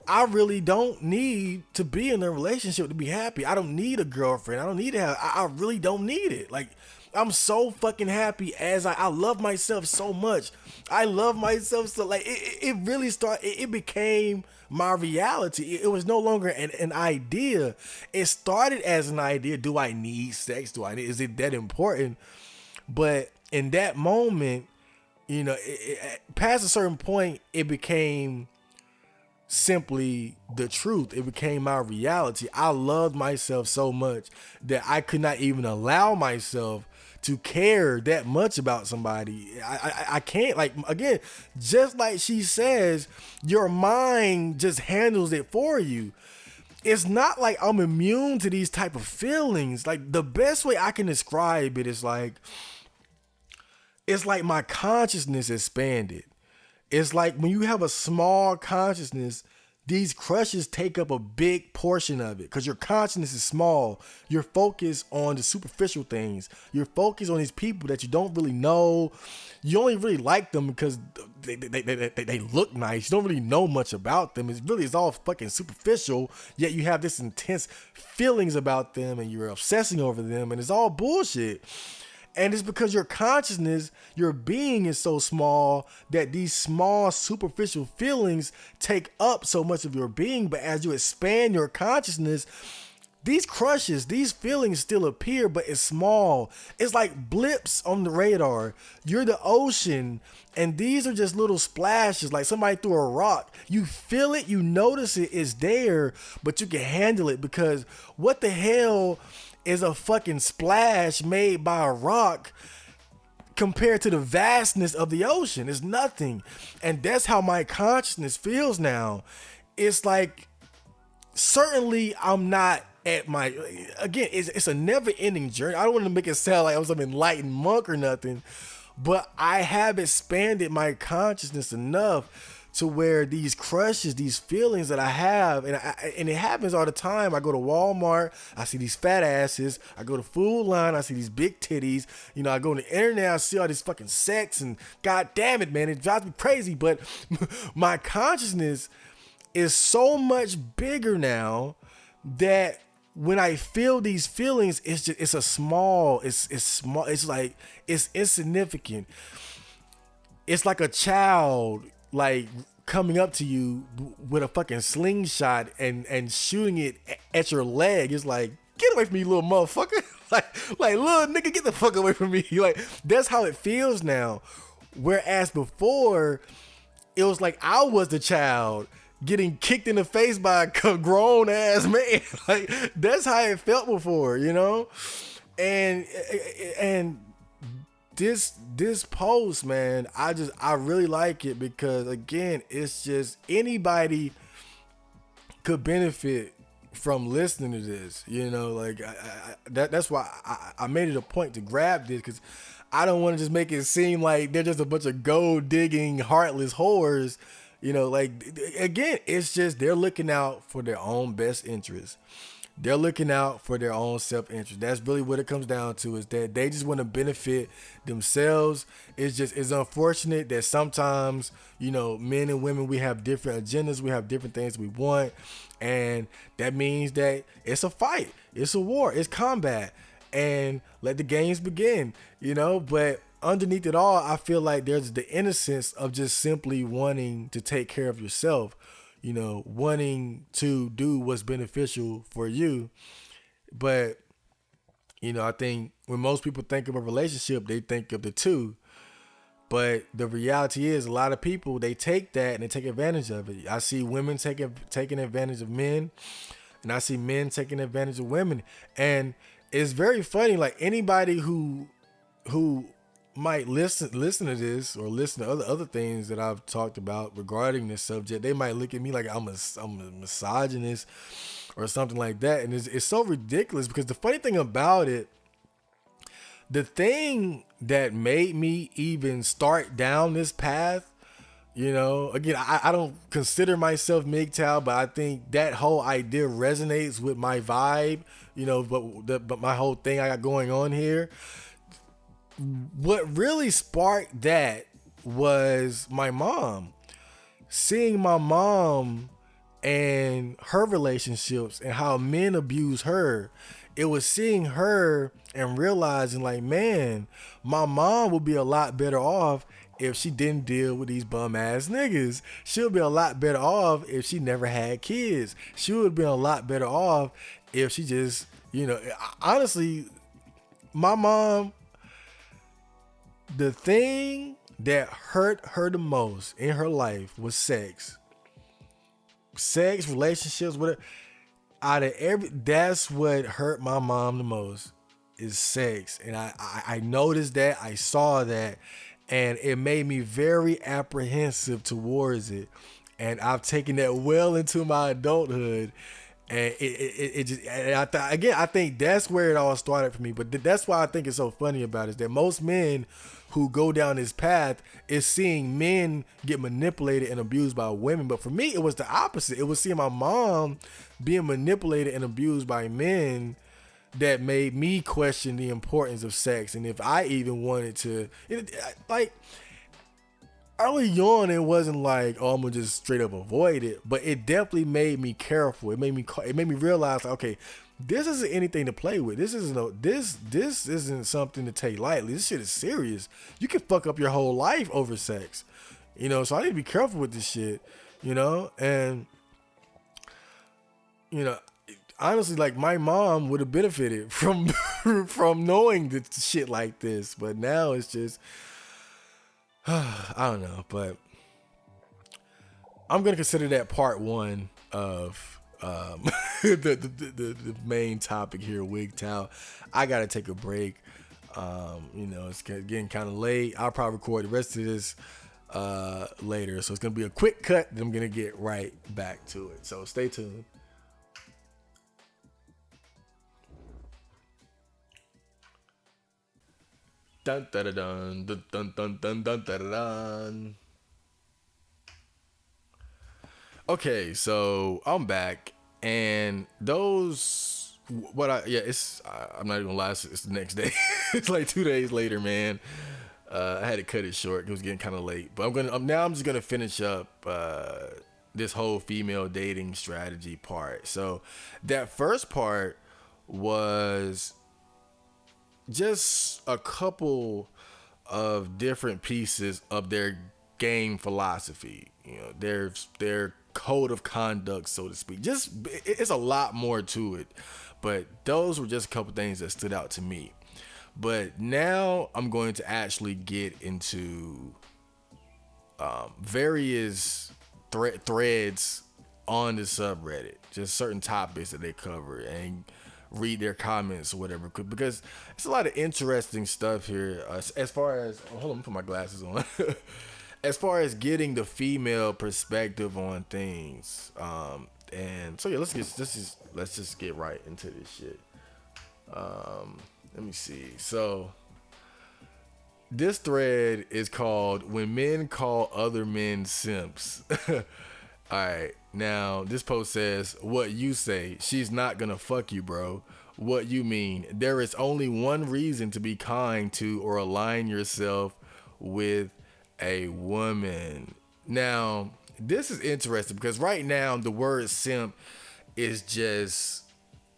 I really don't need to be in a relationship to be happy. I don't need a girlfriend. I don't need to have, I really don't need it. Like, I'm so fucking happy as I love myself so much. I love myself so, like, it really started, it became my reality. It was no longer an idea. It started as an idea. Do I need sex? Is it that important? But in that moment, you know, past a certain point, it became simply the truth. It became my reality. I loved myself so much that I could not even allow myself to care that much about somebody. I can't, like, again, just like she says, your mind just handles it for you. It's not like I'm immune to these type of feelings. Like, the best way I can describe it is like, it's like my consciousness expanded. It's like when you have a small consciousness, these crushes take up a big portion of it because your consciousness is small. You're focused on the superficial things. You're focused on these people that you don't really know. You only really like them because they look nice. You don't really know much about them. It's all fucking superficial. Yet you have this intense feelings about them, and you're obsessing over them, and it's all bullshit. And it's because your consciousness, your being is so small that these small superficial feelings take up so much of your being. But as you expand your consciousness, these crushes, these feelings still appear, but it's small. It's like blips on the radar. You're the ocean, and these are just little splashes, like somebody threw a rock. You feel it, you notice it, it's there, but you can handle it, because what the hell is a fucking splash made by a rock compared to the vastness of the ocean? It's nothing. And that's how my consciousness feels now. It's like, certainly I'm not at my, again, it's a never ending journey. I don't want to make it sound like I'm some enlightened monk or nothing, but I have expanded my consciousness enough to where these crushes, these feelings that I have, and it happens all the time. I go to Walmart, I see these fat asses. I go to Food Line, I see these big titties. You know, I go on the internet, I see all this fucking sex, and god damn it, man, it drives me crazy. But my consciousness is so much bigger now that when I feel these feelings, it's small, it's like, it's insignificant. It's like a child, like, coming up to you with a fucking slingshot and shooting it at your leg. It's like, get away from me, little motherfucker. like little nigga, get the fuck away from me. Like, that's how it feels now. Whereas before, it was like I was the child getting kicked in the face by a grown ass man. Like, that's how it felt before, you know? And this post, man, I really like it, because again, it's just anybody could benefit from listening to this, you know? Like, that's why I made it a point to grab this, because I don't want to just make it seem like they're just a bunch of gold digging heartless whores, you know? Like, again, it's just they're looking out for their own best interest. They're looking out for their own self-interest. That's really what it comes down to, is that they just want to benefit themselves. It's unfortunate that sometimes, you know, men and women, we have different agendas. We have different things we want. And that means that it's a fight. It's a war. It's combat. And let the games begin, you know? But underneath it all, I feel like there's the innocence of just simply wanting to take care of yourself. You know, wanting to do what's beneficial for you. But, you know, I think when most people think of a relationship, they think of the two. But the reality is, a lot of people, they take that and they take advantage of it. I see women taking advantage of men, and I see men taking advantage of women. And it's very funny, like, anybody who might listen to this, or listen to other things that I've talked about regarding this subject, they might look at me like I'm a misogynist or something like that. And it's so ridiculous, because the funny thing about it, the thing that made me even start down this path, you know, again, I don't consider myself MGTOW, but I think that whole idea resonates with my vibe, you know, but my whole thing I got going on here. What really sparked that was my mom. Seeing my mom and her relationships and how men abuse her. It was seeing her and realizing, like, man, my mom would be a lot better off if she didn't deal with these bum ass niggas. She would be a lot better off if she never had kids. She would have been a lot better off if she just, you know, honestly, my mom, the thing that hurt her the most in her life was sex. Sex, relationships, whatever. That's what hurt my mom the most, is sex. And I noticed that, I saw that, and it made me very apprehensive towards it. And I've taken that well into my adulthood. And it just, and I think that's where it all started for me. But that's why I think it's so funny about it, is that most men who go down this path is seeing men get manipulated and abused by women. But for me, it was the opposite. It was seeing my mom being manipulated and abused by men that made me question the importance of sex, and if I even wanted to, like, early on, it wasn't like, oh, I'm gonna just straight up avoid it, but it definitely made me careful. It made me realize, like, okay, this isn't anything to play with. This isn't something to take lightly. This shit is serious. You can fuck up your whole life over sex, So I need to be careful with this shit, and you know. Honestly, like my mom would have benefited from from knowing the shit like this, but now it's just I don't know, but I'm gonna consider that part one of the main topic here, WGTOW. I gotta take a break. It's getting kind of late. I'll probably record the rest of this later, so it's gonna be a quick cut. Then I'm gonna get right back to it. So stay tuned. Dun dun dun dun dun dun dun dun dun dun. Okay, so I'm back, and those what I yeah it's I'm not even gonna lie, it's the next day. It's like 2 days later, man. I had to cut it short. It was getting kind of late, but I'm just gonna finish up this whole female dating strategy part. So that first part was just a couple of different pieces of their game philosophy, their code of conduct, so to speak. Just it's a lot more to it, but those were just a couple things that stood out to me. But now I'm going to actually get into various threads on the subreddit, just certain topics that they cover, and read their comments or whatever, because it's a lot of interesting stuff here. As far as hold on, let me put my glasses on. As far as getting the female perspective on things, and so yeah, let's just get right into this shit. Let me see. So this thread is called "When Men Call Other Men Simps." All right. Now, this post says, "What you say? She's not gonna fuck you, bro. What you mean? There is only one reason to be kind to or align yourself with a woman." Now, this is interesting because right now the word simp is just,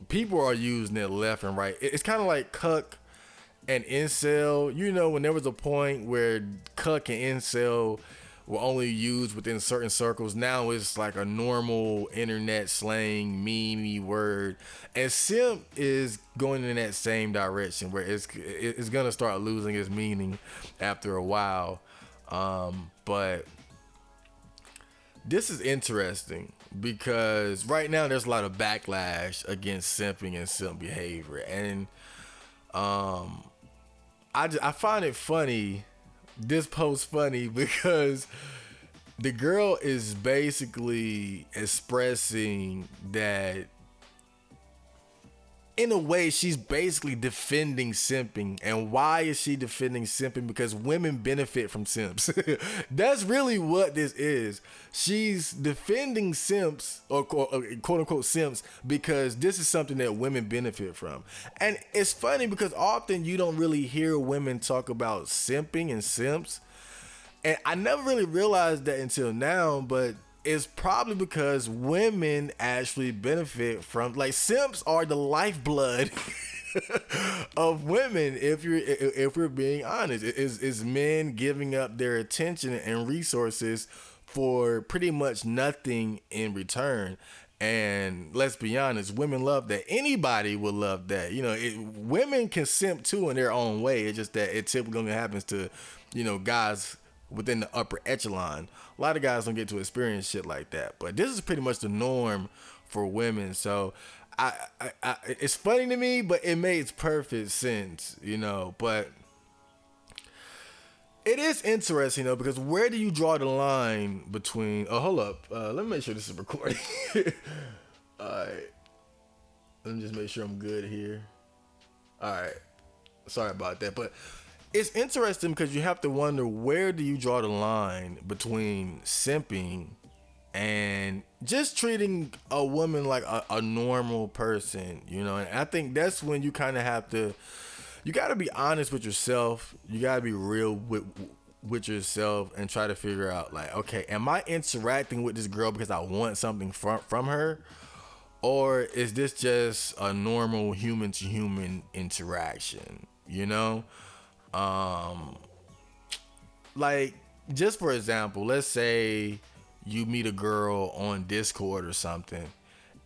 people are using it left and right. It's kind of like cuck and incel. When there was a point where cuck and incel were only used within certain circles, now it's like a normal internet slang meme word, and simp is going in that same direction where it's gonna start losing its meaning after a while. But this is interesting because right now there's a lot of backlash against simping and simp behavior, and I find it funny. This post funny because the girl is basically expressing that, in a way, she's basically defending simping. And why is she defending simping? Because women benefit from simps. That's really what this is. She's defending simps, or quote unquote simps, because this is something that women benefit from. And it's funny because often you don't really hear women talk about simping and simps. And I never really realized that until now, but it's probably because women actually benefit from, like, simps are the lifeblood of women. If we're being honest, is men giving up their attention and resources for pretty much nothing in return. And let's be honest, women love that. Anybody would love that. Women can simp too in their own way. It's just that it typically happens to, guys within the upper echelon. A lot of guys don't get to experience shit like that, but this is pretty much the norm for women. So I it's funny to me, but it makes perfect sense, but it is interesting though, because where do you draw the line between, hold up, let me make sure this is recording. All right, let me just make sure I'm good here. All right, sorry about that, but it's interesting because you have to wonder, where do you draw the line between simping and just treating a woman like a normal person, And I think that's when you kind of have to, you got to be honest with yourself. You got to be real with yourself and try to figure out like, okay, am I interacting with this girl because I want something from her, or is this just a normal human to human interaction? You know, um, like just for example, let's say you meet a girl on Discord or something,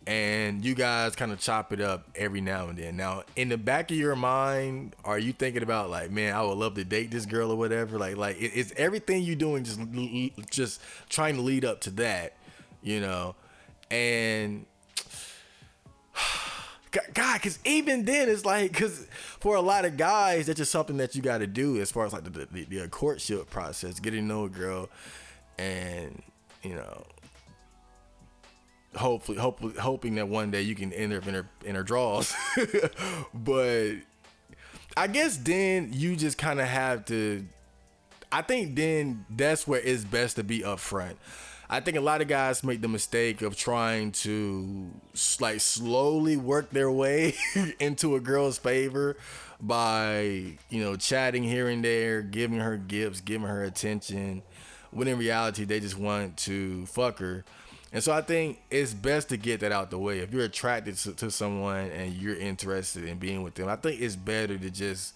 and you guys kind of chop it up every now and then. Now, in the back of your mind, are you thinking about like, man, I would love to date this girl or whatever? It's everything you doing just trying to lead up to that, you know? And God, because even then it's like, because for a lot of guys, that's just something that you got to do as far as like the courtship process, getting to know a girl, and you know, hoping that one day you can end up in her drawers. But I guess then you just kind of have to. I think then that's where it's best to be upfront. I think a lot of guys make the mistake of trying to like slowly work their way into a girl's favor by, you know, chatting here and there, giving her gifts, giving her attention, when in reality they just want to fuck her. And so I think it's best to get that out the way. If you're attracted to someone and you're interested in being with them, I think it's better to just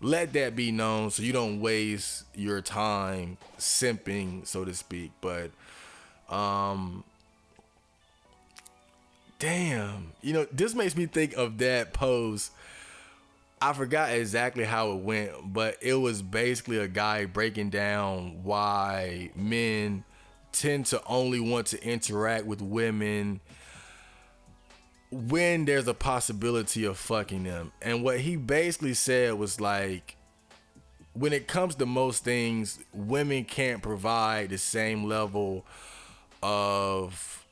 let that be known so you don't waste your time simping, so to speak. But damn, you know, this makes me think of that post. I forgot exactly how it went, but it was basically a guy breaking down why men tend to only want to interact with women when there's a possibility of fucking them. And what he basically said was like, when it comes to most things, women can't provide the same level of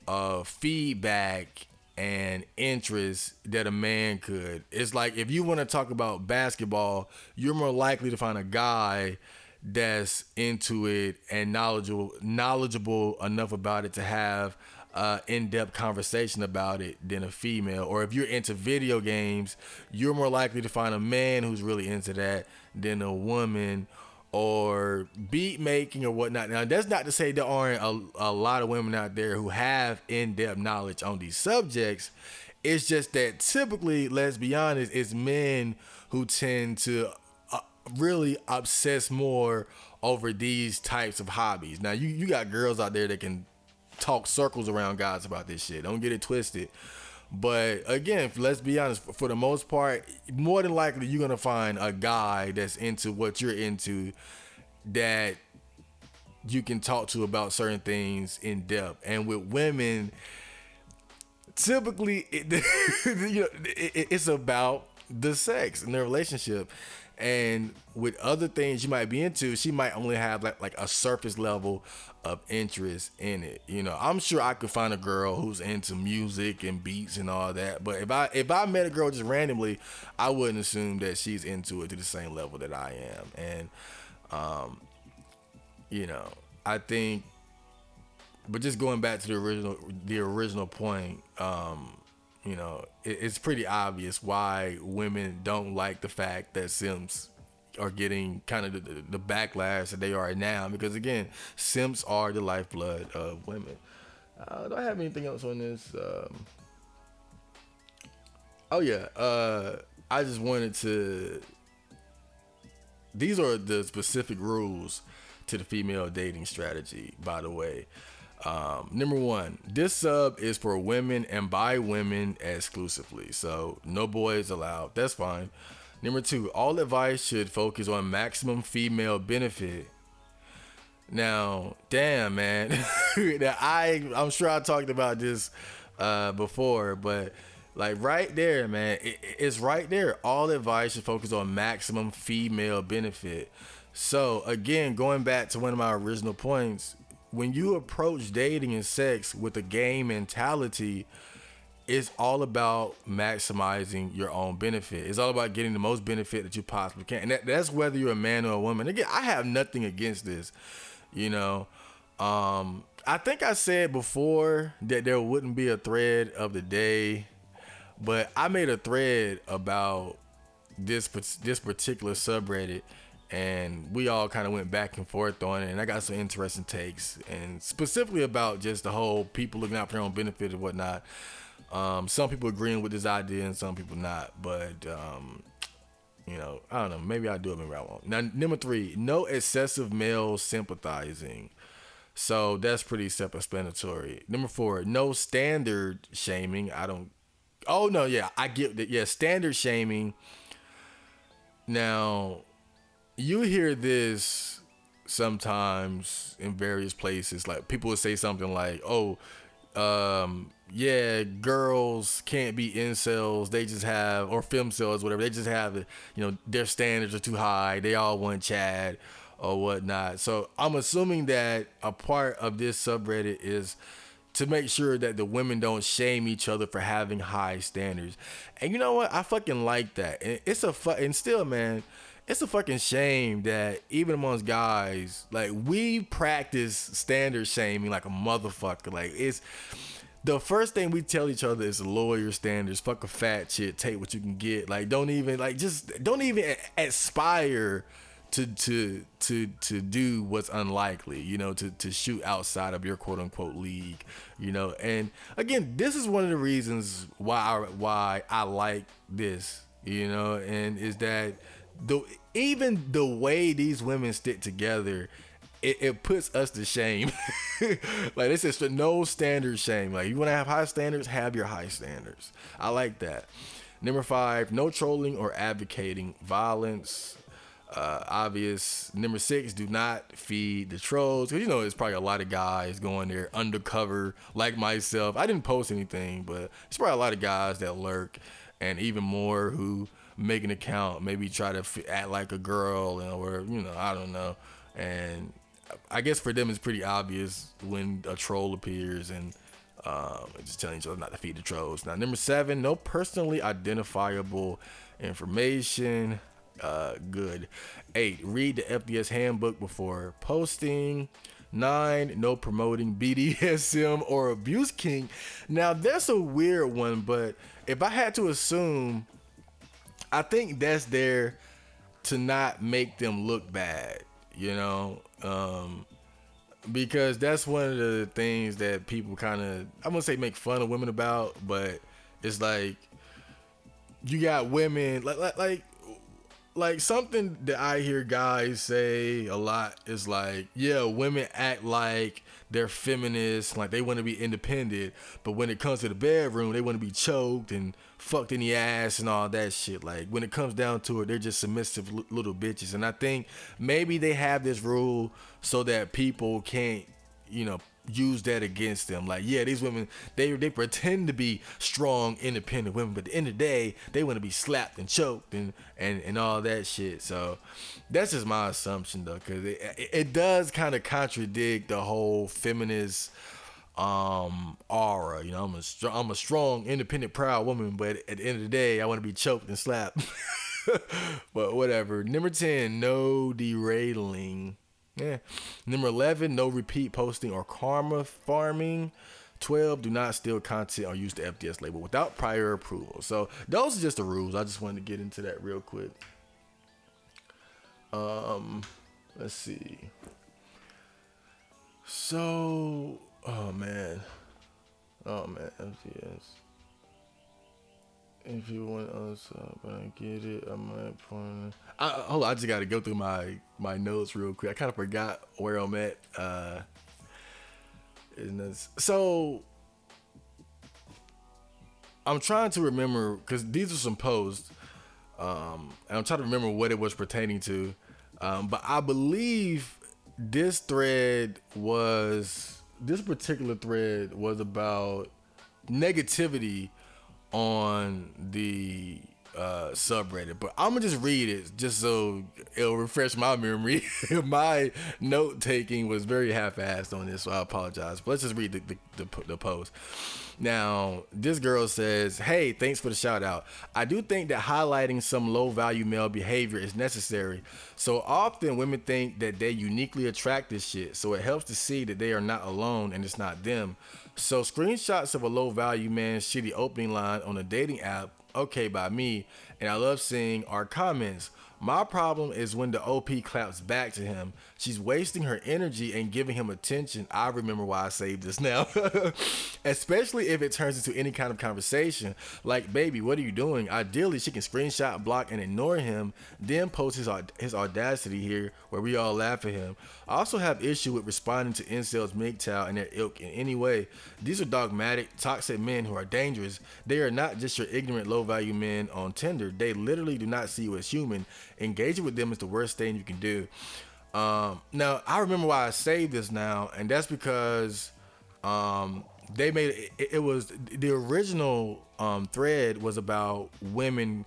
feedback and interest that a man could. It's like if you want to talk about basketball, you're more likely to find a guy that's into it and knowledgeable enough about it to have in-depth conversation about it than a female. Or if you're into video games, you're more likely to find a man who's really into that than a woman. Or beat making or whatnot. Now, that's not to say there aren't a lot of women out there who have in-depth knowledge on these subjects. It's just that typically, let's be honest, it's men who tend to really obsess more over these types of hobbies. Now, you got girls out there that can talk circles around guys about this shit. Don't get it twisted. But again, let's be honest, for the most part, more than likely you're going to find a guy that's into what you're into that you can talk to about certain things in depth. And with women, typically, it's about the sex and the relationship. And with other things you might be into, she might only have like a surface level of interest in it. You know, I'm sure I could find a girl who's into music and beats and all that. But if I met a girl just randomly, I wouldn't assume that she's into it to the same level that I am. And you know, I think. But just going back to the original point, you know, it's pretty obvious why women don't like the fact that simps are getting kind of the backlash that they are now. Because again, simps are the lifeblood of women. Do I have anything else on this? Oh yeah, I just wanted to. These are the specific rules to the female dating strategy, by the way. Number one, this sub is for women and by women exclusively. So no boys allowed. That's fine. Number two, all advice should focus on maximum female benefit. Now, damn, man. Now, I'm sure I talked about this before, but like right there, man, it's right there. All advice should focus on maximum female benefit. So again, going back to one of my original points, when you approach dating and sex with a game mentality, it's all about maximizing your own benefit. It's all about getting the most benefit that you possibly can. And that's whether you're a man or a woman. Again, I have nothing against this. You know, I think I said before that there wouldn't be a thread of the day, but I made a thread about this particular subreddit. and we all kind of went back and forth on it, and I got some interesting takes, and specifically about just the whole people looking out for their own benefit and whatnot. Some people agreeing with this idea and some people not, but I don't know, maybe I do it, maybe I won't. Now, number 3, no excessive male sympathizing. So that's pretty self-explanatory. Number 4, no standard shaming. Oh no, yeah, I get that. Yeah, standard shaming. Now, you hear this sometimes in various places. Like, people would say something like, "Oh, yeah, girls can't be incels. They just have, or femcels, whatever. They just have, their standards are too high. They all want Chad or whatnot." So I'm assuming that a part of this subreddit is to make sure that the women don't shame each other for having high standards. And you know what? I fucking like that. And and still, man, it's a fucking shame that even amongst guys, like, we practice standard shaming like a motherfucker. Like, it's the first thing we tell each other is lower your standards. Fuck a fat shit. Take what you can get. Like, don't even aspire to do what's unlikely, to shoot outside of your quote unquote league, and again, this is one of the reasons why I like this, and is that even the way these women stick together, it puts us to shame. Like, this is no standard shame. Like, you want to have high standards, have your high standards. I like that. Number 5, no trolling or advocating violence. Obvious. Number 6, do not feed the trolls. Because, there's probably a lot of guys going there undercover, like myself. I didn't post anything, but there's probably a lot of guys that lurk, and even more who make an account, maybe try to act like a girl, or, I don't know. And I guess for them it's pretty obvious when a troll appears, and just telling each other not to feed the trolls. Now, number 7, no personally identifiable information. Good. 8, read the FDS handbook before posting. 9, no promoting BDSM or abuse kink. Now, that's a weird one, but if I had to assume, I think that's there to not make them look bad, because that's one of the things that people kind of, I'm gonna say, make fun of women about, but it's like, you got women like something that I hear guys say a lot is like, yeah, women act like they're feminists, like they want to be independent, but when it comes to the bedroom, they want to be choked and fucked in the ass and all that shit. Like, when it comes down to it, they're just submissive little bitches. And I think maybe they have this rule so that people can't, use that against them. Like, yeah, these women, they pretend to be strong, independent women, but at the end of the day, they want to be slapped and choked and all that shit. So that's just my assumption, though, because it does kind of contradict the whole feminist aura. I'm a strong, independent, proud woman, but at the end of the day, I want to be choked and slapped. But whatever. Number 10, no derailing. Yeah. Number 11, no repeat posting or karma farming. 12, do not steal content or use the FDS label without prior approval. So those are just the rules. I just wanted to get into that real quick. Let's see. So, oh man, FDS. If you want us, but I get it, I might point. Hold on, I just got to go through my notes real quick. I kind of forgot where I'm at. So I'm trying to remember, because these are some posts, and I'm trying to remember what it was pertaining to. But I believe this particular thread was about negativity on the subreddit, but I'm gonna just read it just so it'll refresh my memory. My note taking was very half-assed on this, so I apologize, but let's just read the post. Now, this girl says, "Hey, thanks for the shout out. I do think that highlighting some low value male behavior is necessary. So often women think that they uniquely attract this shit, so it helps to see that they are not alone and it's not them. So screenshots of a low value man's shitty opening line on a dating app, okay by me, and I love seeing our comments. My problem is when the OP claps back to him. She's wasting her energy and giving him attention. I remember why I saved this now. Especially if it turns into any kind of conversation. Like, baby, what are you doing? Ideally, she can screenshot, block, and ignore him, then post his audacity here where we all laugh at him. I also have issue with responding to incels, MGTOW, and their ilk in any way. These are dogmatic, toxic men who are dangerous. They are not just your ignorant, low-value men on Tinder. They literally do not see you as human. Engaging with them is the worst thing you can do. Now, I remember why I saved this now, and that's because they made it was the original thread was about women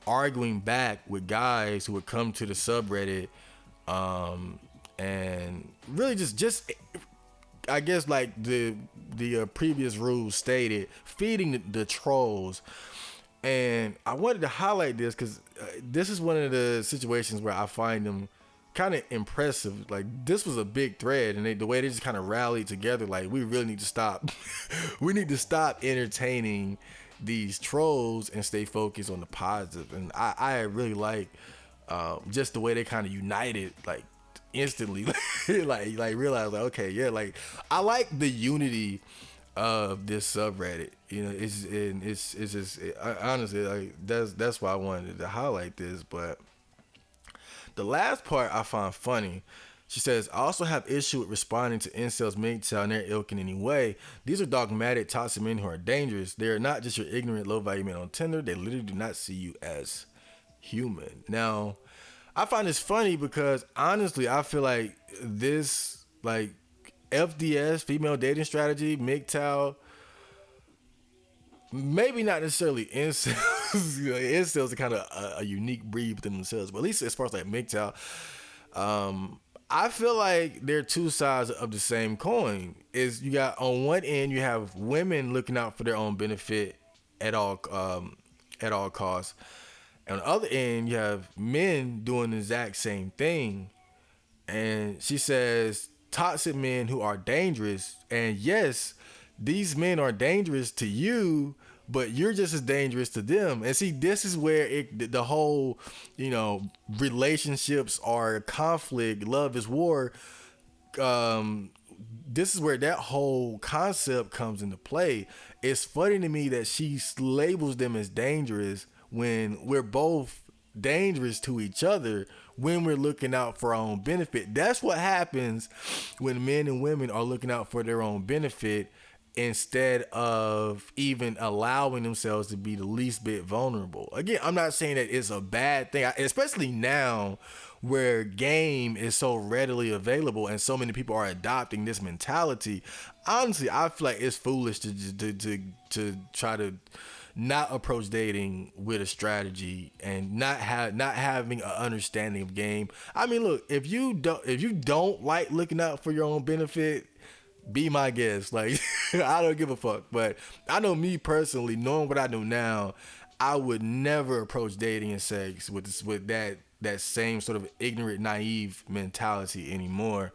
arguing back with guys who would come to the subreddit and really just I guess like the previous rules stated, feeding the trolls. And I wanted to highlight this because this is one of the situations where I find them kind of impressive. Like, this was a big thread, and the way they just kind of rallied together, like, we really need to stop. We need to stop entertaining these trolls and stay focused on the positive. And I really like just the way they kind of united, like, instantly. like realize, like, okay, yeah, like, I like the unity of this subreddit. You know, it's just honestly, like, that's why I wanted to highlight this. But the last part I find funny. She says, I also have issue with responding to incels, MGTOW, and their ilk in any way. These are dogmatic, toxic men who are dangerous. They are not just your ignorant, low-value men on Tinder. They literally do not see you as human. Now, I find this funny because, honestly, I feel like this, like, FDS, female dating strategy, MGTOW, maybe not necessarily incels. You know, incels are kind of a unique breed within themselves, but at least as far as like MGTOW, I feel like they're two sides of the same coin. Is you got on one end you have women looking out for their own benefit at all costs, and on the other end you have men doing the exact same thing. And she says toxic men who are dangerous, and yes, these men are dangerous to you, but you're just as dangerous to them. And see, this is where the whole, you know, relationships are conflict, love is war. This is where that whole concept comes into play. It's funny to me that she labels them as dangerous when we're both dangerous to each other when we're looking out for our own benefit. That's what happens when men and women are looking out for their own benefit instead of even allowing themselves to be the least bit vulnerable. Again, I'm not saying that it's a bad thing, especially now where game is so readily available and so many people are adopting this mentality. Honestly, I feel like it's foolish to try to not approach dating with a strategy and not having an understanding of game. I mean, look, if you don't like looking out for your own benefit, be my guest. Like, I don't give a fuck. But I know me personally, knowing what I know now, I would never approach dating and sex with that same sort of ignorant, naive mentality anymore.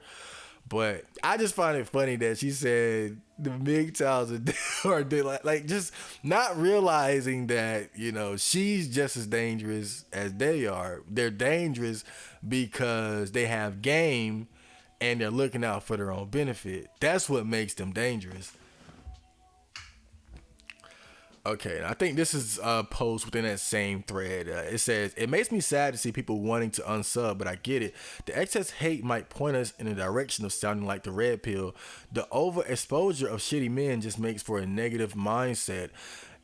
But I just find it funny that she said the MGTOWs are like just not realizing that, you know, she's just as dangerous as they are. They're dangerous because they have game and they're looking out for their own benefit. That's what makes them dangerous. Okay, I think this is a post within that same thread. It says, it makes me sad to see people wanting to unsub, but I get it. The excess hate might point us in the direction of sounding like the red pill. The overexposure of shitty men just makes for a negative mindset.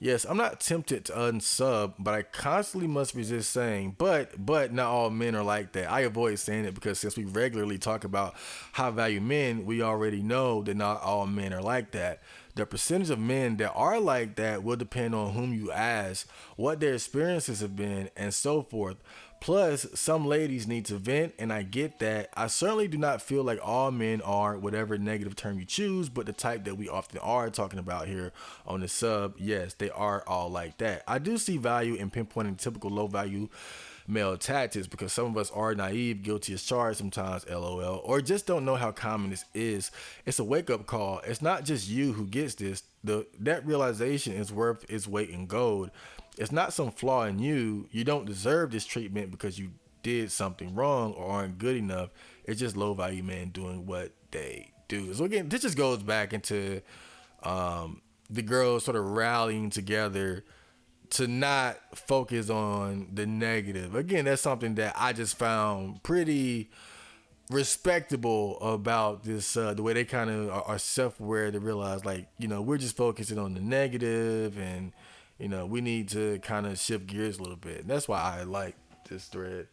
Yes, I'm not tempted to unsub, but I constantly must resist saying, but not all men are like that. I avoid saying it because since we regularly talk about high value men, we already know that not all men are like that. The percentage of men that are like that will depend on whom you ask, what their experiences have been, and so forth. Plus, some ladies need to vent, and I get that. I certainly do not feel like all men are, whatever negative term you choose, but the type that we often are talking about here on the sub, yes, they are all like that. I do see value in pinpointing typical low value male tactics because some of us are naive, guilty as charged sometimes, LOL, or just don't know how common this is. It's a wake-up call. It's not just you who gets this. That realization is worth its weight in gold. It's not some flaw in you. You don't deserve this treatment because you did something wrong or aren't good enough. It's just low value men doing what they do. So again, this just goes back into the girls sort of rallying together to not focus on the negative. Again, that's something that I just found pretty respectable about this, the way they kind of are self-aware to realize, like, we're just focusing on the negative, and we need to kind of shift gears a little bit. And that's why I like this thread.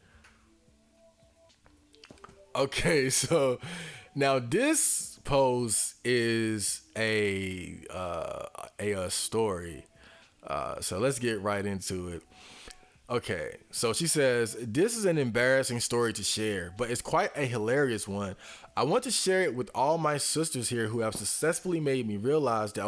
Okay, so now this post is a story. So let's get right into it. Okay, so she says, this is an embarrassing story to share, but it's quite a hilarious one. I want to share it with all my sisters here who have successfully made me realize that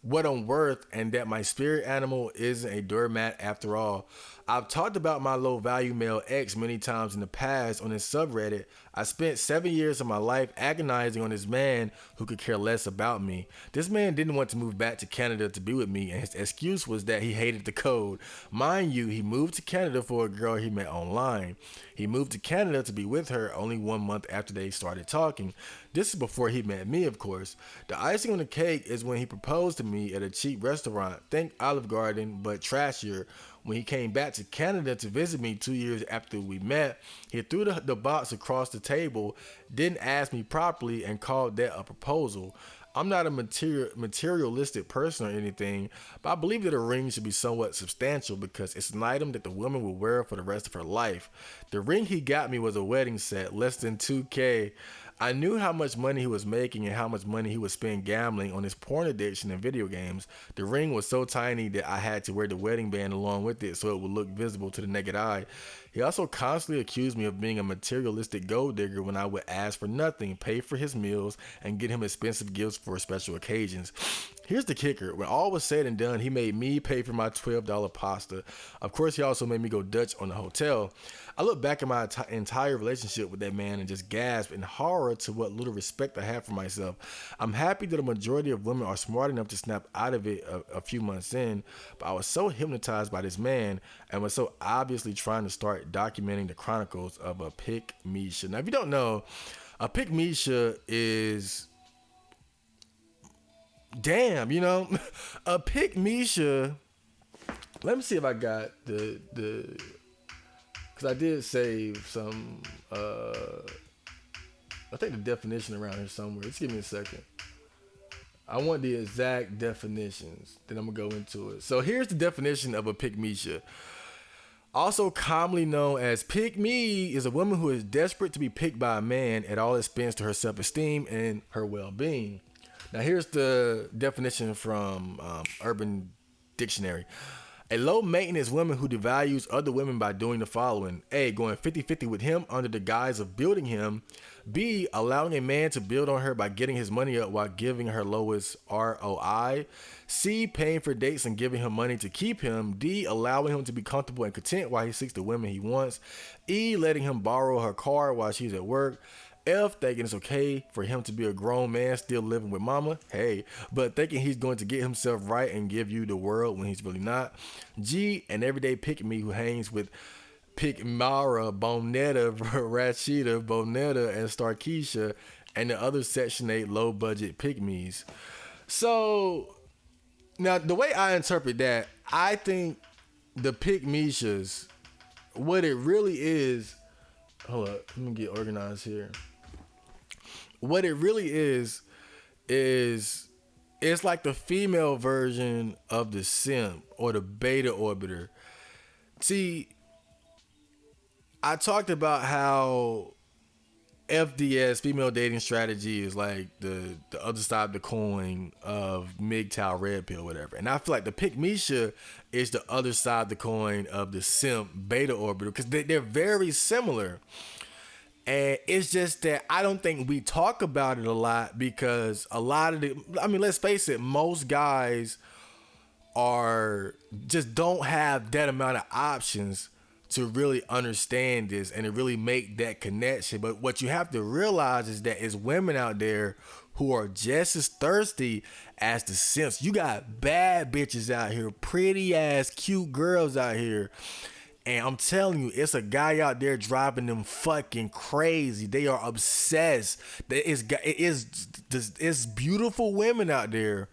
what I'm worth, and that my spirit animal isn't a doormat after all. I've talked about my low value male ex many times in the past on this subreddit. I spent 7 years of my life agonizing on this man who could care less about me. This man didn't want to move back to Canada to be with me, and his excuse was that he hated the code. Mind you, he moved to Canada for a girl he met online. He moved to Canada to be with her only 1 month after they started talking. This is before he met me, of course. The icing on the cake is when he proposed to me at a cheap restaurant, think Olive Garden, but trashier. When he came back to Canada to visit me 2 years after we met, he threw the box across the table, didn't ask me properly, and called that a proposal. I'm not a materialistic person or anything, but I believe that a ring should be somewhat substantial because it's an item that the woman will wear for the rest of her life. The ring he got me was a wedding set, less than $2,000. I knew how much money he was making and how much money he would spend gambling on his porn addiction and video games. The ring was so tiny that I had to wear the wedding band along with it so it would look visible to the naked eye. He also constantly accused me of being a materialistic gold digger when I would ask for nothing, pay for his meals, and get him expensive gifts for special occasions. Here's the kicker. When all was said and done, he made me pay for my $12 pasta. Of course, he also made me go Dutch on the hotel. I look back at my entire relationship with that man and just gasp in horror to what little respect I have for myself. I'm happy that a majority of women are smart enough to snap out of it a few months in, but I was so hypnotized by this man and was so obviously trying to start documenting the chronicles of a pick-me-sha. Now, if you don't know, a pick-me-sha is... Damn, a pick-me-sha. Let me see if I got the because I did save some. I think the definition around here somewhere. Just give me a second. I want the exact definitions. Then I'm gonna go into it. So here's the definition of a pick-me-sha. Also commonly known as pick-me, is a woman who is desperate to be picked by a man at all expense to her self-esteem and her well-being. Now here's the definition from Urban Dictionary. A low-maintenance woman who devalues other women by doing the following. A, going 50-50 with him under the guise of building him. B, allowing a man to build on her by getting his money up while giving her lowest ROI. C, paying for dates and giving him money to keep him. D, allowing him to be comfortable and content while he seeks the women he wants. E, letting him borrow her car while she's at work. F, thinking it's okay for him to be a grown man still living with mama, but thinking he's going to get himself right and give you the world when he's really not. G, an everyday pick-me who hangs with Pick-Mara, Bonetta, Rashida, Bonetta, and Starkeisha, and the other Section 8 low-budget pick-me's. So, now the way I interpret that, I think the pick-me-shas, what it really is, hold up, let me get organized here. What it really is it's like the female version of the simp or the beta orbiter. See, I talked about how FDS, female dating strategy, is like the other side of the coin of MGTOW, red pill, whatever. And I feel like the pick-me-sha is the other side of the coin of the simp beta orbiter because they're very similar. And it's just that I don't think we talk about it a lot because a lot of let's face it, most guys don't have that amount of options to really understand this and to really make that connection. But what you have to realize is that there's women out there who are just as thirsty as the simps. You got bad bitches out here, pretty ass, cute girls out here. And I'm telling you, it's a guy out there driving them fucking crazy. They are obsessed. It's beautiful women out there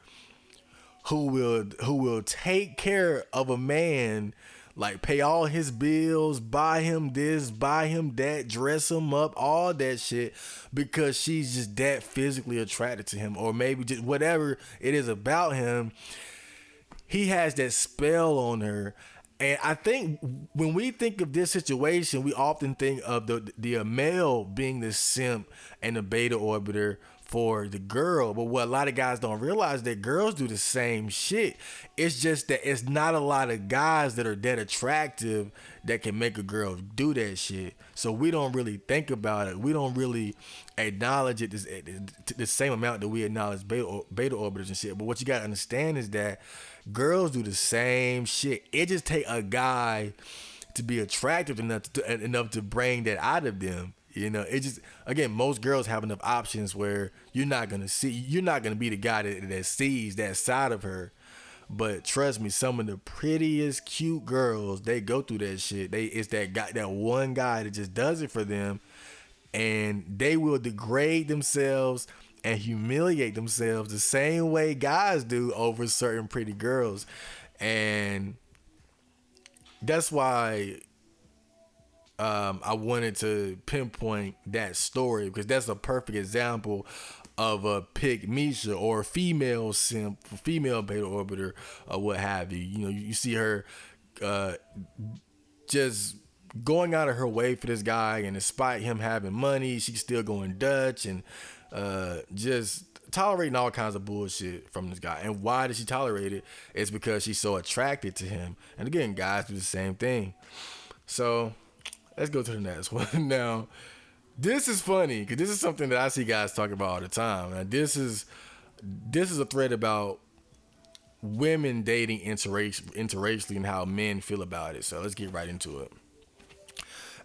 who will take care of a man, like pay all his bills, buy him this, buy him that, dress him up, all that shit, because she's just that physically attracted to him, or maybe just whatever it is about him. He has that spell on her. And I think when we think of this situation, we often think of the male being the simp and the beta orbiter for the girl. But what a lot of guys don't realize, that girls do the same shit. It's just that it's not a lot of guys that are that attractive that can make a girl do that shit. So we don't really think about it. We don't really acknowledge it the same amount that we acknowledge beta orbiters and shit. But what you gotta understand is that girls do the same shit. It just take a guy to be attractive enough to bring that out of them. You know, it just, again, most girls have enough options where you're not gonna be the guy that sees that side of her. But trust me, some of the prettiest, cute girls, they go through that shit. It's that guy, that one guy that just does it for them, and they will degrade themselves and humiliate themselves the same way guys do over certain pretty girls. And that's why I wanted to pinpoint that story, because that's a perfect example of a pick Misha or female simp, female beta orbiter, or what have you. You know, you see her just going out of her way for this guy, and despite him having money, she's still going Dutch and just tolerating all kinds of bullshit from this guy. And why does she tolerate it? It's because she's so attracted to him. And again, guys do the same thing. So let's go to the next one. Now, this is funny because this is something that I see guys talk about all the time. Now, this is a thread about women dating interracially and how men feel about it. So let's get right into it.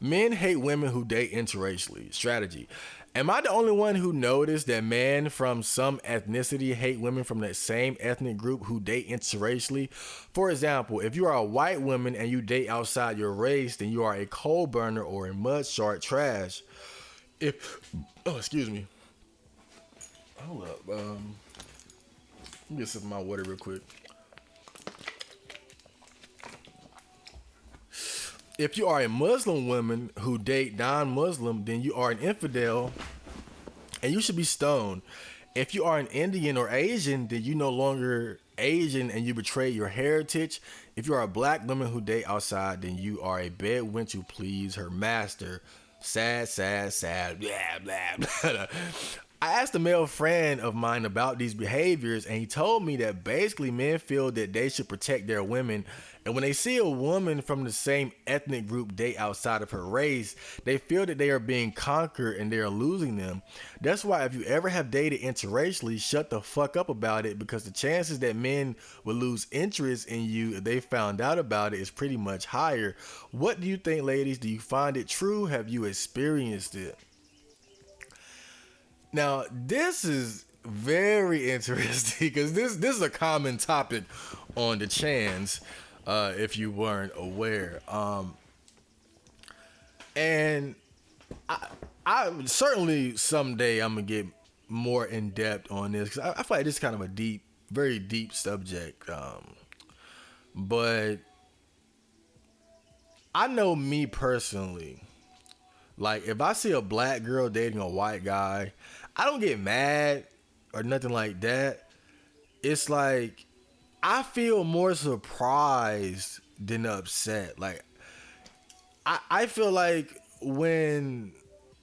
Men hate women who date interracially. Strategy. Am I the only one who noticed that men from some ethnicity hate women from that same ethnic group who date interracially? For example, if you are a white woman and you date outside your race, then you are a coal burner or a mud shark trash. Excuse me. Hold up. Let me get some of my water real quick. If you are a Muslim woman who date non-Muslim, then you are an infidel and you should be stoned. If you are an Indian or Asian, then you no longer Asian and you betray your heritage. If you are a black woman who date outside, then you are a bedwench who please her master. Sad, sad, sad, blah, blah, blah. I asked a male friend of mine about these behaviors, and he told me that basically men feel that they should protect their women, and when they see a woman from the same ethnic group date outside of her race, they feel that they are being conquered and they are losing them. That's why if you ever have dated interracially, shut the fuck up about it, because the chances that men will lose interest in you if they found out about it is pretty much higher. What do you think, ladies? Do you find it true? Have you experienced it? Now, this is very interesting because this is a common topic on the chans, if you weren't aware. And I certainly someday I'm gonna get more in depth on this, because I feel like this is kind of a deep, very deep subject. But I know me personally. Like, if I see a black girl dating a white guy, I don't get mad or nothing like that. It's like, I feel more surprised than upset. Like, I feel like when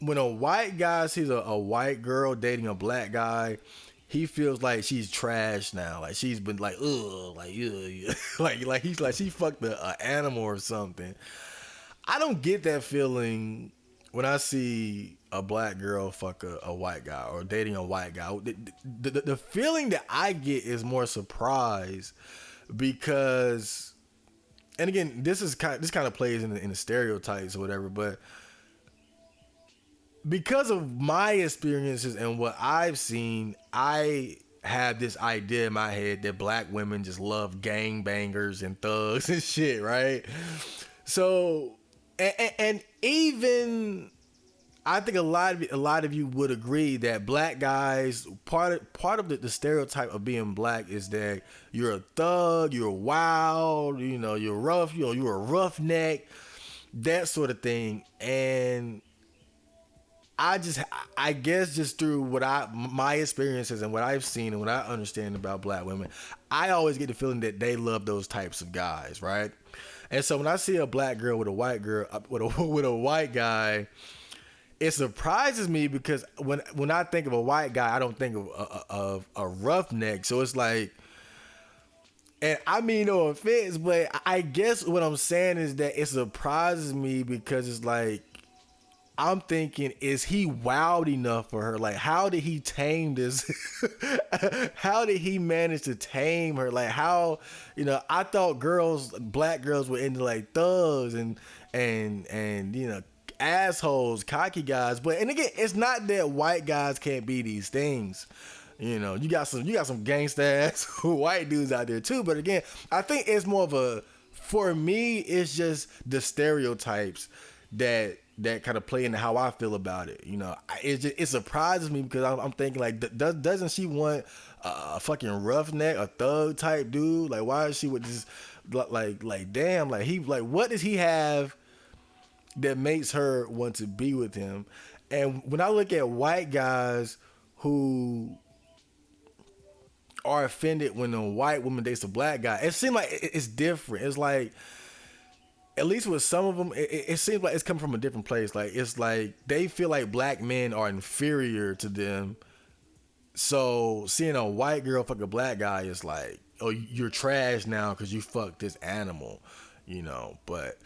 a white guy sees a white girl dating a black guy, he feels like she's trash now. Like, she's been like, ugh, like, ugh. like he's like, she fucked an animal or something. I don't get that feeling when I see a black girl fuck a white guy or dating a white guy. The feeling that I get is more surprise, because, and again, this kind of plays in the stereotypes or whatever, but because of my experiences and what I've seen, I have this idea in my head that black women just love gangbangers and thugs and shit, right? So, and even I think a lot of you would agree that black guys, part of the stereotype of being black is that you're a thug, you're wild, you're rough, you're a roughneck, that sort of thing. And I guess just through my experiences and what I've seen and what I understand about black women, I always get the feeling that they love those types of guys, right? And so when I see a black girl with a white girl with a white guy, it surprises me because when I think of a white guy, I don't think of a roughneck. So it's like, and I mean no offense, but I guess what I'm saying is that it surprises me because it's like, I'm thinking, is he wild enough for her? Like, how did he tame this? How did he manage to tame her? Like, how, I thought black girls were into like thugs and assholes, cocky guys. But and again, it's not that white guys can't be these things. You got some gangsta ass white dudes out there too. But again, I think it's more of for me, it's just the stereotypes that kind of play into how I feel about it. It surprises me because I'm thinking like, doesn't she want a fucking roughneck, a thug type dude? Like, why is she with this? Like, damn, like what does he have that makes her want to be with him? And when I look at white guys who are offended when a white woman dates a black guy, it seems like it's different. It's like, at least with some of them, it seems like it's coming from a different place. Like, it's like they feel like black men are inferior to them. So seeing a white girl fuck a black guy is like, oh, you're trash now because you fucked this animal, But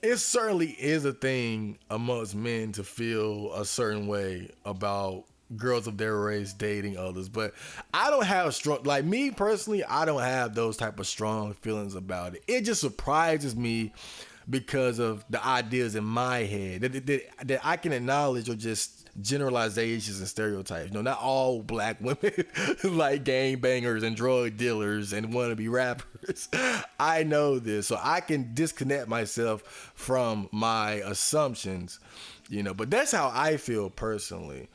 it certainly is a thing amongst men to feel a certain way about girls of their race dating others. But I don't have like me personally, I don't have those type of strong feelings about it. It just surprises me because of the ideas in my head that I can acknowledge are just generalizations and stereotypes. Not all black women like gangbangers and drug dealers and wannabe rappers. I know this, so I can disconnect myself from my assumptions, but that's how I feel personally.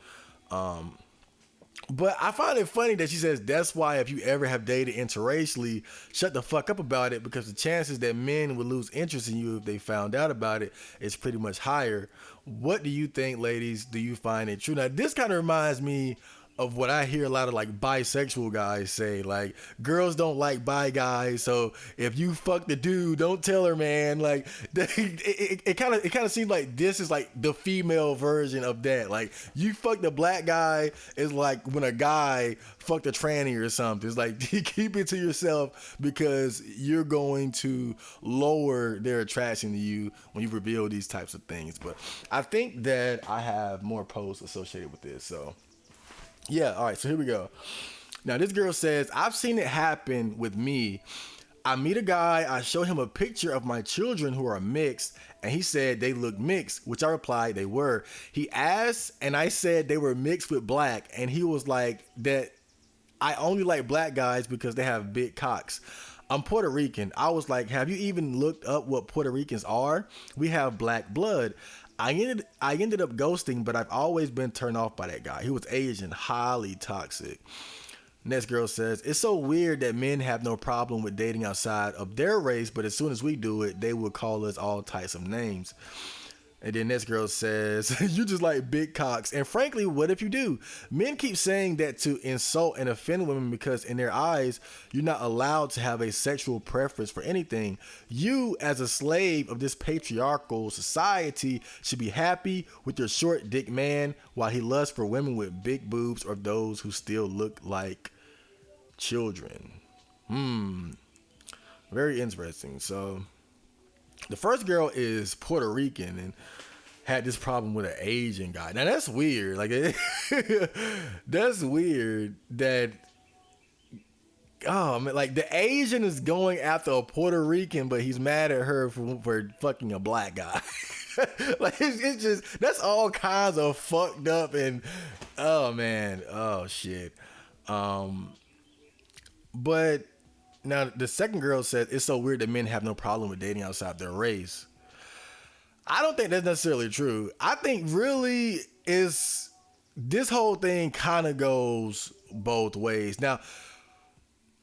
But I find it funny that she says that's why if you ever have dated interracially, shut the fuck up about it, because the chances that men would lose interest in you if they found out about it is pretty much higher. What do you think, ladies? Do you find it true? Now, this kind of reminds me of what I hear a lot of like bisexual guys say, like, girls don't like bi guys, so if you fuck the dude, don't tell her, man. Like, it kind of seems like this is like the female version of that. Like, you fuck the black guy is like when a guy fucked a tranny or something. It's like, keep it to yourself because you're going to lower their attraction to you when you reveal these types of things. But I think that I have more posts associated with this, so yeah, all right, so here we go. Now, this girl says, I've seen it happen with me. I meet a guy, I show him a picture of my children who are mixed, and he said they look mixed, which I replied they were. He asked, and I said they were mixed with black, and he was like that I only like black guys because they have big cocks. I'm Puerto Rican. I was like, have you even looked up what Puerto Ricans are? We have black blood. I ended up ghosting, but I've always been turned off by that guy. He was Asian, highly toxic. Next girl says, it's so weird that men have no problem with dating outside of their race, but as soon as we do it, they will call us all types of names. And then next girl says, you just like big cocks. And frankly, what if you do? Men keep saying that to insult and offend women because in their eyes, you're not allowed to have a sexual preference for anything. You, as a slave of this patriarchal society, should be happy with your short dick man while he lusts for women with big boobs or those who still look like children. Very interesting. So the first girl is Puerto Rican and had this problem with an Asian guy. Now that's weird. Like, that's weird that, oh man, like the Asian is going after a Puerto Rican, but he's mad at her for fucking a black guy. Like, it's just, that's all kinds of fucked up and, oh man, oh shit. But Now, the second girl said it's so weird that men have no problem with dating outside their race. I don't think that's necessarily true. I think really is this whole thing kind of goes both ways. Now,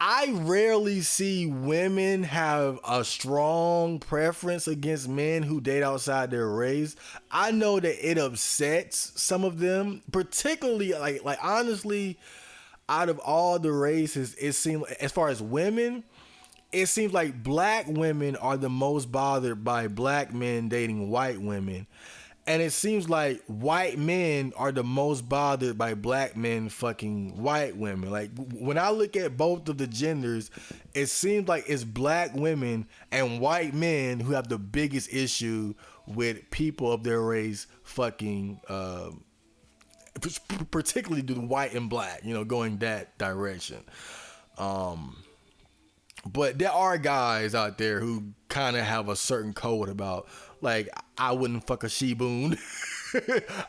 I rarely see women have a strong preference against men who date outside their race. I know that it upsets some of them, particularly like honestly, out of all the races, it seems as far as women, it seems like black women are the most bothered by black men dating white women. And it seems like white men are the most bothered by black men fucking white women. Like when I look at both of the genders, it seems like it's black women and white men who have the biggest issue with people of their race fucking, particularly the white and black, going that direction. But there are guys out there who kind of have a certain code about, like, I wouldn't fuck a she-boon.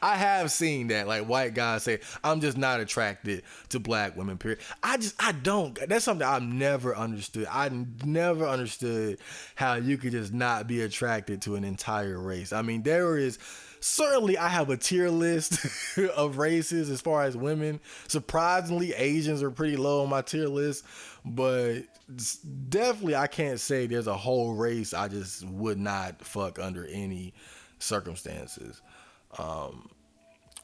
I have seen that. Like, white guys say, I'm just not attracted to black women, period. I don't. That's something I've never understood. I never understood how you could just not be attracted to an entire race. I mean, certainly I have a tier list of races as far as women. Surprisingly, Asians are pretty low on my tier list, but definitely I can't say there's a whole race I just would not fuck under any circumstances.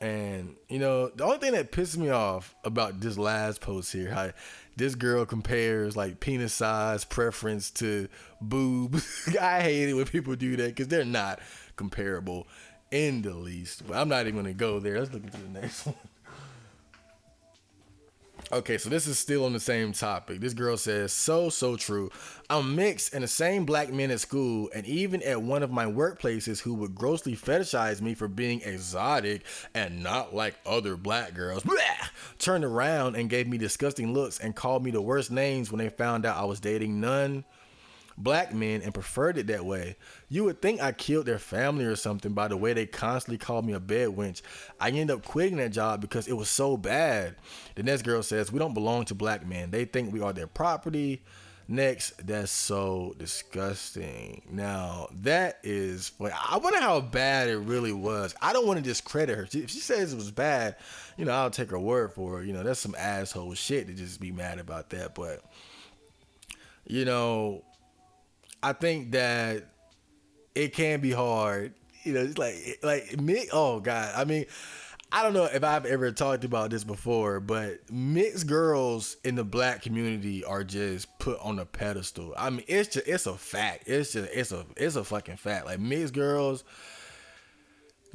And the only thing that pisses me off about this last post here, how this girl compares like penis size preference to boob. I hate it when people do that because they're not comparable in the least. But I'm not even gonna go there. Let's look into the next one. Okay, so this is still on the same topic. This girl says, so true. I'm mixed and the same black men at school and even at one of my workplaces who would grossly fetishize me for being exotic and not like other black girls, turned around and gave me disgusting looks and called me the worst names when they found out I was dating none black men and preferred it that way. You would think I killed their family or something by the way they constantly called me a bed wench. I ended up quitting that job because it was so bad. The next girl says, we don't belong to black men. They think we are their property. Next, that's so disgusting. Now, that is, I wonder how bad it really was. I don't want to discredit her. If she says it was bad, I'll take her word for it. That's some asshole shit to just be mad about that. But, I think that it can be hard. It's like me. Oh God. I mean, I don't know if I've ever talked about this before, but mixed girls in the black community are just put on a pedestal. I mean, it's a fact. It's a fucking fact. Like mixed girls,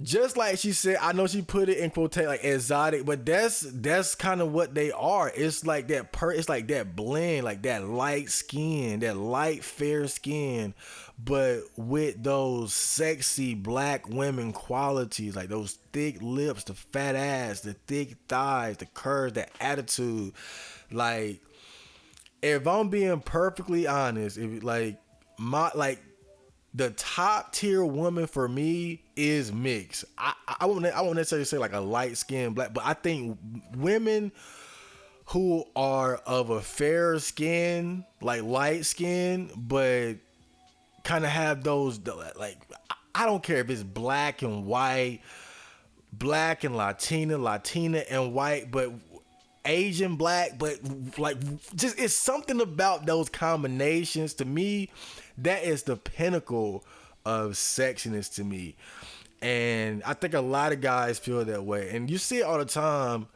just like she said, I know she put it in quotation like exotic, but that's kind of what they are. It's like that it's like that blend, like that light skin, that light fair skin, but with those sexy black women qualities, like those thick lips, the fat ass, the thick thighs, the curves, that attitude. Like, if I'm being perfectly honest, the top tier woman for me is mixed. I won't necessarily say like a light skinned black, but I think women who are of a fair skin, like light skin, but kind of have those, like, I don't care if it's black and white, black and Latina and white, but Asian black, but like just it's something about those combinations to me that is the pinnacle of sexiness to me. And I think a lot of guys feel that way, and you see it all the time,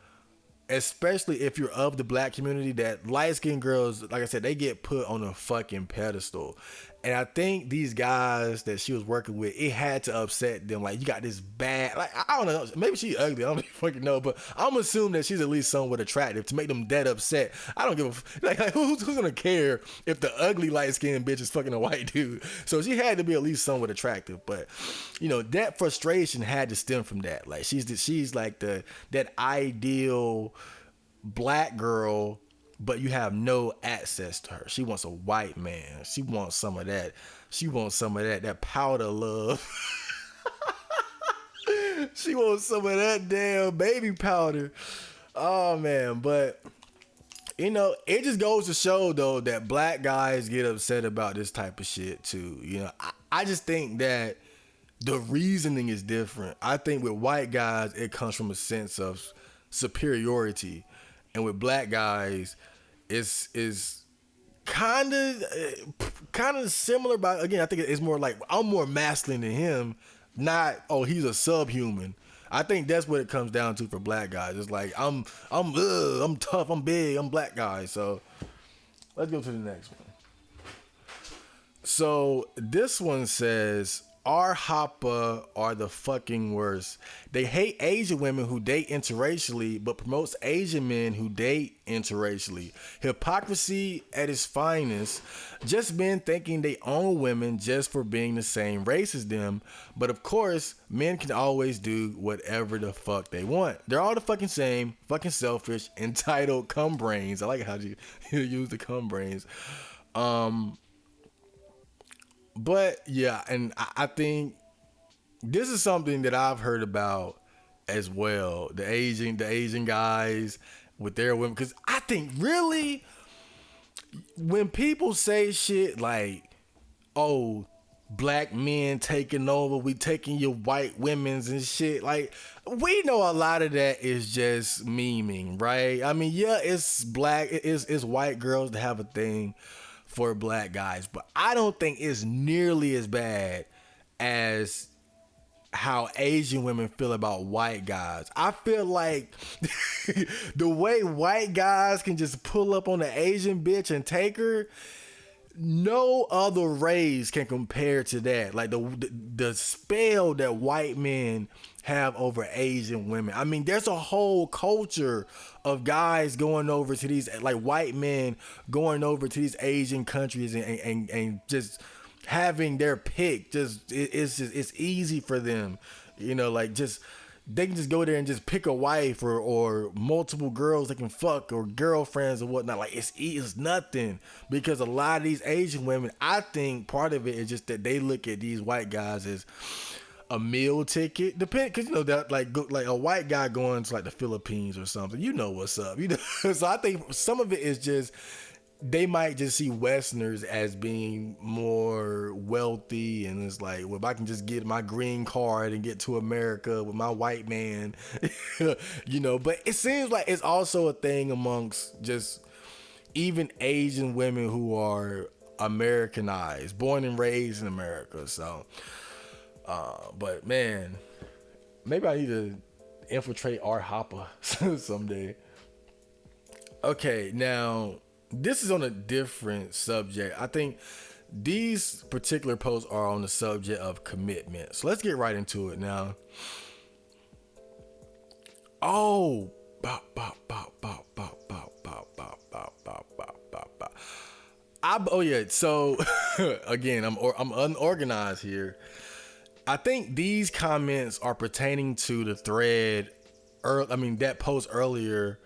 especially if you're of the black community, that light-skinned girls, like I said, they get put on a fucking pedestal. And I think these guys that she was working with, it had to upset them. Like, you got this bad, like, I don't know, maybe she's ugly, I don't fucking know, but I'm assuming that she's at least somewhat attractive to make them that upset. I don't give a, like who's gonna care if the ugly light-skinned bitch is fucking a white dude? So she had to be at least somewhat attractive. But, that frustration had to stem from that. Like, she's like that ideal black girl, but you have no access to her. She wants a white man. She wants some of that. She wants some of that powder love. She wants some of that damn baby powder. Oh man, but You know, it just goes to show though that black guys get upset about this type of shit too. You know, I just think that the reasoning is different. I think with white guys, it comes from a sense of superiority, and with black guys, it's kind of similar. But again, I think it's more like I'm more masculine than him. Not he's a subhuman. I think that's what it comes down to for black guys. It's like I'm tough, I'm big, I'm black guy. So let's go to the next one. So this one says, our Hoppa are the fucking worst. They hate Asian women who date interracially, but promotes Asian men who date interracially. Hypocrisy at its finest. Just men thinking they own women just for being the same race as them. But of course, men can always do whatever the fuck they want. They're all the fucking same, fucking selfish, entitled cum brains. I like how you use the cum brains. But yeah, and I think this is something that I've heard about as well. The Asian guys with their women, because I think really when people say shit like, "Oh, black men taking over, we taking your white women's and shit," like we know a lot of that is just memeing, right? I mean, yeah, it's white girls that have a thing for black guys, but I don't think it's nearly as bad as how Asian women feel about white guys. I feel like the way white guys can just pull up on the Asian bitch and take her, no other race can compare to that. Like the spell that white men have over Asian women. I mean, there's a whole culture of guys going over to these, like white men going over to these Asian countries and just having their pick. It's easy for them, you know, like just they can just go there and just pick a wife or multiple girls they can fuck or girlfriends or whatnot. Like it's nothing, because a lot of these Asian women, I think part of it is just that they look at these white guys as a meal ticket, because you know that like a white guy going to like the Philippines or something, you know what's up, you know. So I think some of it is just they might just see Westerners as being more wealthy, and it's like, well, if I can just get my green card and get to America with my white man, you know. But it seems like it's also a thing amongst just even Asian women who are Americanized, born and raised in America. So but man, maybe I need to infiltrate our Hoppa someday. Okay, now this is on a different subject. I think these particular posts are on the subject of commitment. So let's get right into it now. Oh, yeah. So again, I'm unorganized here. I think these comments are pertaining to the thread, that post earlier,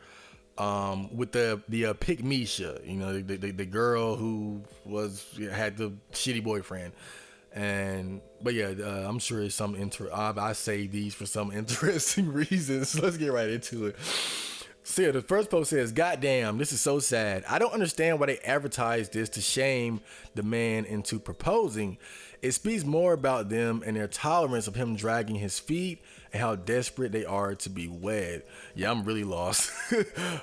with the Pick Misha, you know, the girl who had the shitty boyfriend, but yeah, I'm sure it's some I saved these for some interesting reasons. Let's get right into it. So yeah, the first post says, "Goddamn, this is so sad. I don't understand why they advertise this to shame the man into proposing. It speaks more about them and their tolerance of him dragging his feet and how desperate they are to be wed." Yeah, I'm really lost,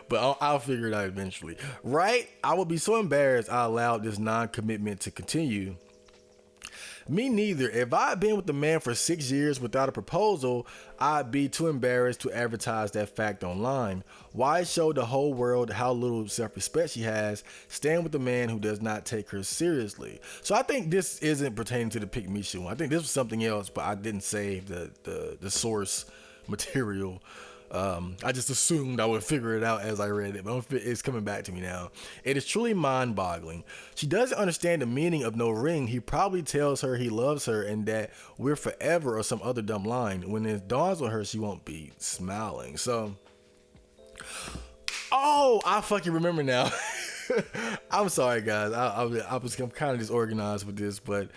but I'll figure it out eventually. Right? I would be so embarrassed I allowed this non-commitment to continue. Me neither. If I had been with the man for 6 years without a proposal, I'd be too embarrassed to advertise that fact online. Why show the whole world how little self-respect she has, staying with a man who does not take her seriously? So I think this isn't pertaining to the Pick Me Show. I think this was something else, but I didn't save the source material. I just assumed I would figure it out as I read it, but it's coming back to me now. It is truly mind-boggling. She doesn't understand the meaning of no ring. He probably tells her he loves her and that we're forever or some other dumb line. When it dawns on her, she won't be smiling. So, I fucking remember now. I'm sorry, guys. I'm kind of disorganized with this, but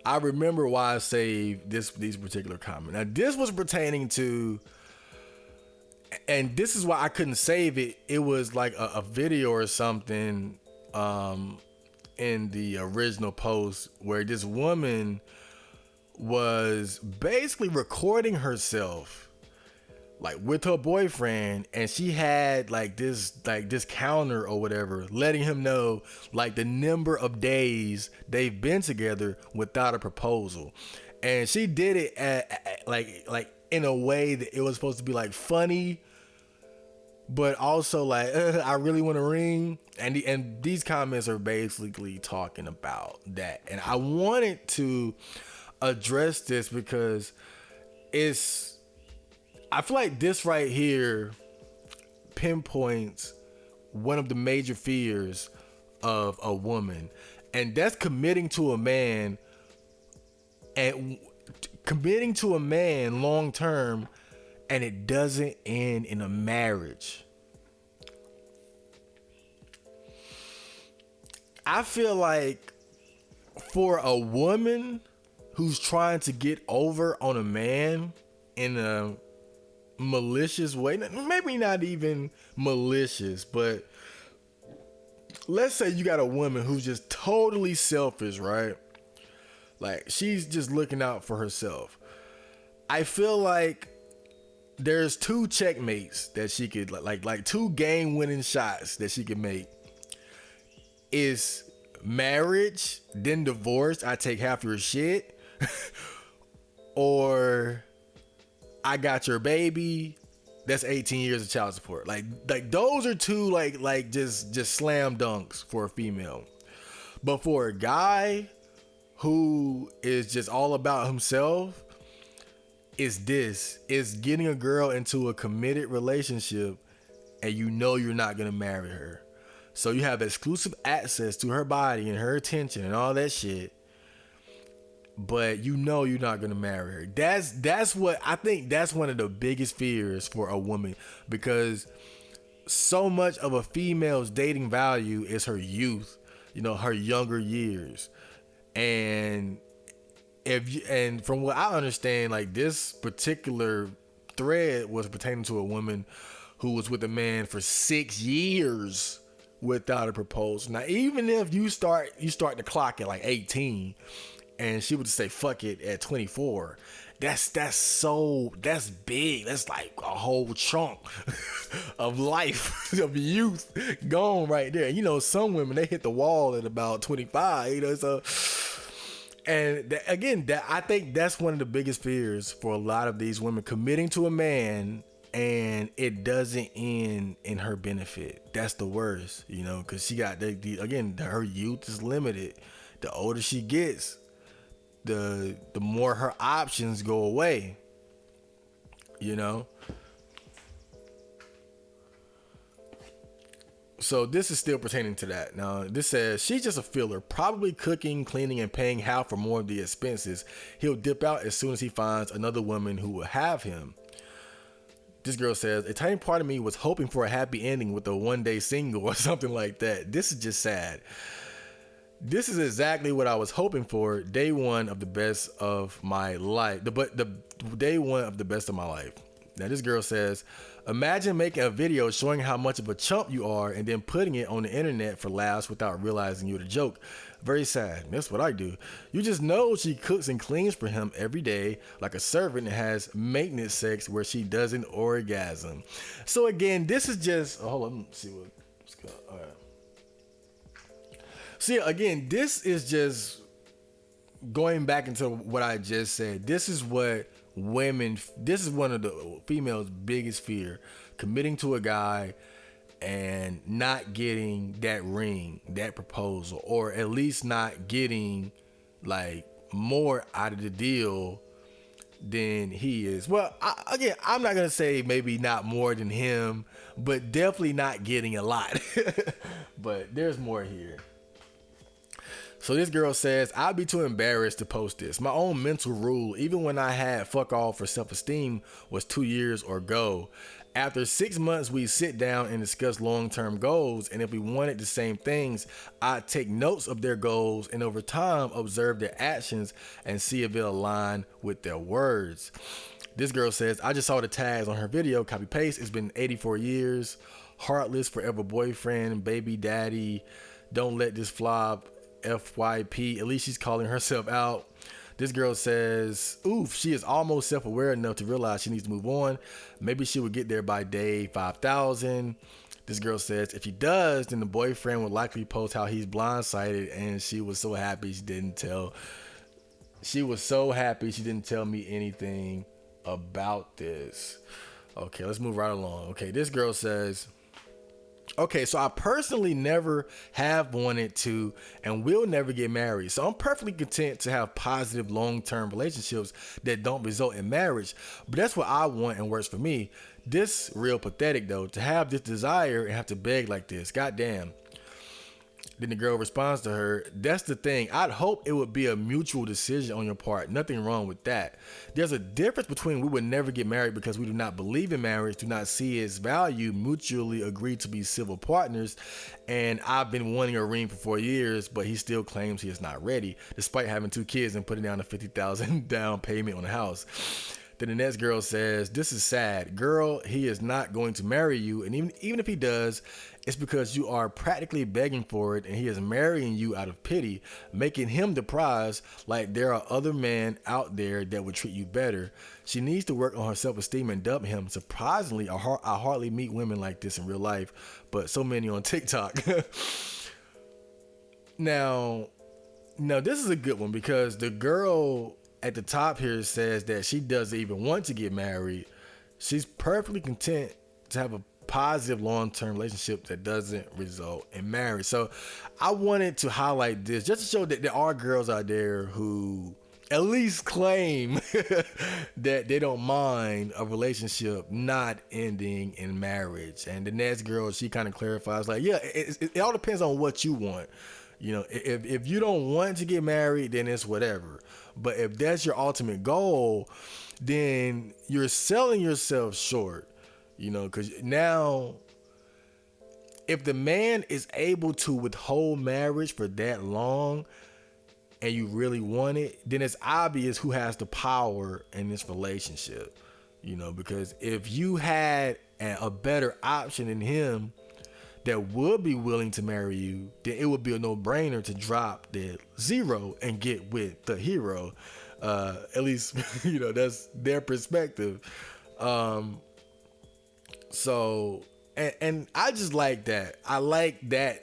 I remember why I saved these particular comments. Now, this was pertaining to and this is why I couldn't save it. It was like a video or something in the original post where this woman was basically recording herself like with her boyfriend, and she had like this counter or whatever letting him know like the number of days they've been together without a proposal. And she did it like in a way that it was supposed to be like funny, but also like I really want a ring. And these comments are basically talking about that, and I wanted to address this because I feel like this right here pinpoints one of the major fears of a woman, and that's committing to a man long term, and it doesn't end in a marriage. I feel like for a woman who's trying to get over on a man in a malicious way, maybe not even malicious, but let's say you got a woman who's just totally selfish, right? Like she's just looking out for herself. I feel like there's two checkmates that she could like two game winning shots that she could make. Is marriage, then divorce, I take half your shit, or I got your baby, that's 18 years of child support. Like those are two like just slam dunks for a female. But for a guy who is just all about himself, is getting a girl into a committed relationship and you know you're not gonna marry her. So you have exclusive access to her body and her attention and all that shit, but you know you're not gonna marry her. That's what I think. That's one of the biggest fears for a woman, because so much of a female's dating value is her youth, her younger years. And and from what I understand, like this particular thread was pertaining to a woman who was with a man for 6 years without a proposal. Now, even if you start the clock at like 18, and she would just say fuck it at 24, that's big. That's like a whole chunk of life, of youth gone right there. Some women, they hit the wall at about 25. So, and I think that's one of the biggest fears for a lot of these women, committing to a man and it doesn't end in her benefit. That's the worst, because she got her youth is limited. The older she gets, the more her options go away. So this is still pertaining to that. Now, this says, she's just a filler, probably cooking, cleaning, and paying half or more of the expenses. He'll dip out as soon as he finds another woman who will have him. This girl says, a tiny part of me was hoping for a happy ending with a one-day single or something like that. This is just sad. This is exactly what I was hoping for. Day one of the best of my life. The day one of the best of my life. Now, this girl says, imagine making a video showing how much of a chump you are and then putting it on the internet for laughs without realizing you're the joke. Very sad. That's what I do. You just know she cooks and cleans for him every day like a servant and has maintenance sex where she doesn't orgasm. So again, this is just... hold on. Let me see what's going on. All right. So yeah, again, this is just going back into what I just said. This is one of the females' biggest fear, committing to a guy and not getting that ring, that proposal, or at least not getting like more out of the deal than he is. Well, I'm not gonna say maybe not more than him, but definitely not getting a lot. But there's more here. So this girl says, I'd be too embarrassed to post this. My own mental rule, even when I had fuck all for self-esteem, was 2 years or go. After 6 months, we sit down and discuss long-term goals, and if we wanted the same things, I'd take notes of their goals and over time observe their actions and see if it aligned with their words. This girl says, I just saw the tags on her video, copy paste. It's been 84 years, heartless, forever boyfriend, baby daddy, don't let this flop, FYP. At least she's calling herself out. This girl says, oof, she is almost self-aware enough to realize she needs to move on. Maybe she will get there by day 5,000. This girl says, if she does, then the boyfriend would likely post how he's blindsided, and she was so happy she didn't tell me anything about this. Okay, let's move right along. Okay, this girl says, okay, so I personally never have wanted to and will never get married. So I'm perfectly content to have positive long-term relationships that don't result in marriage. But that's what I want and works for me. This real pathetic though, to have this desire and have to beg like this. Goddamn. Then the girl responds to her, that's the thing. I'd hope it would be a mutual decision on your part. Nothing wrong with that. There's a difference between we would never get married because we do not believe in marriage, do not see its value, mutually agree to be civil partners, and I've been wanting a ring for 4 years, but he still claims he is not ready, despite having 2 kids and putting down a $50,000 down payment on a house. Then the next girl says, this is sad. Girl, he is not going to marry you, and even if he does, it's because you are practically begging for it and he is marrying you out of pity, making him the prize like there are other men out there that would treat you better. She needs to work on her self-esteem and dump him. Surprisingly, I hardly meet women like this in real life, but so many on TikTok. Now, this is a good one because the girl at the top here says that she doesn't even want to get married. She's perfectly content to have a positive long-term relationship that doesn't result in marriage. So I wanted to highlight this just to show that there are girls out there who at least claim that they don't mind a relationship not ending in marriage. And the next girl, she kind of clarifies like, yeah, it all depends on what you want. You know, if you don't want to get married, then it's whatever. But if that's your ultimate goal, then you're selling yourself short. You know, because now, if the man is able to withhold marriage for that long and you really want it, then it's obvious who has the power in this relationship. You know, because if you had a better option than him that would be willing to marry you, then it would be a no-brainer to drop the zero and get with the hero. At least, you know, that's their perspective. So, and I just like that. I like that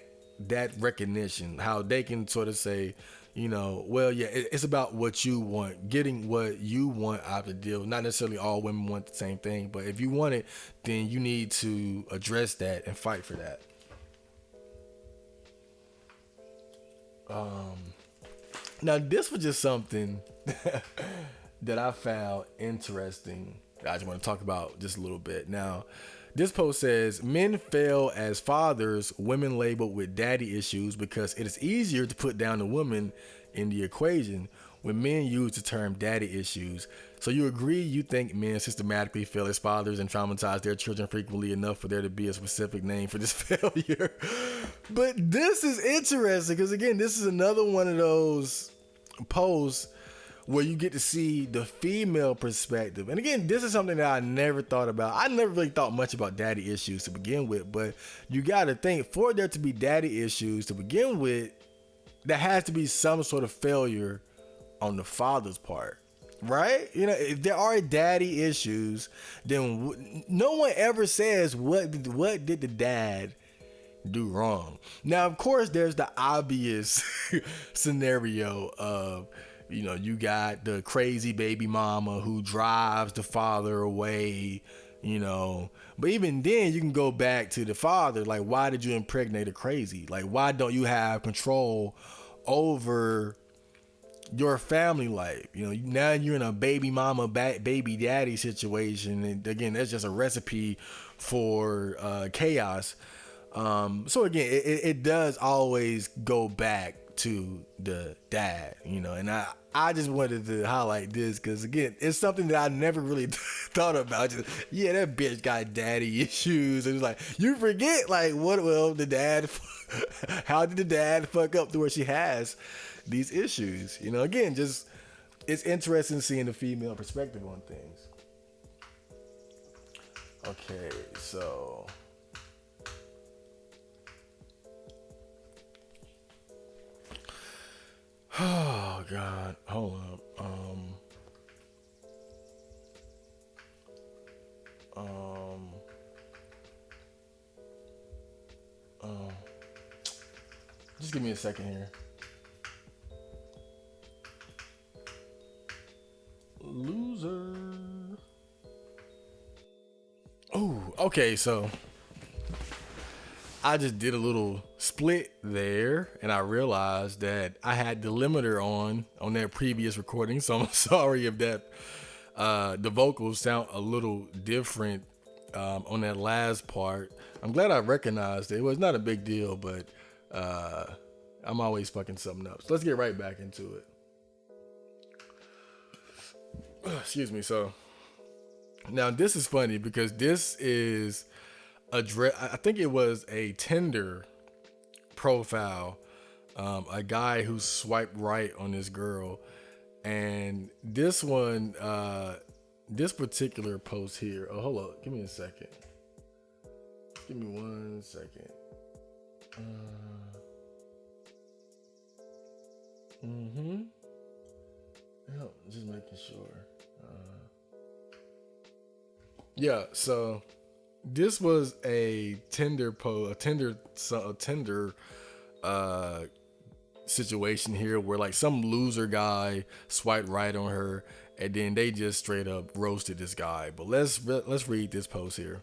recognition, how they can sort of say, you know, well, yeah, it's about what you want, getting what you want out of the deal. Not necessarily all women want the same thing, but if you want it, then you need to address that and fight for that. Now this was just something that I found interesting that I just want to talk about just a little bit. Now, this post says, men fail as fathers, women labeled with daddy issues because it is easier to put down the woman in the equation when men use the term daddy issues. So you agree, you think men systematically fail as fathers and traumatize their children frequently enough for there to be a specific name for this failure. But this is interesting because, again, this is another one of those posts where you get to see the female perspective. And again, this is something that I never thought about. I never really thought much about daddy issues to begin with, but you got to think, for there to be daddy issues to begin with, there has to be some sort of failure on the father's part, right? You know, if there are daddy issues, then no one ever says what did the dad do wrong. Now, of course, there's the obvious scenario of, you know, you got the crazy baby mama who drives the father away, you know. But even then, you can go back to the father. Like, why did you impregnate a crazy? Like, why don't you have control over your family life? You know, now you're in a baby mama, baby daddy situation. And again, that's just a recipe for chaos. So again, it does always go back to the dad, and I just wanted to highlight this because again, it's something that I never really thought about. Just, yeah, that bitch got daddy issues. And it's like, you forget, like, the dad, how did the dad fuck up to where she has these issues? Again, just, it's interesting seeing the female perspective on things. Okay, so. Oh God, hold up. Just give me a second here. Loser. Oh, okay, so I just did a little split there, and I realized that I had the limiter on that previous recording. So I'm sorry if that the vocals sound a little different on that last part. I'm glad I recognized it. It was not a big deal, but I'm always fucking something up. So let's get right back into it. Excuse me. So now this is funny because this is I think it was a Tinder profile, a guy who swiped right on this girl, and this one, this particular post here. Oh, hold up, give me a second. Give me 1 second. Oh, just making sure. Yeah, so. This was a Tinder situation here where like some loser guy swiped right on her, and then they just straight up roasted this guy. But let's read this post here.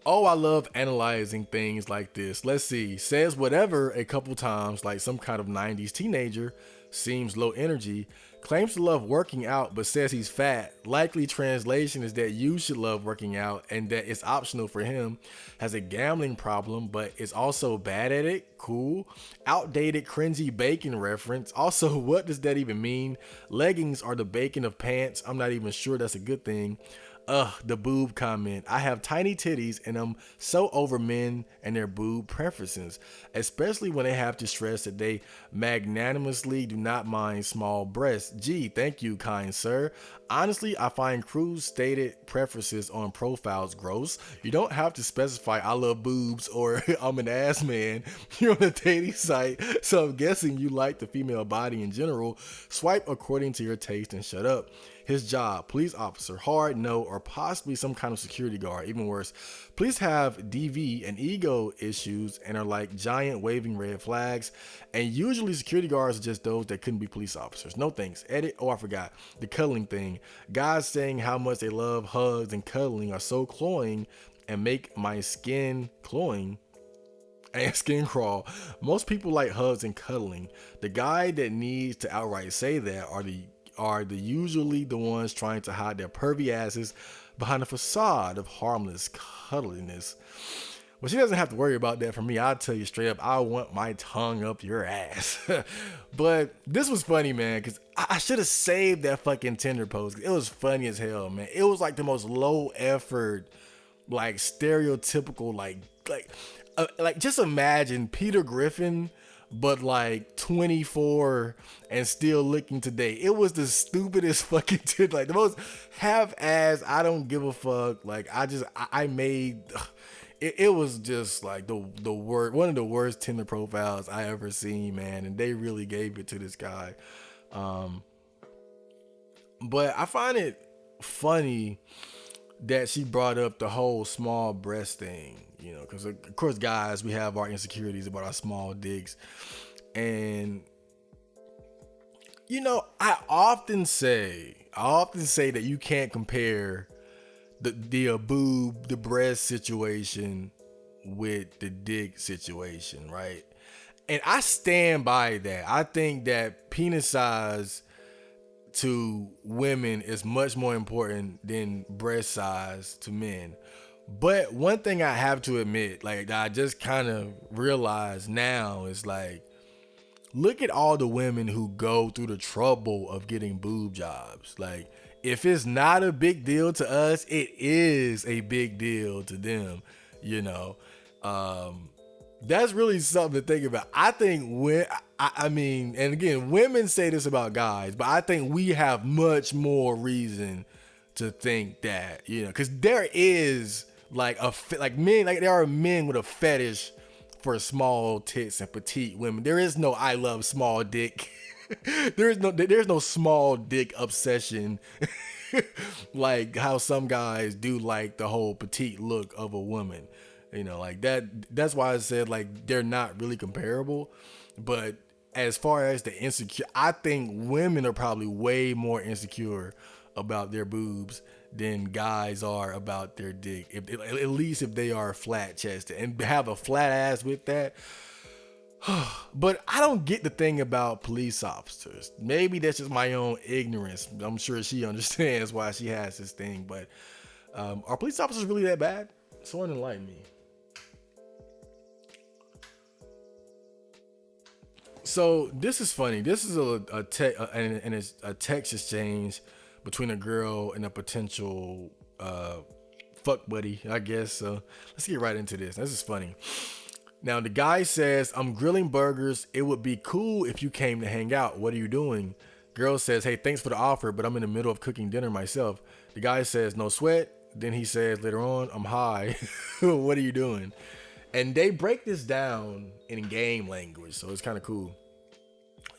Oh, I love analyzing things like this. Let's see. Says whatever a couple times like some kind of 90s teenager. Seems low energy. Claims to love working out but says he's fat. Likely translation is that you should love working out and that it's optional for him. Has a gambling problem but is also bad at it. Cool. Outdated cringy bacon reference. Also, what does that even mean? Leggings are the bacon of pants. I'm not even sure that's a good thing. The boob comment. I have tiny titties and I'm so over men and their boob preferences, especially when they have to stress that they magnanimously do not mind small breasts. Gee, thank you, kind sir. Honestly, I find crude stated preferences on profiles gross. You don't have to specify I love boobs or I'm an ass man. You're on a dating site, so I'm guessing you like the female body in general. Swipe according to your taste and shut up. His job, police officer, hard no, or possibly some kind of security guard. Even worse, police have DV and ego issues and are like giant waving red flags. And usually security guards are just those that couldn't be police officers. No thanks. Edit. Oh, I forgot. The cuddling thing. Guys saying how much they love hugs and cuddling are so cloying and make my skin cloying and skin crawl. Most people like hugs and cuddling. The guy that needs to outright say that are the usually the ones trying to hide their pervy asses behind a facade of harmless cuddliness. Well, she doesn't have to worry about that for me. I'll tell you straight up, I want my tongue up your ass. But this was funny, man, because I should have saved that fucking Tinder post. It was funny as hell, man. It was like the most low effort, like stereotypical, like just imagine Peter Griffin, but like 24 and still looking today. It was the stupidest fucking shit, like the most half-ass, I don't give a fuck. Like I made it was just like the word, one of the worst Tinder profiles I ever seen, man. And they really gave it to this guy. But I find it funny that she brought up the whole small breast thing, because of course, guys, we have our insecurities about our small dicks. And, I often say that you can't compare the breast situation with the dick situation, right? And I stand by that. I think that penis size to women is much more important than breast size to men. But one thing I have to admit, like I just kind of realize now, is like look at all the women who go through the trouble of getting boob jobs. Like, if it's not a big deal to us, it is a big deal to them, you know. That's really something to think about. I think I mean, and again, women say this about guys, but I think we have much more reason to think that, you know, because there is like there are men with a fetish for small tits and petite women. There is no I love small dick. there's no small dick obsession like how some guys do like the whole petite look of a woman. You know, like that's why I said like they're not really comparable. But as far as the insecure, I think women are probably way more insecure about their boobs than guys are about their dick. At least if they are flat chested and have a flat ass with that. But I don't get the thing about police officers. Maybe that's just my own ignorance. I'm sure she understands why she has this thing. But are police officers really that bad? Someone enlighten me. So this is funny. This is a text exchange between a girl and a potential fuck buddy, I guess. So let's get right into this. This is funny. Now the guy says, "I'm grilling burgers. It would be cool if you came to hang out. What are you doing?" Girl says, "Hey, thanks for the offer, but I'm in the middle of cooking dinner myself." The guy says, "No sweat." Then he says later on, "I'm high." What are you doing? And they break this down in game language, so it's kind of cool.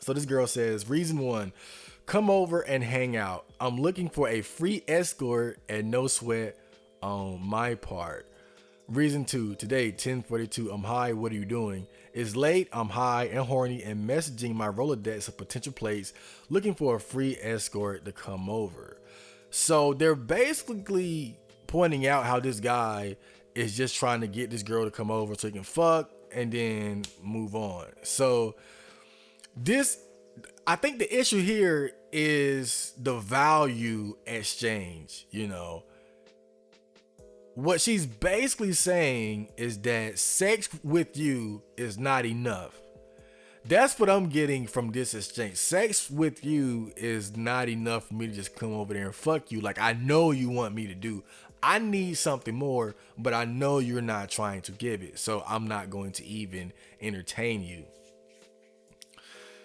So this girl says, reason 1, come over and hang out. I'm looking for a free escort and no sweat on my part. Reason 2, today, 10:42, I'm high, what are you doing? It's late, I'm high and horny and messaging my Rolodex of potential plates, looking for a free escort to come over. So they're basically pointing out how this guy is just trying to get this girl to come over so he can fuck and then move on. So I think the issue here is the value exchange, you know. What she's basically saying is that sex with you is not enough. That's what I'm getting from this exchange. Sex with you is not enough for me to just come over there and fuck you like I know you want me to do. I need something more, but I know you're not trying to give it, so I'm not going to even entertain you.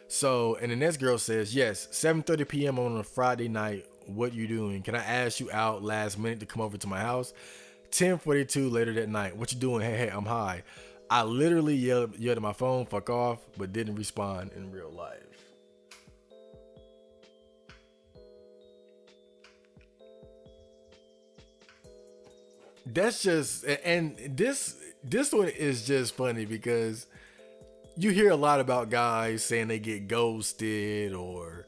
So, and the next girl says, yes, 7:30 p.m. on a Friday night. What you doing? Can I ask you out last minute to come over to my house? 10:42 later that night. What you doing? Hey, I'm high. I literally yelled at my phone, fuck off, but didn't respond in real life. That's just, and this one is just funny because you hear a lot about guys saying they get ghosted or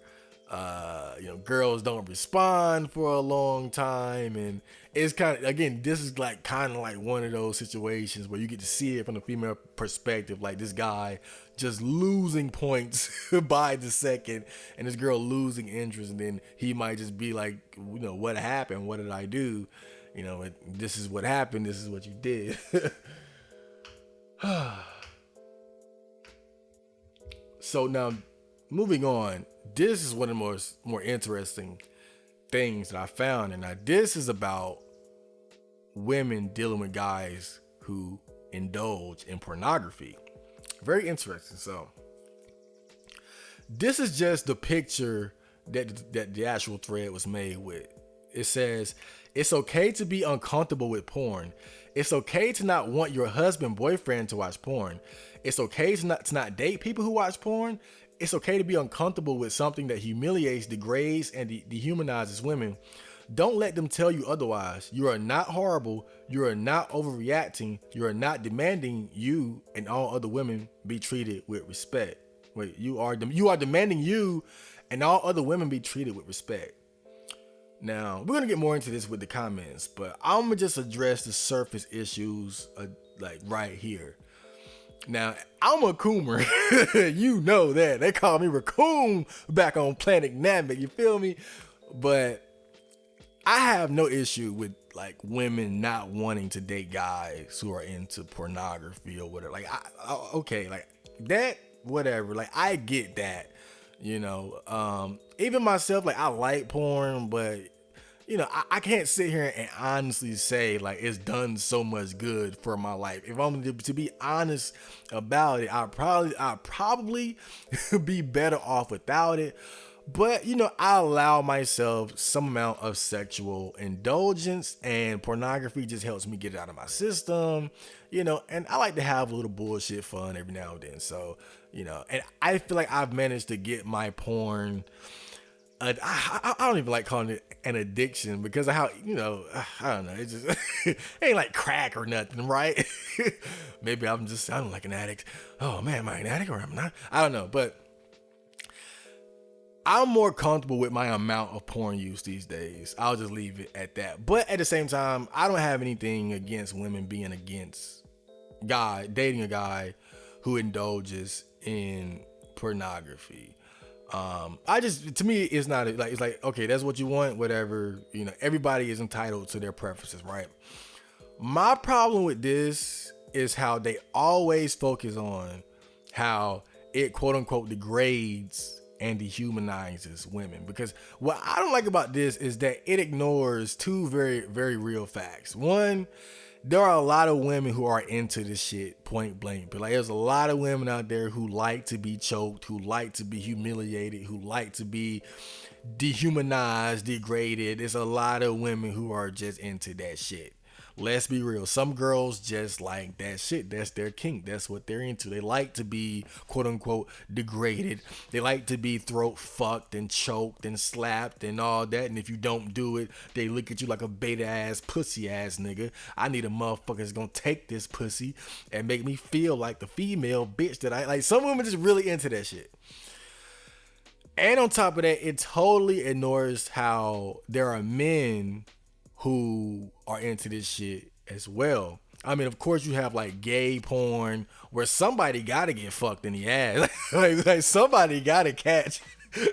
girls don't respond for a long time, and it's kind of, again, this is like kind of like one of those situations where you get to see it from the female perspective, like this guy just losing points by the second and this girl losing interest, and then he might just be like, what happened, what did I do, this is what happened, this is what you did. So now, moving on, this is one of the more interesting things that I found, and now this is about women dealing with guys who indulge in pornography. Very interesting. So this is just the picture that the actual thread was made with. It says, it's okay to be uncomfortable with porn. It's okay to not want your husband, boyfriend to watch porn. It's okay to not date people who watch porn. It's okay to be uncomfortable with something that humiliates, degrades, and dehumanizes women. Don't let them tell you otherwise. You are not horrible. You are not overreacting. You are not demanding you and all other women be treated with respect. Wait, you are demanding you and all other women be treated with respect. Now, we're going to get more into this with the comments, but I'm going to just address the surface issues like right here. Now, I'm a coomer. You know that. They call me Raccoon back on Planet Namek. You feel me? But I have no issue with like women not wanting to date guys who are into pornography or whatever. Like, okay, like whatever. Like I get that, even myself, like I like porn, but I can't sit here and honestly say like it's done so much good for my life. If I'm to be honest about it, I probably be better off without it. But I allow myself some amount of sexual indulgence, and pornography just helps me get it out of my system. And I like to have a little bullshit fun every now and then. So, and I feel like I've managed to get my porn. I don't even like calling it an addiction because of how, I don't know. It just it ain't like crack or nothing, right? Maybe I'm just sounding like an addict. Oh man, am I an addict or am I not? I don't know, but I'm more comfortable with my amount of porn use these days. I'll just leave it at that. But at the same time, I don't have anything against women being against dating a guy who indulges in pornography. To me, it's not like, it's like, okay, that's what you want, whatever. Everybody is entitled to their preferences, right? My problem with this is how they always focus on how it quote unquote degrades and dehumanizes women. Because what I don't like about this is that it ignores two very, very real facts. One, there are a lot of women who are into this shit point blank. But like, there's a lot of women out there who like to be choked, who like to be humiliated, who like to be dehumanized, degraded. There's a lot of women who are just into that shit. Let's be real. Some girls just like that shit. That's their kink. That's what they're into. They like to be quote unquote degraded. They like to be throat fucked and choked and slapped and all that. And if you don't do it, they look at you like a beta ass, pussy ass nigga. I need a motherfucker that's gonna take this pussy and make me feel like the female bitch that I like. Some women just really into that shit. And on top of that, it totally ignores how there are men who are into this shit as well. I mean, of course, you have like gay porn where somebody gotta get fucked in the ass. like somebody gotta catch.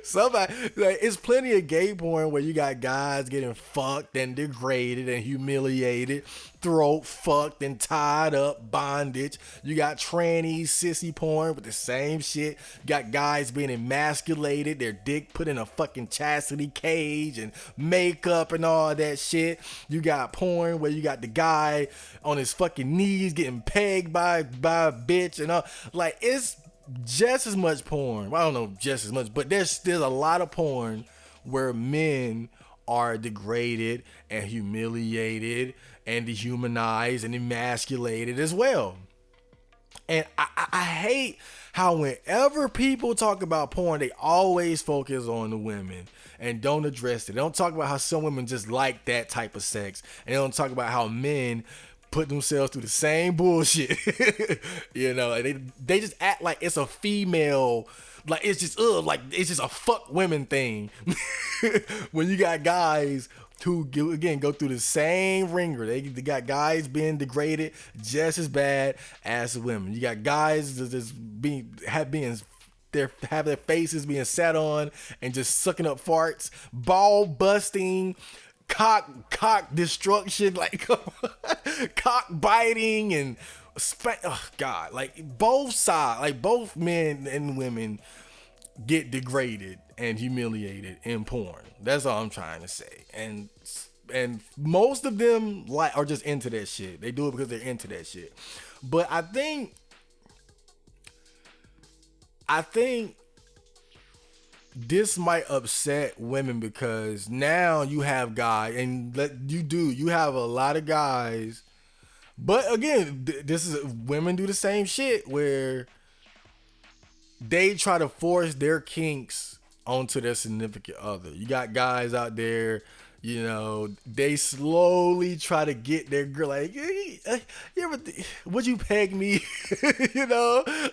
Somebody, like, it's plenty of gay porn where you got guys getting fucked and degraded and humiliated, throat fucked and tied up, bondage. You got tranny sissy porn with the same shit. You got guys being emasculated, their dick put in a fucking chastity cage and makeup and all that shit. You got porn where you got the guy on his fucking knees getting pegged by a bitch and all. Like, it's just as much porn. Well, I don't know just as much, but there's still a lot of porn where men are degraded and humiliated and dehumanized and emasculated as well. And I hate how whenever people talk about porn, they always focus on the women and don't address it. They don't talk about how some women just like that type of sex. And they don't talk about how men put themselves through the same bullshit. They just act like it's a female, like it's just like it's just a fuck women thing. When you got guys who go through the same ringer. They got guys being degraded just as bad as women. You got guys just have their faces being sat on and just sucking up farts, ball busting, cock destruction, like cock biting and oh god, like both sides, like both men and women get degraded and humiliated in porn. That's all I'm trying to say. And most of them are just into that shit. They do it because they're into that shit. But I think this might upset women because now you have guys, and you have a lot of guys. But again, this is women do the same shit where they try to force their kinks onto their significant other. You got guys out there, they slowly try to get their girl, like, would you peg me?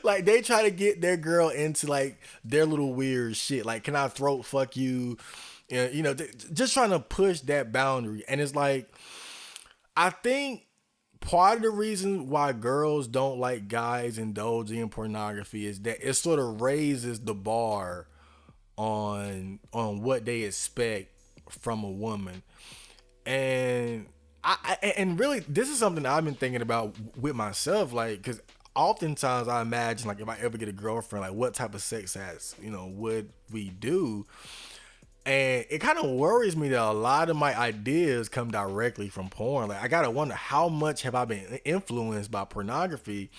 Like they try to get their girl into like their little weird shit. Like, can I throat fuck you? Just trying to push that boundary. And it's like, I think part of the reason why girls don't like guys indulging in pornography is that it sort of raises the bar on what they expect from a woman. And really, this is something I've been thinking about with myself, like, because oftentimes I imagine like if I ever get a girlfriend, like what type of sex acts, would we do? And it kind of worries me that a lot of my ideas come directly from porn. Like I gotta wonder how much have I been influenced by pornography,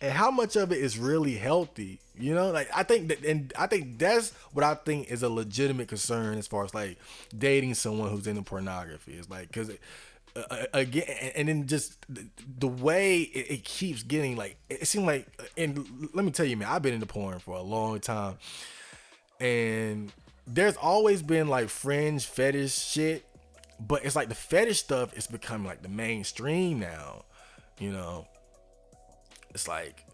and how much of it is really healthy. Like I think that, and I think that's what I think is a legitimate concern as far as like dating someone who's into pornography. It's like because again, and then just the way it keeps getting like it seemed like. And let me tell you, man, I've been into porn for a long time, and there's always been like fringe fetish shit, but it's like the fetish stuff is becoming like the mainstream now. You know, it's like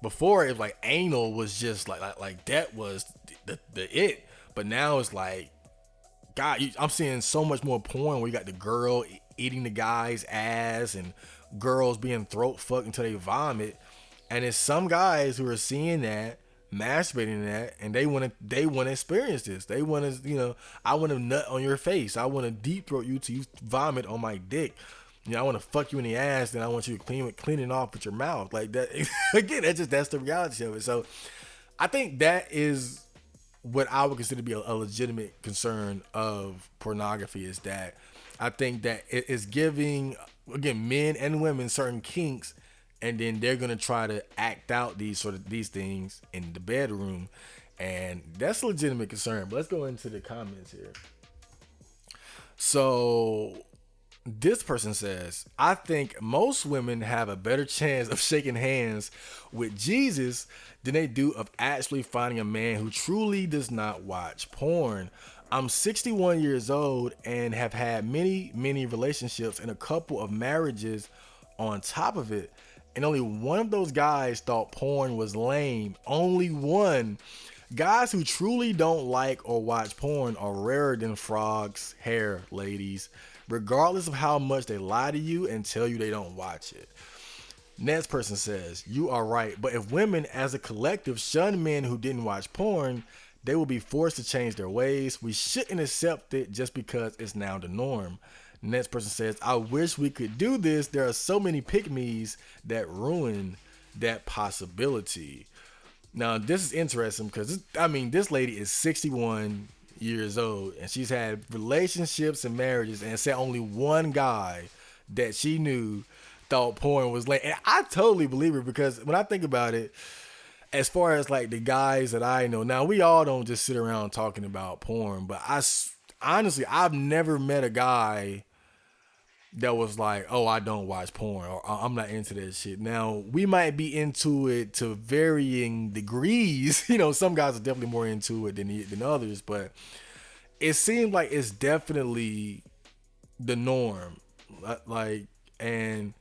before it was like anal was just like that was the it, but now it's like God, I'm seeing so much more porn where you got the girl eating the guy's ass and girls being throat fucked until they vomit, and it's some guys who are seeing that, masturbating that, and they want to experience this. They want to, I want to nut on your face. I want to deep throat you till you vomit on my dick. I want to fuck you in the ass, then I want you to clean it off with your mouth like that. Again, that's the reality of it. So I think that is what I would consider to be a legitimate concern of pornography, is that I think that it is giving, again, men and women certain kinks, and then they're gonna try to act out these things in the bedroom, and that's a legitimate concern. But let's go into the comments here. So this person says, I think most women have a better chance of shaking hands with Jesus than they do of actually finding a man who truly does not watch porn. I'm 61 years old and have had many relationships and a couple of marriages on top of it. And only one of those guys thought porn was lame. Only one. Guys who truly don't like or watch porn are rarer than frogs' hair, ladies, regardless of how much they lie to you and tell you they don't watch it. Next person says, you are right, but if women as a collective shun men who didn't watch porn, they will be forced to change their ways. We shouldn't accept it just because it's now the norm. Next person says, I wish we could do this. There are so many pick-me's that ruin that possibility. Now, this is interesting because, this lady is 61 years old and she's had relationships and marriages and said only one guy that she knew thought porn was lame. And I totally believe her, because when I think about it, as far as like the guys that I know, now we all don't just sit around talking about porn, but honestly, I've never met a guy that was like, oh, I don't watch porn, or I'm not into that shit. Now, we might be into it to varying degrees. Some guys are definitely more into it than others, but it seems like it's definitely the norm. And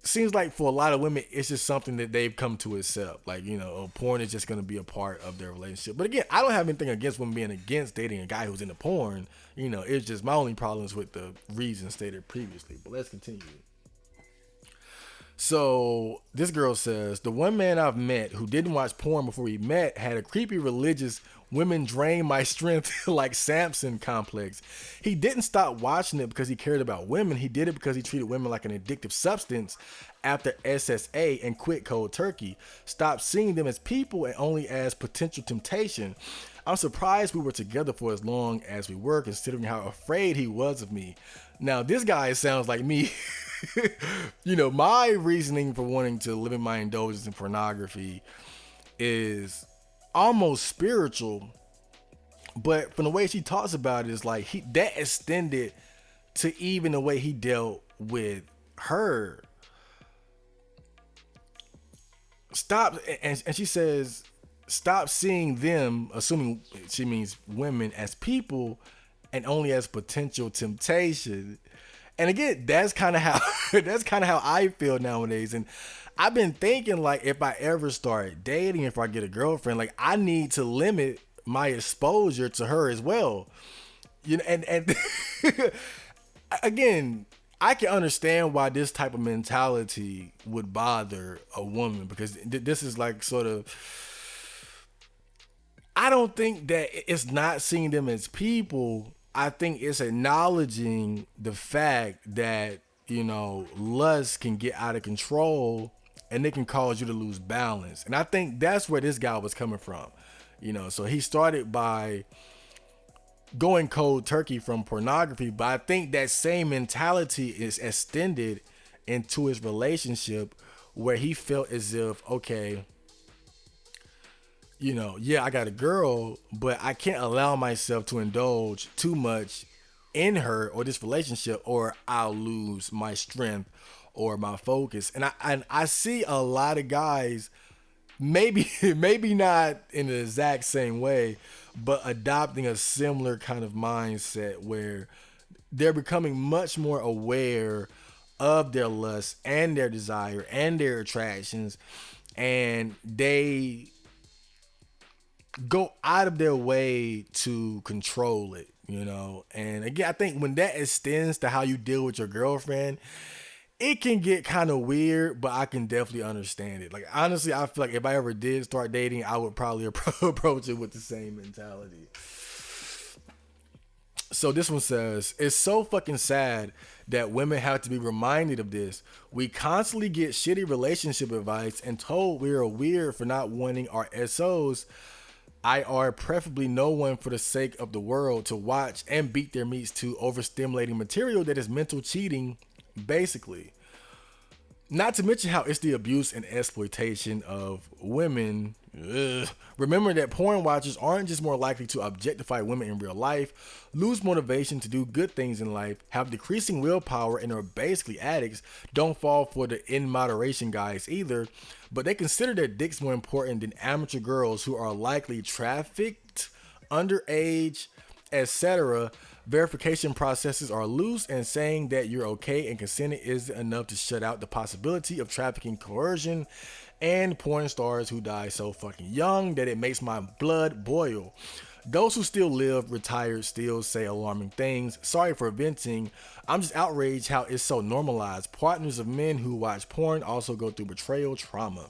seems like for a lot of women, it's just something that they've come to accept. Like, porn is just going to be a part of their relationship. But again, I don't have anything against women being against dating a guy who's into porn. It's just my only problems with the reasons stated previously. But let's continue. So this girl says, the one man I've met who didn't watch porn before we met had a creepy religious women drain my strength like Samson complex. He didn't stop watching it because he cared about women. He did it because he treated women like an addictive substance after SSA and quit cold turkey. Stopped seeing them as people and only as potential temptation. I'm surprised we were together for as long as we were, considering how afraid he was of me. Now, this guy sounds like me. My reasoning for wanting to limit my indulgence in pornography is almost spiritual, but from the way she talks about it, is like that extended to even the way he dealt with her. Stop, and she says, stop seeing them, assuming she means women, as people and only as potential temptation. And again, that's kind of how I feel nowadays. And I've been thinking, like, if I ever start dating, if I get a girlfriend, like, I need to limit my exposure to her as well. And again, I can understand why this type of mentality would bother a woman, because this is like sort of, I don't think that it's not seeing them as people. I think it's acknowledging the fact that, lust can get out of control and it can cause you to lose balance. And I think that's where this guy was coming from. So he started by going cold turkey from pornography, but I think that same mentality is extended into his relationship where he felt as if, okay, yeah, I got a girl, but I can't allow myself to indulge too much in her or this relationship, or I'll lose my strength or my focus. And I see a lot of guys, maybe maybe not in the exact same way, but adopting a similar kind of mindset where they're becoming much more aware of their lust and their desire and their attractions, and they go out of their way to control it. And again, I think when that extends to how you deal with your girlfriend, it can get kind of weird, but I can definitely understand it. Like, honestly, I feel like if I ever did start dating, I would probably approach it with the same mentality. So this one says, it's so fucking sad that women have to be reminded of this. We constantly get shitty relationship advice and told we are weird for not wanting our SOs, IR, preferably no one, for the sake of the world, to watch and beat their meats to overstimulating material that is mental cheating, basically. Not to mention how it's the abuse and exploitation of women. Ugh. Remember that porn watchers aren't just more likely to objectify women in real life, lose motivation to do good things in life, have decreasing willpower, and are basically addicts. Don't fall for the in moderation guys either, but they consider their dicks more important than amateur girls who are likely trafficked, underage, etc. Verification processes are loose, and saying that you're okay and consenting isn't enough to shut out the possibility of trafficking, coercion, and porn stars who die so fucking young that it makes my blood boil. Those who still live retired still say alarming things. Sorry for venting. I'm just outraged how it's so normalized. Partners of men who watch porn also go through betrayal trauma.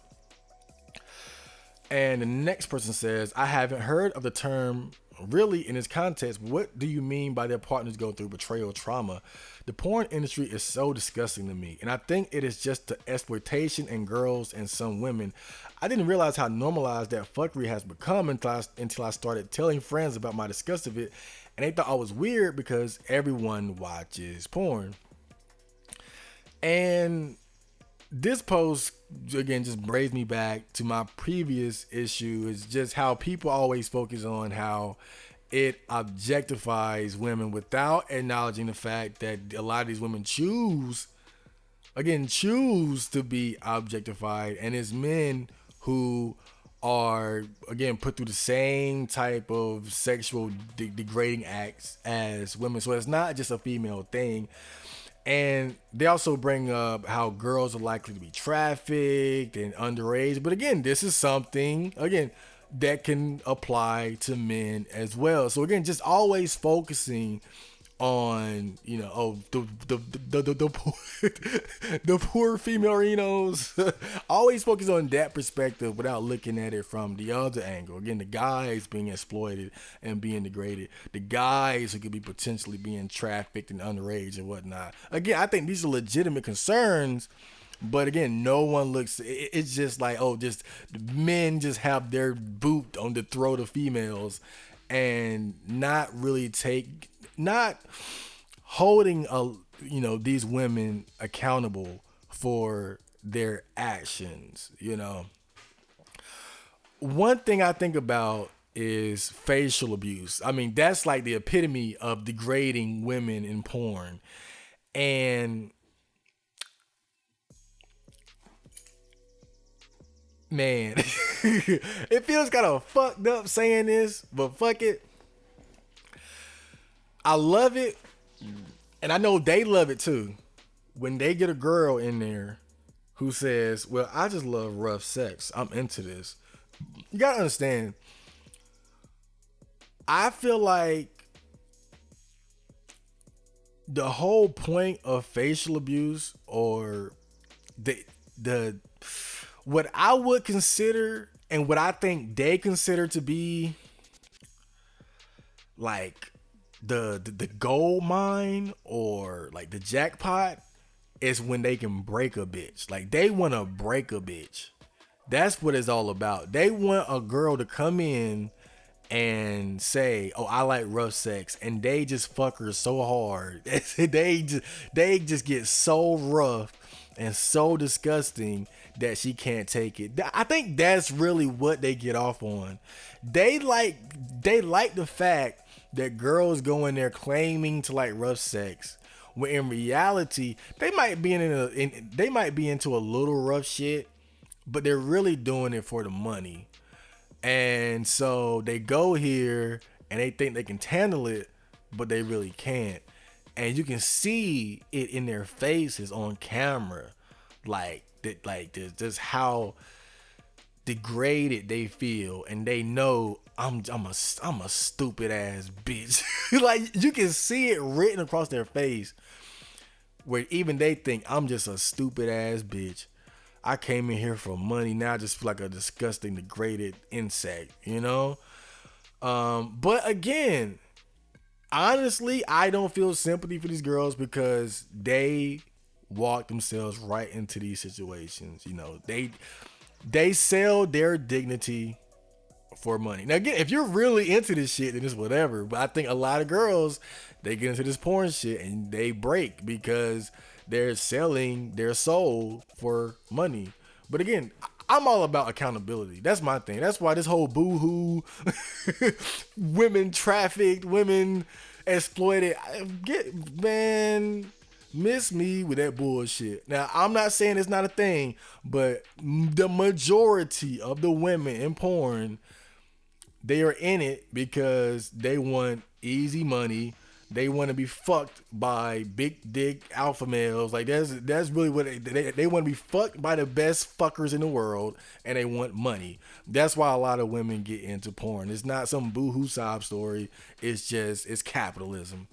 And the next person says, I haven't heard of the term really in its context. What do you mean by their partners go through betrayal trauma? The porn industry is so disgusting to me, and I think it is just the exploitation in girls and some women. I didn't realize how normalized that fuckery has become until I started telling friends about my disgust of it, and they thought I was weird because everyone watches porn. And this post, again, just brings me back to my previous issue. Is just how people always focus on how it objectifies women without acknowledging the fact that a lot of these women choose to be objectified, and it's men who are, again, put through the same type of sexual degrading acts as women. So it's not just a female thing. And they also bring up how girls are likely to be trafficked and underage. But again, this is something, again, that can apply to men as well. So again, just always focusing on, the poor, the poor female Renos. Always focus on that perspective without looking at it from the other angle. Again, the guys being exploited and being degraded, the guys who could be potentially being trafficked and underage and whatnot. Again, I think these are legitimate concerns. But again, no one looks. It's just like, just men just have their boot on the throat of females, and not holding these women accountable for their actions. One thing I think about is facial abuse. I mean, that's like the epitome of degrading women in porn, and man, it feels kind of fucked up saying this, but fuck it. I love it, and I know they love it too, when they get a girl in there who says, well, I just love rough sex. I'm into this. You gotta understand, I feel like the whole point of facial abuse, or the what I would consider and what I think they consider to be like the gold mine, or like the jackpot, is when they can break a bitch. Like they want to break a bitch. That's what it's all about. They want a girl to come in and say, "Oh, I like rough sex," and they just fuck her so hard. they just get so rough and so disgusting that she can't take it. I think that's really what they get off on. They like the fact that girls go in there claiming to like rough sex, when in reality they might be they might be into a little rough shit, but they're really doing it for the money. And so they go here and they think they can handle it, but they really can't. And you can see it in their faces on camera, like that, like this, just how degraded they feel, and they know I'm a stupid ass bitch. Like you can see it written across their face, where even they think I'm just a stupid ass bitch. I came in here for money. Now I just feel like a disgusting, degraded insect, you know? But again, honestly, I don't feel sympathy for these girls because they walk themselves right into these situations. You know, they sell their dignity for money. Now again, if you're really into this shit, then it's whatever. But I think a lot of girls, they get into this porn shit and they break because they're selling their soul for money. But again, I'm all about accountability. That's my thing. That's why this whole boo-hoo, women trafficked, women exploited, man, miss me with that bullshit. Now, I'm not saying it's not a thing, but the majority of the women in porn, they are in it because they want easy money. They want to be fucked by big dick alpha males. Like that's really what they want to be fucked by the best fuckers in the world, and they want money. That's why a lot of women get into porn. It's not some boohoo sob story. It's capitalism.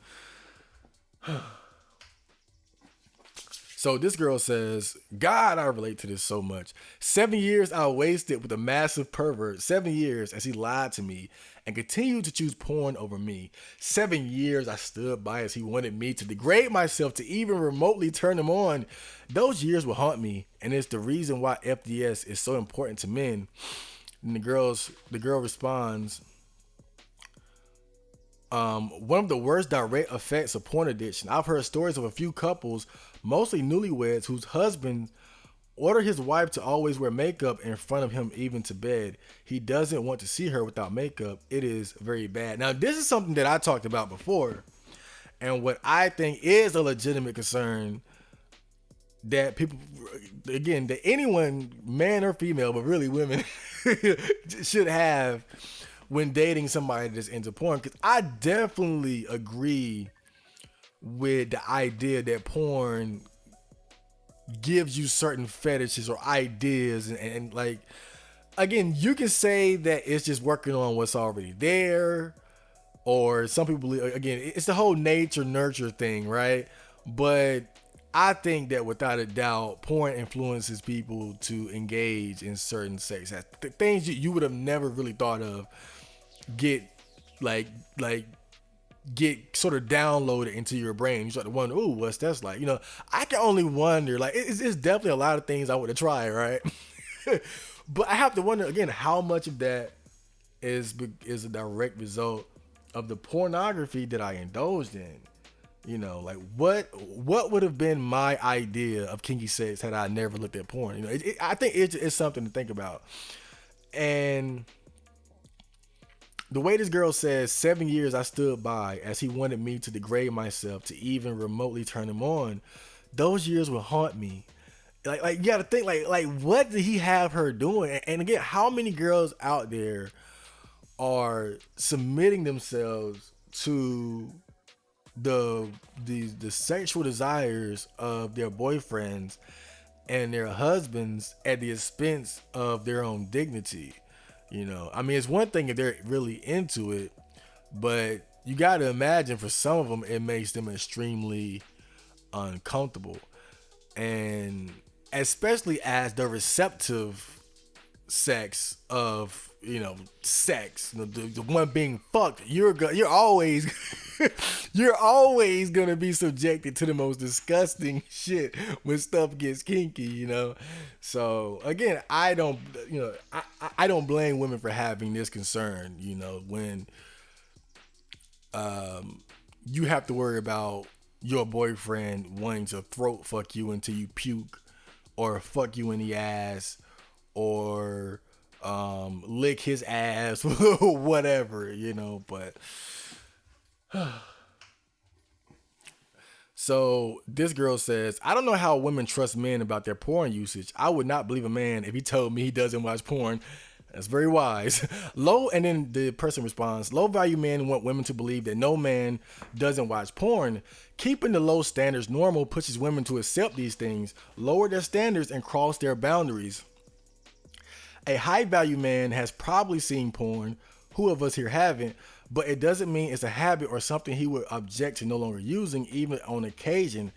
So this girl says, God, I relate to this so much. 7 years I wasted with a massive pervert. 7 years as he lied to me and continued to choose porn over me. 7 years I stood by as he wanted me to degrade myself to even remotely turn him on. Those years will haunt me, and it's the reason why FDS is so important to men. And the girl responds, one of the worst direct effects of porn addiction. I've heard stories of a few couples, mostly newlyweds, whose husband order his wife to always wear makeup in front of him, even to bed. He doesn't want to see her without makeup. It is very bad. Now, this is something that I talked about before, and what I think is a legitimate concern that people, again, that anyone, man or female, but really women, should have when dating somebody that's into porn. Because I definitely agree with the idea that porn gives you certain fetishes or ideas, and like, again, you can say that it's just working on what's already there, or some people believe, again, it's the whole nature nurture thing, right? But I think that without a doubt, porn influences people to engage in certain sex things you would have never really thought of get get sort of downloaded into your brain. You start to wonder, ooh, what's that's like? You know, I can only wonder, like, it's definitely a lot of things I want to try, right? But I have to wonder, again, how much of that is a direct result of the pornography that I indulged in. You know, like, what would have been my idea of kinky sex had I never looked at porn? You know, I think it's something to think about. And the way this girl says, 7 years I stood by as he wanted me to degrade myself to even remotely turn him on. Those years will haunt me. Like you gotta think, like what did he have her doing? And again, how many girls out there are submitting themselves to the sexual desires of their boyfriends and their husbands at the expense of their own dignity? You know, I mean, it's one thing if they're really into it, but you got to imagine for some of them, it makes them extremely uncomfortable. And especially as the receptive sex of, you know, sex, you know, the one being fucked, you're always You're always gonna be subjected to the most disgusting shit when stuff gets kinky, So again, I don't blame women for having this concern, when you have to worry about your boyfriend wanting to throat fuck you until you puke, or fuck you in the ass, or lick his ass, whatever, But so this girl says, I don't know how women trust men about their porn usage. I would not believe a man if he told me he doesn't watch porn. That's very wise. And then the person responds, low value men want women to believe that no man doesn't watch porn. Keeping the low standards normal pushes women to accept these things, lower their standards, and cross their boundaries. A high value man has probably seen porn. Who of us here haven't? But it doesn't mean it's a habit or something he would object to no longer using, even on occasion.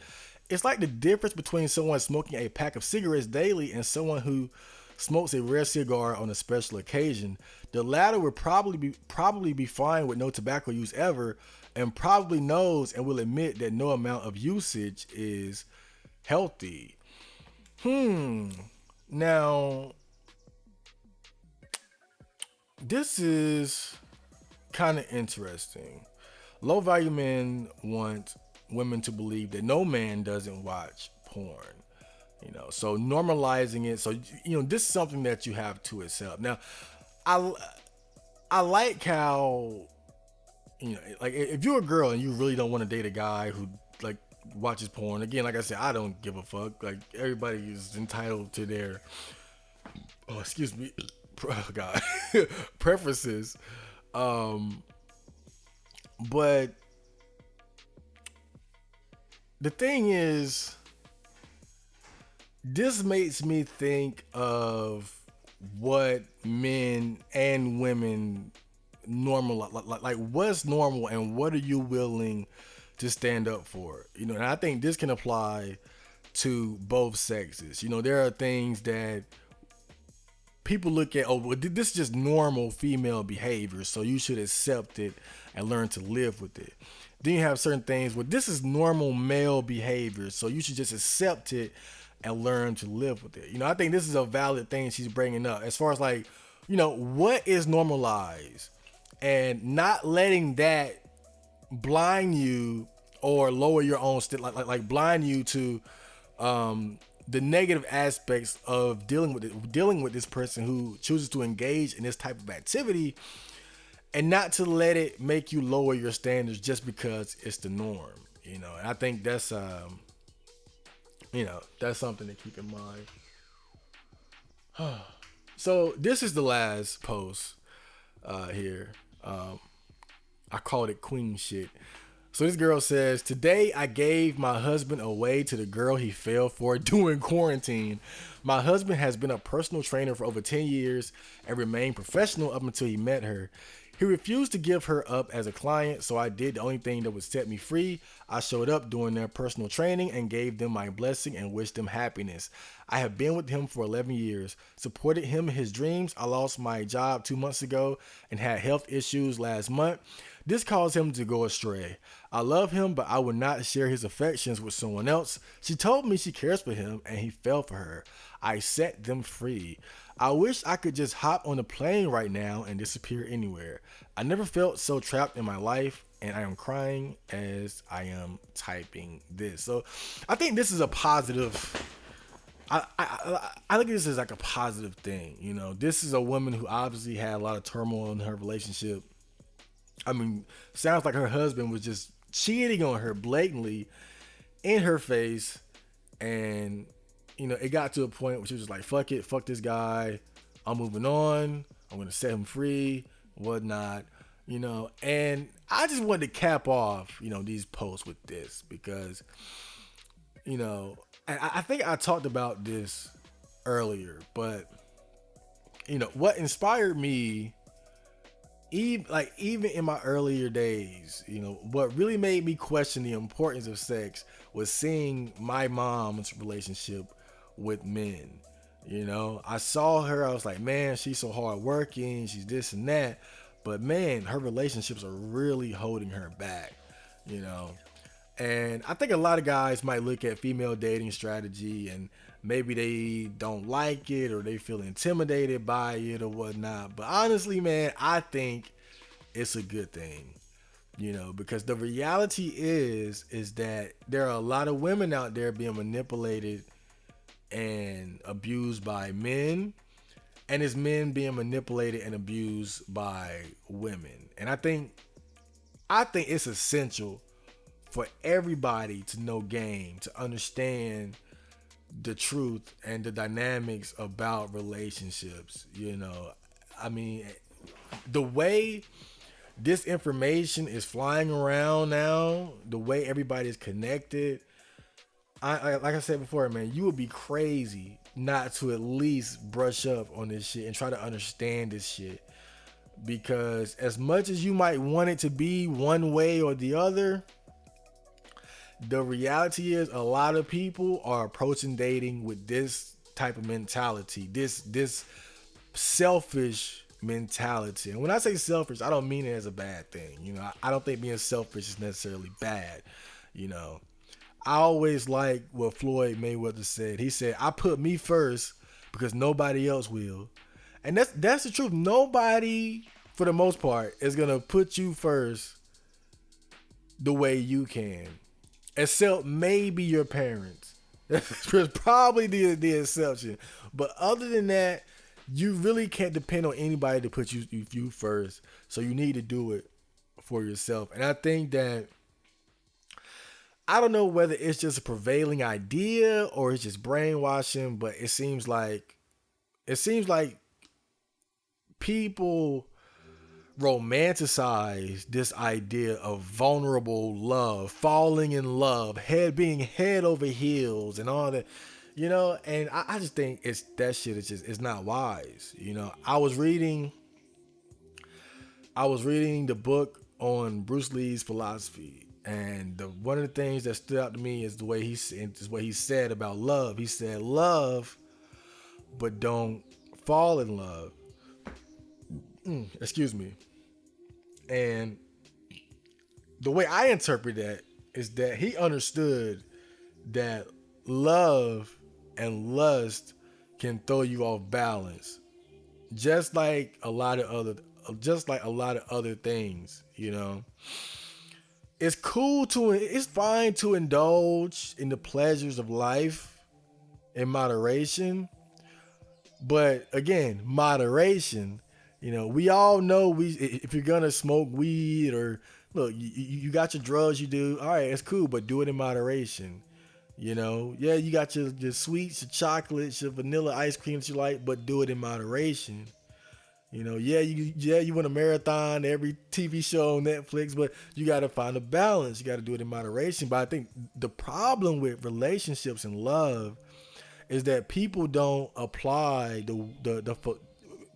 It's like the difference between someone smoking a pack of cigarettes daily and someone who smokes a rare cigar on a special occasion. The latter would probably be fine with no tobacco use ever, and probably knows and will admit that no amount of usage is healthy. Now, this is kind of interesting. Low value men want women to believe that no man doesn't watch porn. So normalizing it. So, this is something that you have to accept. Now, I like how, like if you're a girl and you really don't want to date a guy who like watches porn. Again, like I said, I don't give a fuck. Like everybody is entitled to their, excuse me, God, preferences. But the thing is, this makes me think of what men and women normal, like what's normal and what are you willing to stand up for? And I think this can apply to both sexes. There are things that people look at, this is just normal female behavior, so you should accept it and learn to live with it. Then you have certain things where this is normal male behavior, so you should just accept it and learn to live with it. I think this is a valid thing she's bringing up as far as like, what is normalized, and not letting that blind you or lower your own like blind you to the negative aspects of dealing with this person who chooses to engage in this type of activity, and not to let it make you lower your standards just because it's the norm. And I think that's that's something to keep in mind. So this is the last post here. I called it queen shit. So this girl says, today I gave my husband away to the girl he fell for during quarantine. My husband has been a personal trainer for over 10 years and remained professional up until he met her. He refused to give her up as a client, so I did the only thing that would set me free. I showed up during their personal training and gave them my blessing and wished them happiness. I have been with him for 11 years, supported him in his dreams. I lost my job 2 months ago and had health issues last month. This caused him to go astray. I love him, but I would not share his affections with someone else. She told me she cares for him and he fell for her. I set them free. I wish I could just hop on a plane right now and disappear anywhere. I never felt so trapped in my life, and I am crying as I am typing this. So I think this is a positive. I look at this as like a positive thing. This is a woman who obviously had a lot of turmoil in her relationship. I mean, sounds like her husband was just cheating on her blatantly in her face, and it got to a point where she was just like, fuck it, fuck this guy, I'm moving on, I'm gonna set him free, whatnot, and I just wanted to cap off these posts with this, because I think I talked about this earlier, but what inspired me, even in my earlier days, what really made me question the importance of sex was seeing my mom's relationship with men. I saw her, I was like, man, she's so hardworking, she's this and that, but man, her relationships are really holding her back. you know. And I think a lot of guys might look at female dating strategy and maybe they don't like it or they feel intimidated by it or whatnot. But honestly, man, I think it's a good thing, because the reality is that there are a lot of women out there being manipulated and abused by men, and it's men being manipulated and abused by women. And I think it's essential for everybody to know game, to understand the truth and the dynamics about relationships. I mean, the way this information is flying around now, the way everybody is connected, I like I said before, man, you would be crazy not to at least brush up on this shit and try to understand this shit. Because as much as you might want it to be one way or the other, the reality is a lot of people are approaching dating with this type of mentality, this selfish mentality. And when I say selfish, I don't mean it as a bad thing. I don't think being selfish is necessarily bad. I always like what Floyd Mayweather said. He said, "I put me first because nobody else will." And that's the truth. Nobody, for the most part, is gonna put you first the way you can, except maybe your parents. That's probably the exception. But other than that, you really can't depend on anybody to put you first. So you need to do it for yourself. And I think that, I don't know whether it's just a prevailing idea or it's just brainwashing, but it seems like people romanticize this idea of vulnerable love, falling in love, being head over heels and all that, and I just think that shit is just, it's not wise. I was reading the book on Bruce Lee's philosophy, and one of the things that stood out to me is what he said about love. He said, "Love, but don't fall in love." Excuse me. And the way I interpret that is that he understood that love and lust can throw you off balance, just like a lot of other things. It's fine to indulge in the pleasures of life in moderation, but again, moderation. We all know if you're gonna smoke weed or look, you got your drugs, you do. All right, it's cool, but do it in moderation. Yeah, you got your sweets, your chocolates, your vanilla ice cream that you like, but do it in moderation. You want a marathon every TV show on Netflix, but you got to find a balance. You got to do it in moderation. But I think the problem with relationships and love is that people don't apply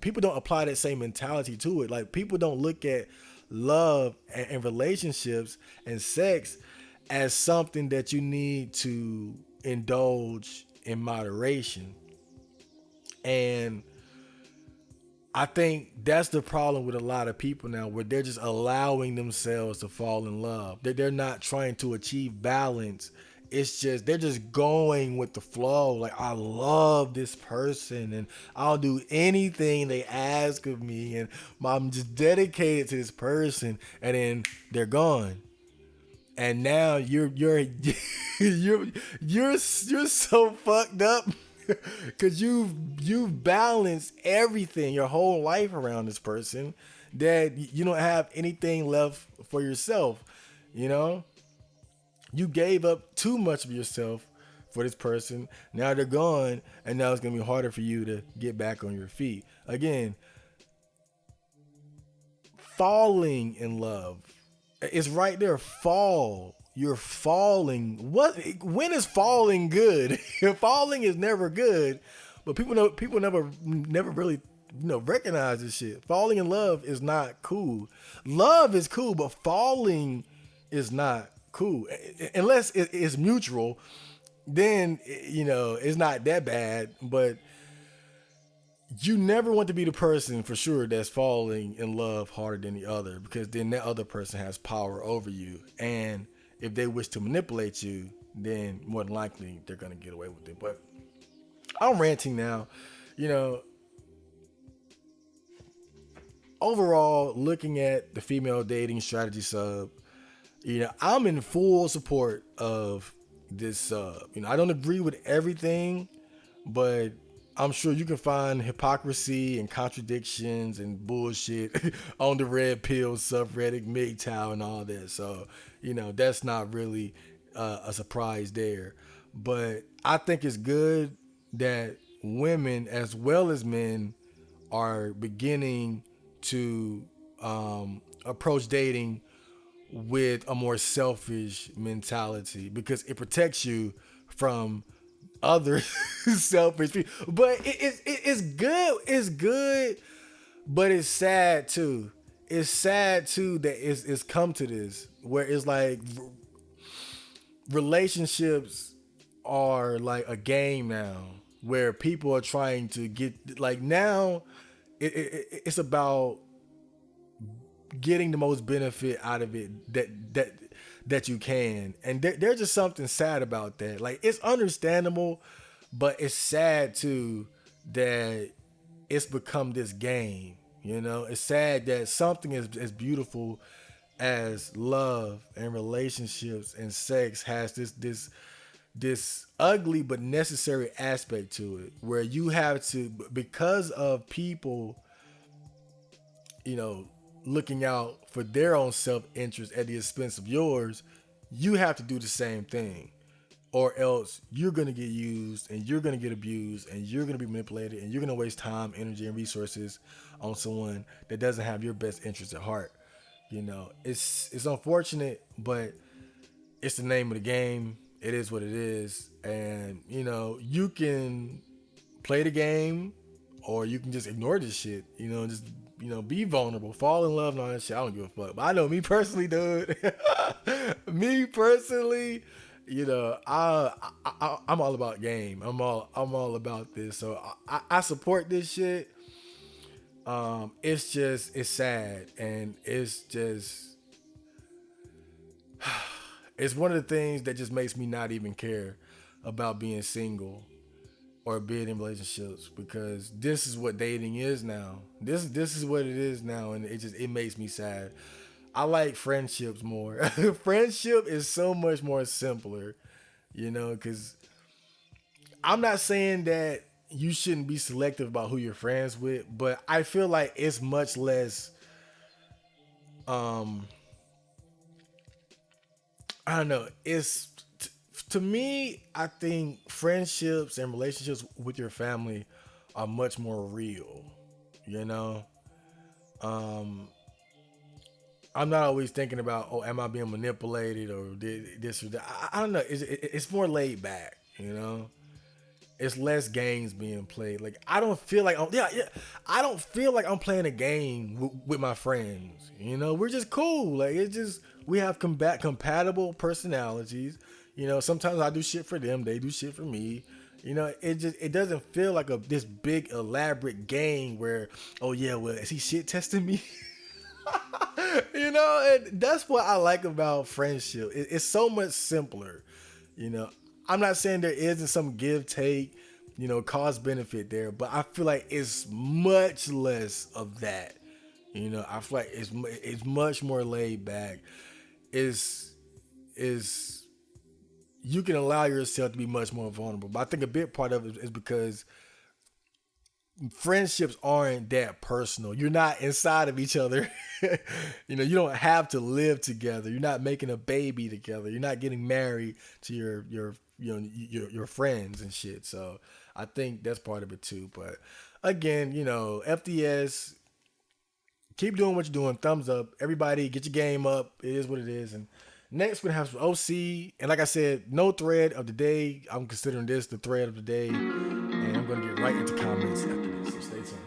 people don't apply that same mentality to it. Like, people don't look at love and relationships and sex as something that you need to indulge in moderation. And I think that's the problem with a lot of people now, where they're just allowing themselves to fall in love. They're not trying to achieve balance. It's just, they're just going with the flow. Like, I love this person and I'll do anything they ask of me, and I'm just dedicated to this person, and then they're gone. And now you're you're so fucked up because you've balanced everything, your whole life around this person, that you don't have anything left for yourself. You gave up too much of yourself for this person. Now they're gone, and now it's gonna be harder for you to get back on your feet again. Falling in love, it's right there. You're falling. When is falling good? Falling is never good, but people never really recognize this shit. Falling in love is not cool. Love is cool, but falling is not cool unless it's mutual. Then it's not that bad. But you never want to be the person for sure that's falling in love harder than the other, because then that other person has power over you. And if they wish to manipulate you, then more than likely they're going to get away with it. But I'm ranting now. You know, overall, looking at the female dating strategy sub, I'm in full support of this sub. I don't agree with everything, but I'm sure you can find hypocrisy and contradictions and bullshit on the red pill subreddit, MGTOW, and all that. So, that's not really a surprise there. But I think it's good that women as well as men are beginning to approach dating with a more selfish mentality, because it protects you from other selfish people. But it's good. It's good, but it's sad too. It's sad too that it's come to this where it's like relationships are like a game now, where people are trying to get, like, now it's about getting the most benefit out of it that you can. And there's just something sad about that. Like, it's understandable, but it's sad too that it's become this game. It's sad that something as beautiful as love and relationships and sex has this ugly but necessary aspect to it, where you have to, because of people, looking out for their own self-interest at the expense of yours, you have to do the same thing, or else you're going to get used and you're going to get abused and you're going to be manipulated and you're going to waste time, energy, and resources on someone that doesn't have your best interest at heart. It's unfortunate, but it's the name of the game. It is what it is. And, you can play the game, or you can just ignore this shit, just, be vulnerable, fall in love and all that shit. I don't give a fuck. But I know me personally, dude. Me personally, I'm all about game. I'm all about this. So I support this shit. It's sad, and it's one of the things that just makes me not even care about being single or being in relationships, because this is what dating is now. This is what it is now, and it makes me sad. I like friendships more. Friendship is so much more simpler, because I'm not saying that you shouldn't be selective about who you're friends with, but I feel like it's much less I don't know. To me, I think friendships and relationships with your family are much more real. I'm not always thinking about, oh, am I being manipulated or this or that. I don't know. It's more laid back. It's less games being played. Like, I don't feel like I don't feel like I'm playing a game with my friends. We're just cool. Like, it's just, we have compatible personalities. Sometimes I do shit for them, they do shit for me. It doesn't feel like this big elaborate game where, oh yeah, well, is he shit testing me? And that's what I like about friendship. It's so much simpler. I'm not saying there isn't some give take, cost benefit there, but I feel like it's much less of that. I feel like it's much more laid back. Is you can allow yourself to be much more vulnerable. But I think a big part of it is because friendships aren't that personal. You're not inside of each other. You don't have to live together. You're not making a baby together. You're not getting married to your friends and shit. So I think that's part of it too. But again, FDS, keep doing what you're doing. Thumbs up. Everybody, get your game up. It is what it is. And next, we're going to have some OC. And like I said, no thread of the day. I'm considering this the thread of the day. And I'm going to get right into comments after this. So stay tuned.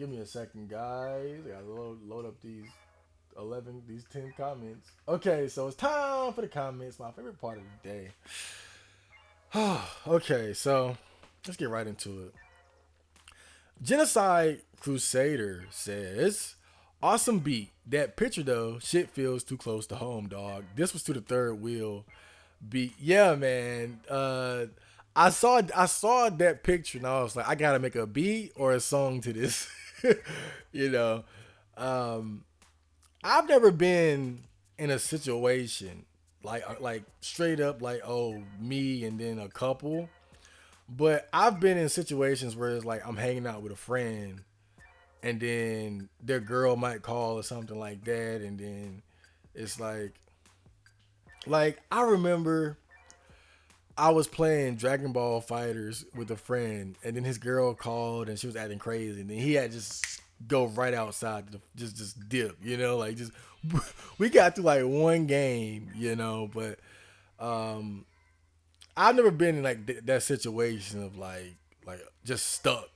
Give me a second, guys. I gotta load up these 10 comments. Okay, so it's time for the comments. My favorite part of the day. Okay, so let's get right into it. Genocide Crusader says, "Awesome beat. That picture though, shit feels too close to home, dog. This was to the third wheel beat. Yeah, man. I saw that picture and I was like, I gotta make a beat or a song to this. you know, um, I've never been in a situation like straight up like oh me and then a couple, but I've been in situations where it's like I'm hanging out with a friend and then their girl might call or something like that, and then it's like I remember I was playing Dragon Ball Fighters with a friend, and then his girl called and she was acting crazy, and then he had just go right outside to just dip, like just we got through like one game, but um I've never been in like that situation of like just stuck,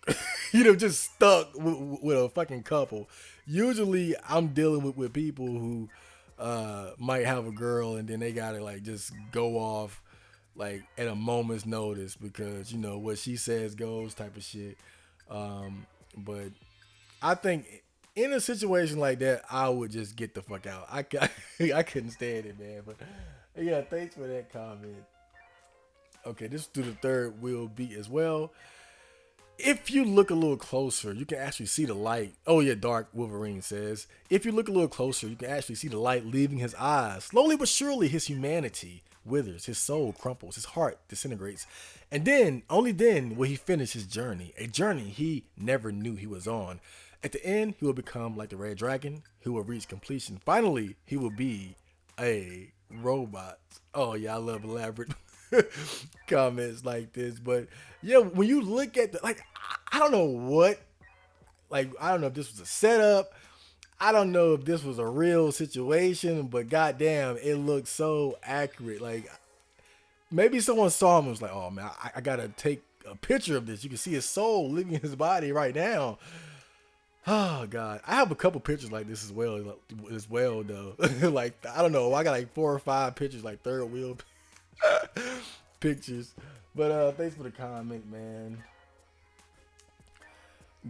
just stuck with a fucking couple. Usually, I'm dealing with people who might have a girl and then they gotta like just go off like at a moment's notice because what she says goes type of shit. But I think in a situation like that, I would just get the fuck out. I couldn't stand it, man. But yeah, thanks for that comment. Okay, this is through the third wheel beat as well. If you look a little closer, you can actually see the light. Oh yeah, Dark Wolverine says, if you look a little closer, you can actually see the light leaving his eyes. Slowly but surely, his humanity withers, his soul crumples, his heart disintegrates. And then, only then, will he finish his journey, a journey he never knew he was on. At the end, he will become like the Red Dragon, who will reach completion. Finally, he will be a robot. Oh yeah, I love elaborate comments like this. But yeah, when you look at the like, I don't know what, like I don't know if this was a setup. I don't know if this was a real situation, but goddamn, it looks so accurate. Like maybe someone saw him and was like, "Oh man, I gotta take a picture of this. You can see his soul leaving his body right now." Oh god, I have a couple pictures like this as well though. Like I don't know, I got like 4 or 5 pictures, like third wheel pictures. But thanks for the comment, man.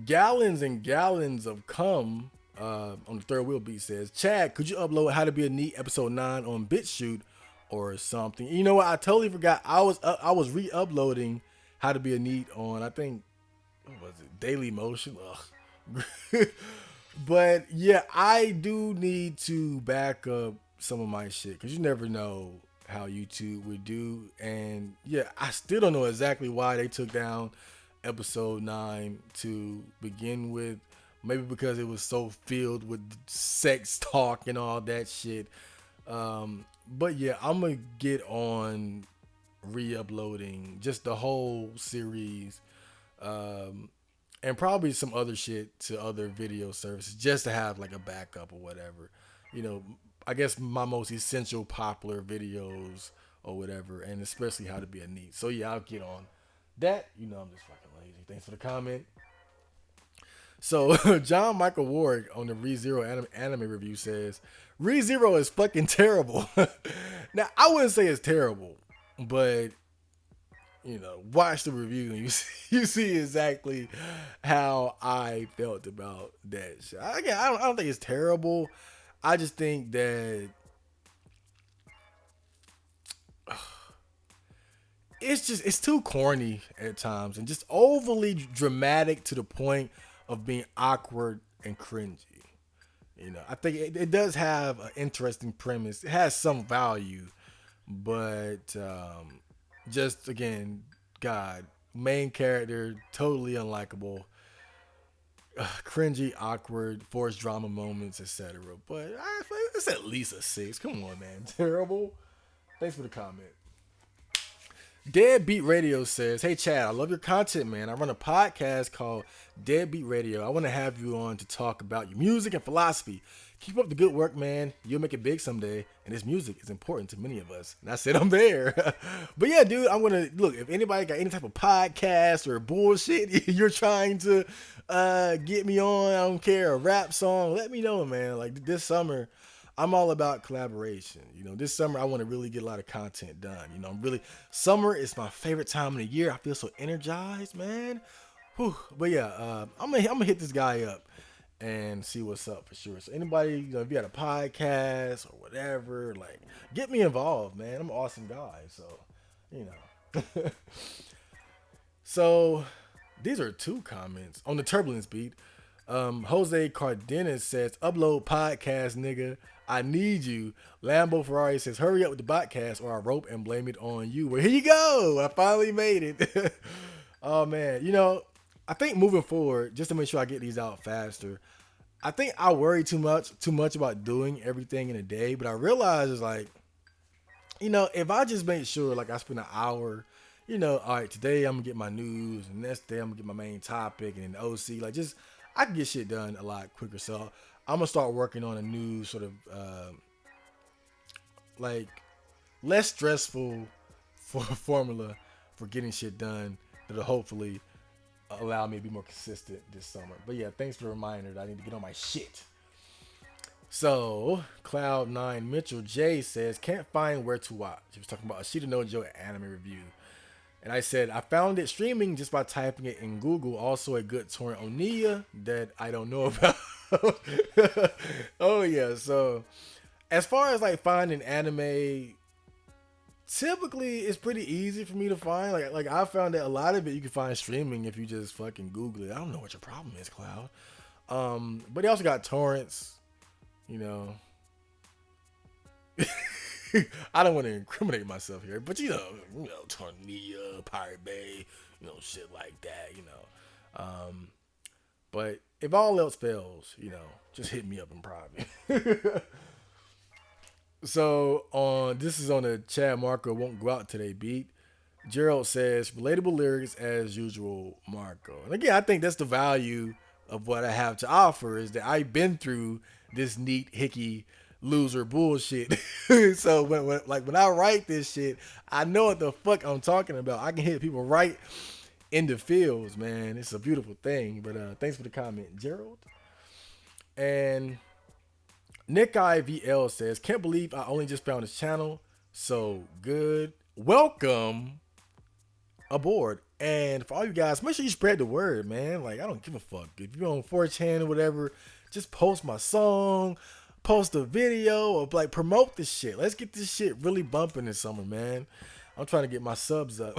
Gallons and gallons of cum on the third wheel beat says, Chad, could you upload How to Be a Neat episode 9 on BitChute or something? You know what? I totally forgot. I was re-uploading How to Be a Neat on, I think, what was it? Daily Motion. Ugh. But yeah, I do need to back up some of my shit because you never know how YouTube would do. And yeah, I still don't know exactly why they took down episode 9 to begin with. Maybe because it was so filled with sex talk and all that shit. But yeah, I'm gonna get on re-uploading just the whole series. And probably some other shit to other video services just to have like a backup or whatever. I guess my most essential popular videos or whatever, and especially How to Be a Neat. So yeah, I'll get on that. I'm just fucking lazy. Thanks for the comment. So John Michael Ward on the ReZero anime review says ReZero is fucking terrible. Now I wouldn't say it's terrible, but watch the review and you see exactly how I felt about that shit. Again, I don't think it's terrible. I just think that it's too corny at times and just overly dramatic to the point of being awkward and cringy. I think it does have an interesting premise. It has some value, but just again, God, main character totally unlikable, cringy, awkward, forced drama moments, etc. But it's at least a 6. Come on, man, terrible. Thanks for the comment. Deadbeat Radio says, "Hey Chad, I love your content, man. I run a podcast called Deadbeat Radio. I want to have you on to talk about your music and philosophy. Keep up the good work, man. You'll make it big someday. And this music is important to many of us." And I said, "I'm there." But yeah, dude, I'm gonna look. If anybody got any type of podcast or bullshit you're trying to get me on, I don't care, a rap song, let me know, man. Like this summer, I'm all about collaboration. This summer I want to really get a lot of content done. I'm really summer is my favorite time of the year. I feel so energized, man. Whew. But yeah, I'm gonna hit this guy up and see what's up for sure. So anybody, if you got a podcast or whatever, like get me involved, man. I'm an awesome guy, so you know. So these are two comments on the turbulence beat. Jose Cardenas says, "Upload podcast, nigga. I need you." Lambo Ferrari says, "Hurry up with the Botcast or I rope and blame it on you." Well, here you go. I finally made it. Oh, man. I think moving forward, just to make sure I get these out faster, I think I worry too much about doing everything in a day. But I realize it's like, if I just make sure, like I spend an hour, all right, today I'm going to get my news, and next day I'm going to get my main topic, and then the OC, like just, I can get shit done a lot quicker. So I'm going to start working on a new sort of, like, less stressful formula for getting shit done that'll hopefully allow me to be more consistent this summer. But yeah, thanks for the reminder that I need to get on my shit. So, Cloud9 Mitchell J says, "Can't find where to watch." He was talking about Ashita no Joe anime review. And I said, "I found it streaming just by typing it in Google. Also a good torrent Oniya that I don't know about." Oh yeah, so as far as like finding anime, typically it's pretty easy for me to find. Like I found that a lot of it you can find streaming if you just fucking Google it. I don't know what your problem is, Cloud. But they also got torrents, you know. I don't want to incriminate myself here, but Tornilla, Pirate Bay, shit like that. But if all else fails, just hit me up in private. So this is on the Chad Marco won't go out today beat. Gerald says, "Relatable lyrics as usual, Marco." And again, I think that's the value of what I have to offer is that I've been through this neat hickey loser bullshit. So when I write this shit, I know what the fuck I'm talking about. I can hit people right in the fields, man. It's a beautiful thing. But thanks for the comment, Gerald. And Nick IVL says, "Can't believe I only just found this channel. So good. Welcome aboard." And for all you guys, make sure you spread the word, man. Like, I don't give a fuck. If you're on 4chan or whatever, just post my song, post a video, or like promote this shit. Let's get this shit really bumping this summer, man. I'm trying to get my subs up.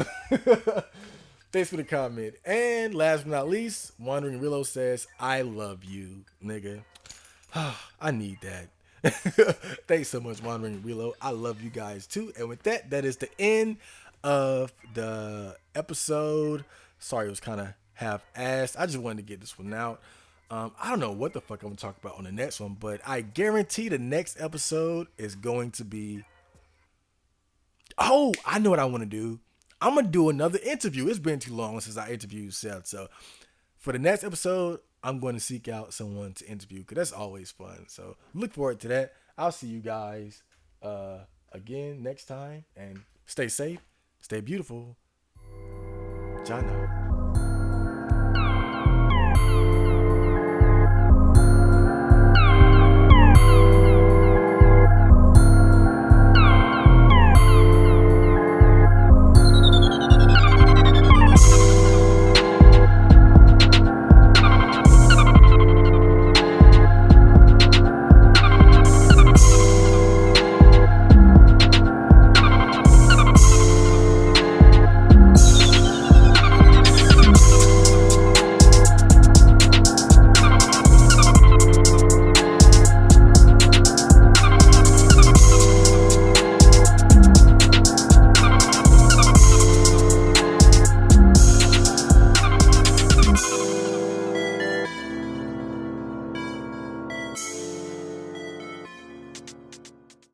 Thanks for the comment. And last but not least, Wandering Reload says, "I love you, nigga." I need that. Thanks so much, Wandering Reload. I love you guys too. And with that, that is the end of the episode. Sorry, it was kind of half-assed. I just wanted to get this one out. I don't know what the fuck I'm going to talk about on the next one, but I guarantee the next episode is going to be... Oh, I know what I want to do. I'm going to do another interview. It's been too long since I interviewed Seth. So for the next episode, I'm going to seek out someone to interview because that's always fun. So look forward to that. I'll see you guys again next time. And stay safe, stay beautiful. Jana.